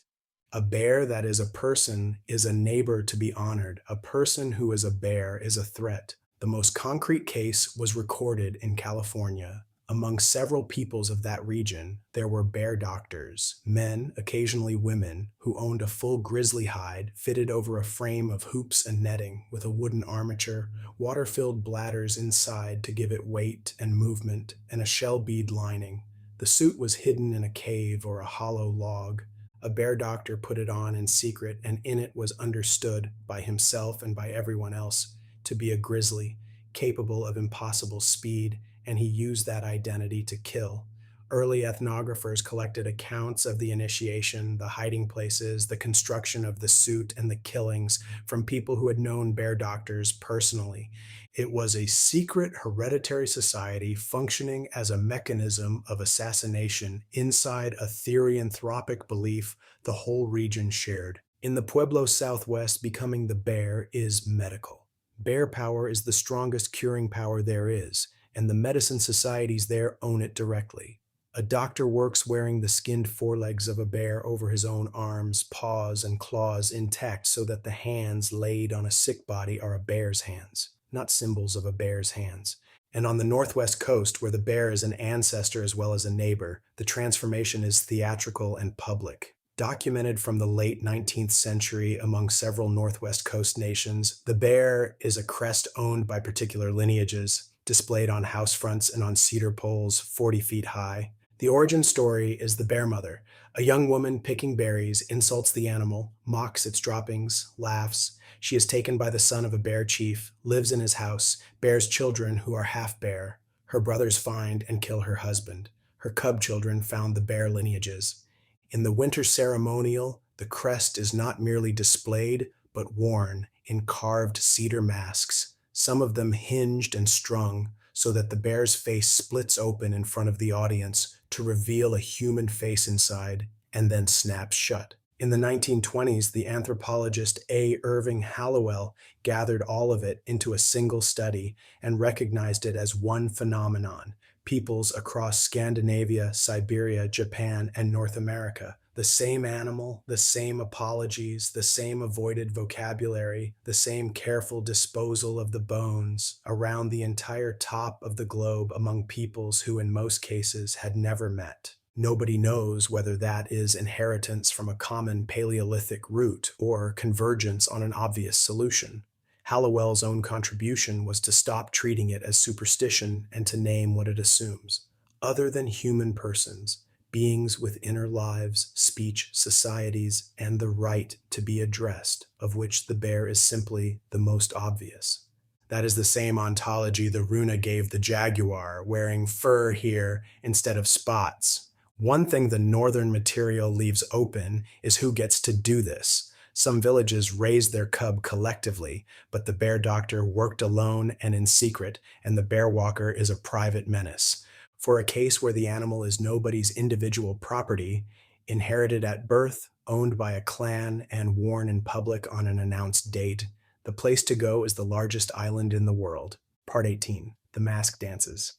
A bear that is a person is a neighbor to be honored. A person who is a bear is a threat. The most concrete case was recorded in California. Among several peoples of that region, there were bear doctors, men, occasionally women, who owned a full grizzly hide fitted over a frame of hoops and netting with a wooden armature, water-filled bladders inside to give it weight and movement, and a shell bead lining. The suit was hidden in a cave or a hollow log. A bear doctor put it on in secret, and in it was understood by himself and by everyone else to be a grizzly, capable of impossible speed, and he used that identity to kill. Early ethnographers collected accounts of the initiation, the hiding places, the construction of the suit, and the killings from people who had known bear doctors personally. It was a secret hereditary society functioning as a mechanism of assassination inside a therianthropic belief the whole region shared. In the Pueblo Southwest, becoming the bear is medical. Bear power is the strongest curing power there is, and the medicine societies there own it directly. A doctor works wearing the skinned forelegs of a bear over his own arms, paws, and claws intact so that the hands laid on a sick body are a bear's hands, not symbols of a bear's hands. And on the northwest coast, where the bear is an ancestor as well as a neighbor, the transformation is theatrical and public. Documented from the late 19th century among several Northwest Coast nations, the bear is a crest owned by particular lineages, displayed on house fronts and on cedar poles 40 feet high. The origin story is the bear mother. A young woman picking berries insults the animal, mocks its droppings, laughs. She is taken by the son of a bear chief, lives in his house, bears children who are half bear. Her brothers find and kill her husband. Her cub children found the bear lineages. In the winter ceremonial, the crest is not merely displayed, but worn in carved cedar masks, some of them hinged and strung, so that the bear's face splits open in front of the audience to reveal a human face inside and then snaps shut. In the 1920s, the anthropologist A. Irving Hallowell gathered all of it into a single study and recognized it as one phenomenon: peoples across Scandinavia, Siberia, Japan, and North America. The same animal, the same apologies, the same avoided vocabulary, the same careful disposal of the bones around the entire top of the globe among peoples who, in most cases, had never met. Nobody knows whether that is inheritance from a common Paleolithic root or convergence on an obvious solution. Hallowell's own contribution was to stop treating it as superstition and to name what it assumes. Other than human persons, beings with inner lives, speech, societies, and the right to be addressed, of which the bear is simply the most obvious. That is the same ontology the runa gave the jaguar, wearing fur here instead of spots. One thing the northern material leaves open is who gets to do this. Some villages raised their cub collectively, but the bear doctor worked alone and in secret, and the bear walker is a private menace. For a case where the animal is nobody's individual property, inherited at birth, owned by a clan, and worn in public on an announced date, the place to go is the largest island in the world. Part 18. The Mask Dances.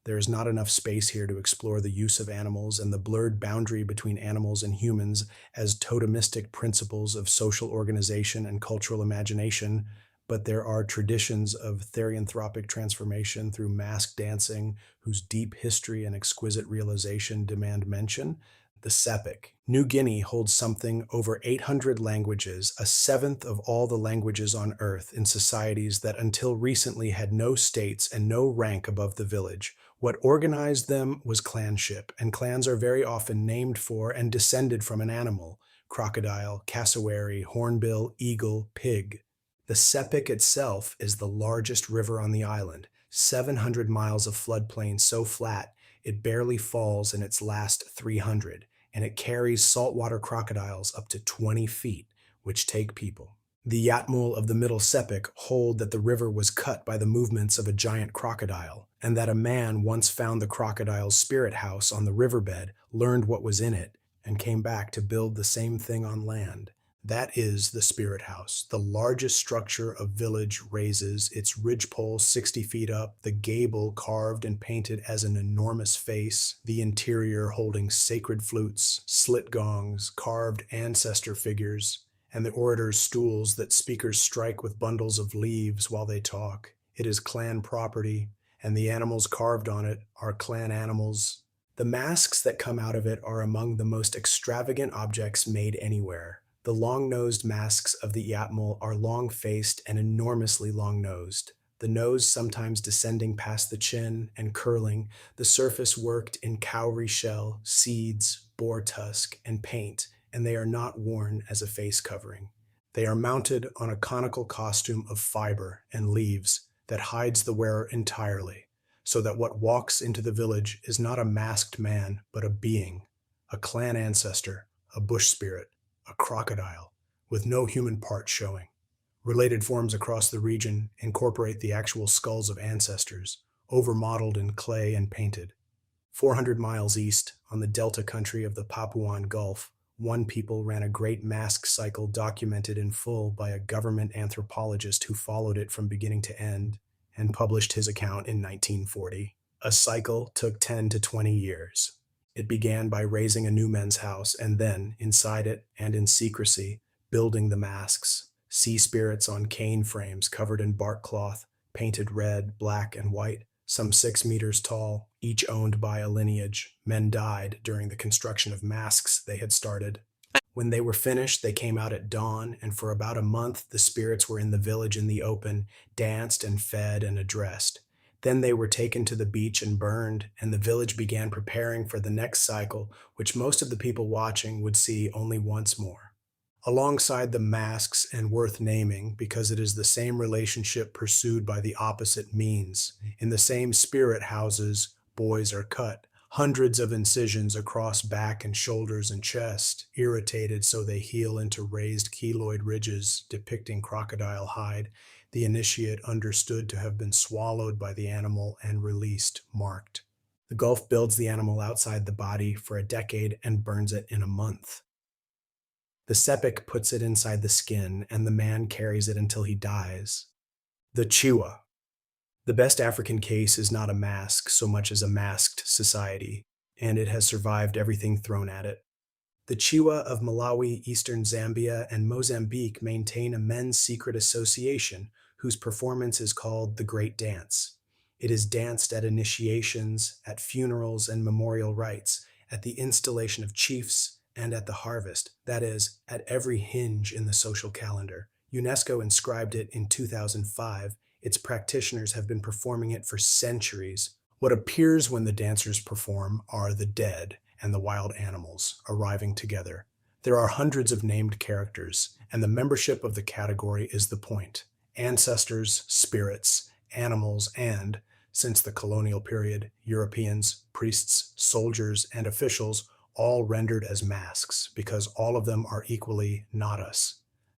There is not enough space here to explore the use of animals and the blurred boundary between animals and humans as totemistic principles of social organization and cultural imagination, but there are traditions of therianthropic transformation through mask dancing whose deep history and exquisite realization demand mention. The Sepik. New Guinea holds something over 800 languages, a seventh of all the languages on Earth, in societies that until recently had no states and no rank above the village. What organized them was clanship, and clans are very often named for and descended from an animal: crocodile, cassowary, hornbill, eagle, pig. The Sepik itself is the largest river on the island, 700 miles of floodplain so flat it barely falls in its last 300, and it carries saltwater crocodiles up to 20 feet, which take people. The Yatmul of the Middle Sepik hold that the river was cut by the movements of a giant crocodile, and that a man once found the crocodile's spirit house on the riverbed, learned what was in it, and came back to build the same thing on land. That is the spirit house. The largest structure a village raises, its ridgepole 60 feet up, the gable carved and painted as an enormous face, the interior holding sacred flutes, slit gongs, carved ancestor figures, and the orators' stools that speakers strike with bundles of leaves while they talk. It is clan property, and the animals carved on it are clan animals. The masks that come out of it are among the most extravagant objects made anywhere. The long-nosed masks of the Yatmul are long-faced and enormously long-nosed, the nose sometimes descending past the chin and curling, the surface worked in cowrie shell, seeds, boar tusk, and paint, and they are not worn as a face covering. They are mounted on a conical costume of fiber and leaves that hides the wearer entirely, so that what walks into the village is not a masked man, but a being, a clan ancestor, a bush spirit, a crocodile, with no human part showing. Related forms across the region incorporate the actual skulls of ancestors, overmodeled in clay and painted. 400 miles east, on the delta country of the Papuan Gulf, one people ran a great mask cycle documented in full by a government anthropologist who followed it from beginning to end and published his account in 1940. A cycle took 10 to 20 years. It began by raising a new men's house and then, inside it and in secrecy, building the masks, sea spirits on cane frames covered in bark cloth, painted red, black, and white, some 6 meters tall, each owned by a lineage. Men died during the construction of masks they had started. When they were finished, they came out at dawn, and for about a month the spirits were in the village in the open, danced and fed and addressed. Then they were taken to the beach and burned, and the village began preparing for the next cycle, which most of the people watching would see only once more. Alongside the masks, and worth naming because it is the same relationship pursued by the opposite means, in the same spirit houses, boys are cut, Hundreds of incisions across back and shoulders and chest, irritated so they heal into raised keloid ridges depicting crocodile hide, the initiate understood to have been swallowed by the animal and released, marked. The gulf builds the animal outside the body for a decade and burns it in a month. The sepik puts it inside the skin, and the man carries it until he dies. The Chiwa. The best African case is not a mask so much as a masked society, and it has survived everything thrown at it. The Chiwa of Malawi, eastern Zambia, and Mozambique maintain a men's secret association whose performance is called the Great Dance. It is danced at initiations, at funerals and memorial rites, at the installation of chiefs, and at the harvest, that is, at every hinge in the social calendar. UNESCO inscribed it in 2005. Its practitioners have been performing it for centuries. What appears when the dancers perform are the dead and the wild animals arriving together. There are hundreds of named characters, and the membership of the category is the point. Ancestors, spirits, animals, and, since the colonial period, Europeans, priests, soldiers, and officials, all rendered as masks, because all of them are equally not us.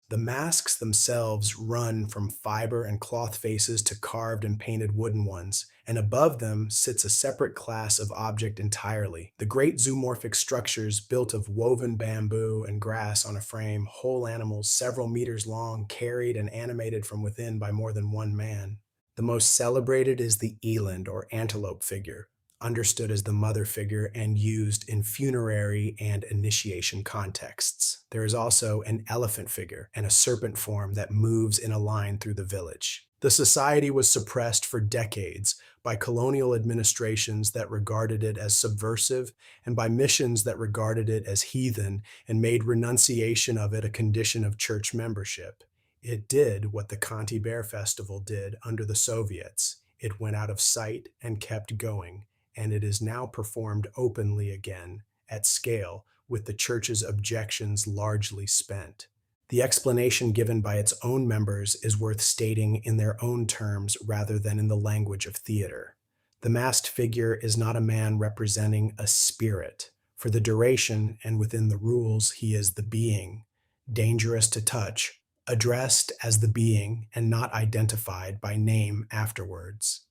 The masks themselves run from fiber and cloth faces to carved and painted wooden ones, and above them sits a separate class of object entirely. The great zoomorphic structures built of woven bamboo and grass on a frame, whole animals several meters long, carried and animated from within by more than one man. The most celebrated is the eland or antelope figure, understood as the mother figure and used in funerary and initiation contexts. There is also an elephant figure and a serpent form that moves in a line through the village. The society was suppressed for decades by colonial administrations that regarded it as subversive and by missions that regarded it as heathen and made renunciation of it a condition of church membership. It did what the Conti Bear Festival did under the Soviets. It went out of sight and kept going, and it is now performed openly again, at scale, with the church's objections largely spent. The explanation given by its own members is worth stating in their own terms rather than in the language of theater. The masked figure is not a man representing a spirit. For the duration and within the rules, he is the being, dangerous to touch, addressed as the being and not identified by name afterwards.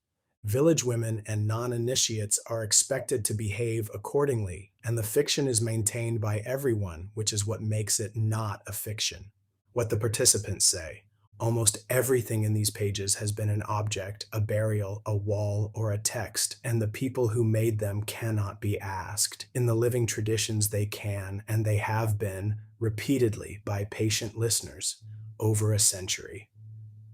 Village women and non-initiates are expected to behave accordingly, and the fiction is maintained by everyone, which is what makes it not a fiction. What the participants say. Almost everything in these pages has been an object, a burial, a wall, or a text, and the people who made them cannot be asked. In the living traditions they can, and they have been, repeatedly by patient listeners, over a century.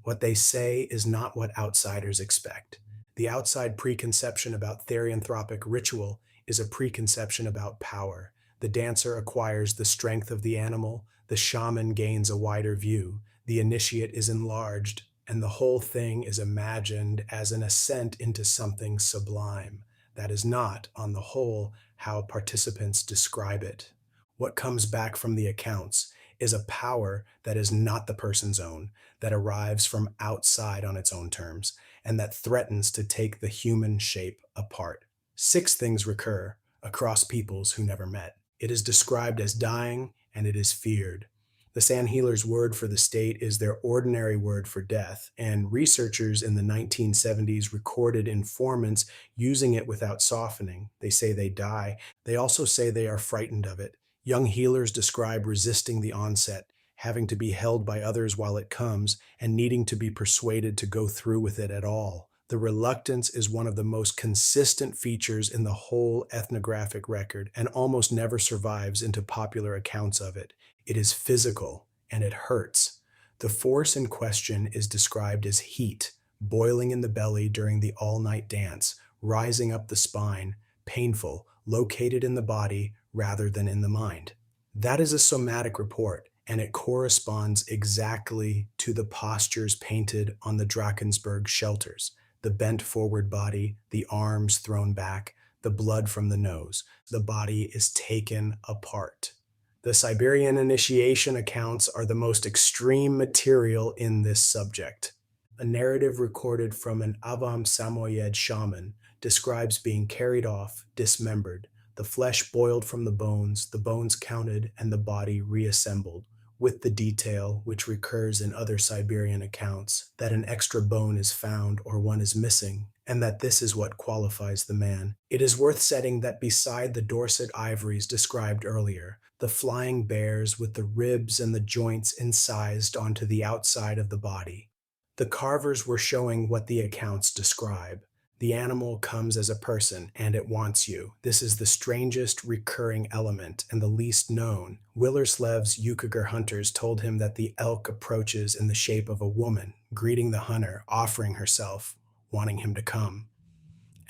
What they say is not what outsiders expect. The outside preconception about therianthropic ritual is a preconception about power. The dancer acquires the strength of the animal, the shaman gains a wider view, the initiate is enlarged, and the whole thing is imagined as an ascent into something sublime. That is not, on the whole, how participants describe it. What comes back from the accounts is a power that is not the person's own, that arrives from outside on its own terms, and that threatens to take the human shape apart. 6 things recur across peoples who never met. It is described as dying, and it is feared. The Sand Healers' word for the state is their ordinary word for death, and researchers in the 1970s recorded informants using it without softening. They say they die. They also say they are frightened of it. Young healers describe resisting the onset, having to be held by others while it comes, and needing to be persuaded to go through with it at all. The reluctance is one of the most consistent features in the whole ethnographic record and almost never survives into popular accounts of it. It is physical, and it hurts. The force in question is described as heat, boiling in the belly during the all-night dance, rising up the spine, painful, located in the body rather than in the mind. That is a somatic report, and it corresponds exactly to the postures painted on the Drakensberg shelters. The bent forward body, the arms thrown back, the blood from the nose. The body is taken apart. The Siberian initiation accounts are the most extreme material in this subject. A narrative recorded from an Avam Samoyed shaman describes being carried off, dismembered, the flesh boiled from the bones counted, and the body reassembled, with the detail, which recurs in other Siberian accounts, that an extra bone is found or one is missing, and that this is what qualifies the man. It is worth setting that beside the Dorset ivories described earlier, the flying bears with the ribs and the joints incised onto the outside of the body, the carvers were showing what the accounts describe. The animal comes as a person, and it wants you. This is the strangest recurring element and the least known. Willerslev's Yukagir hunters told him that the elk approaches in the shape of a woman, greeting the hunter, offering herself, wanting him to come,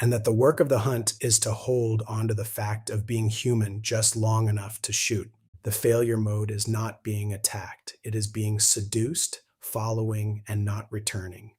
and that the work of the hunt is to hold onto the fact of being human just long enough to shoot. The failure mode is not being attacked, it is being seduced, following, and not returning.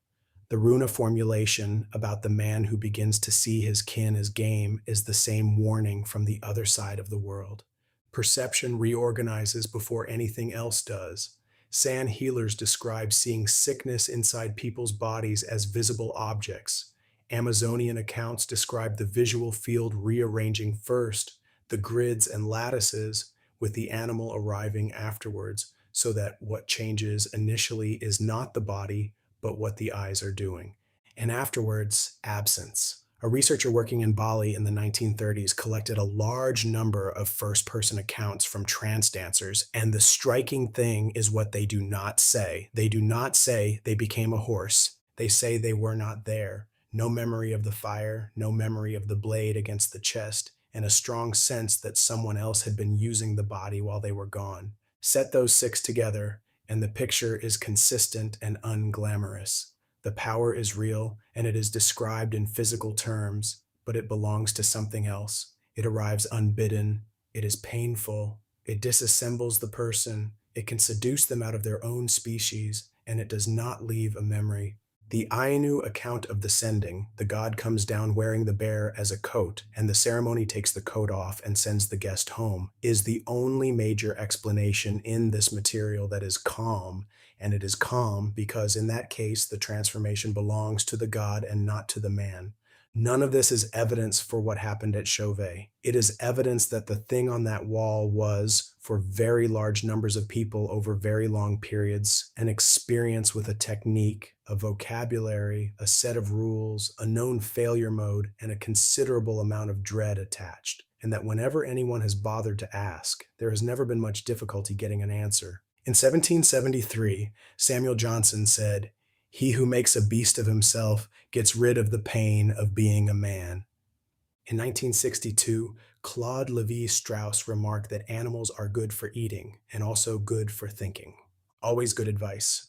The runa formulation about the man who begins to see his kin as game is the same warning from the other side of the world. Perception reorganizes before anything else does. Sand healers describe seeing sickness inside people's bodies as visible objects. Amazonian accounts describe the visual field rearranging first, the grids and lattices, with the animal arriving afterwards, so that what changes initially is not the body, but what the eyes are doing. And afterwards, absence. A researcher working in Bali in the 1930s collected a large number of first-person accounts from trance dancers, and the striking thing is what they do not say. They do not say they became a horse. They say they were not there. No memory of the fire, no memory of the blade against the chest, and a strong sense that someone else had been using the body while they were gone. Set those six together, and the picture is consistent and unglamorous. The power is real, and it is described in physical terms, but it belongs to something else. It arrives unbidden. It is painful. It disassembles the person. It can seduce them out of their own species, and it does not leave a memory. The Ainu account of the sending, the god comes down wearing the bear as a coat, and the ceremony takes the coat off and sends the guest home, is the only major explanation in this material that is calm, and it is calm because in that case the transformation belongs to the god and not to the man. None of this is evidence for what happened at Chauvet. It is evidence that the thing on that wall was, for very large numbers of people over very long periods, an experience with a technique, a vocabulary, a set of rules, a known failure mode, and a considerable amount of dread attached. And that whenever anyone has bothered to ask, there has never been much difficulty getting an answer. In 1773, Samuel Johnson said, "He who makes a beast of himself gets rid of the pain of being a man." In 1962, Claude Lévi-Strauss remarked that animals are good for eating and also good for thinking. Always good advice.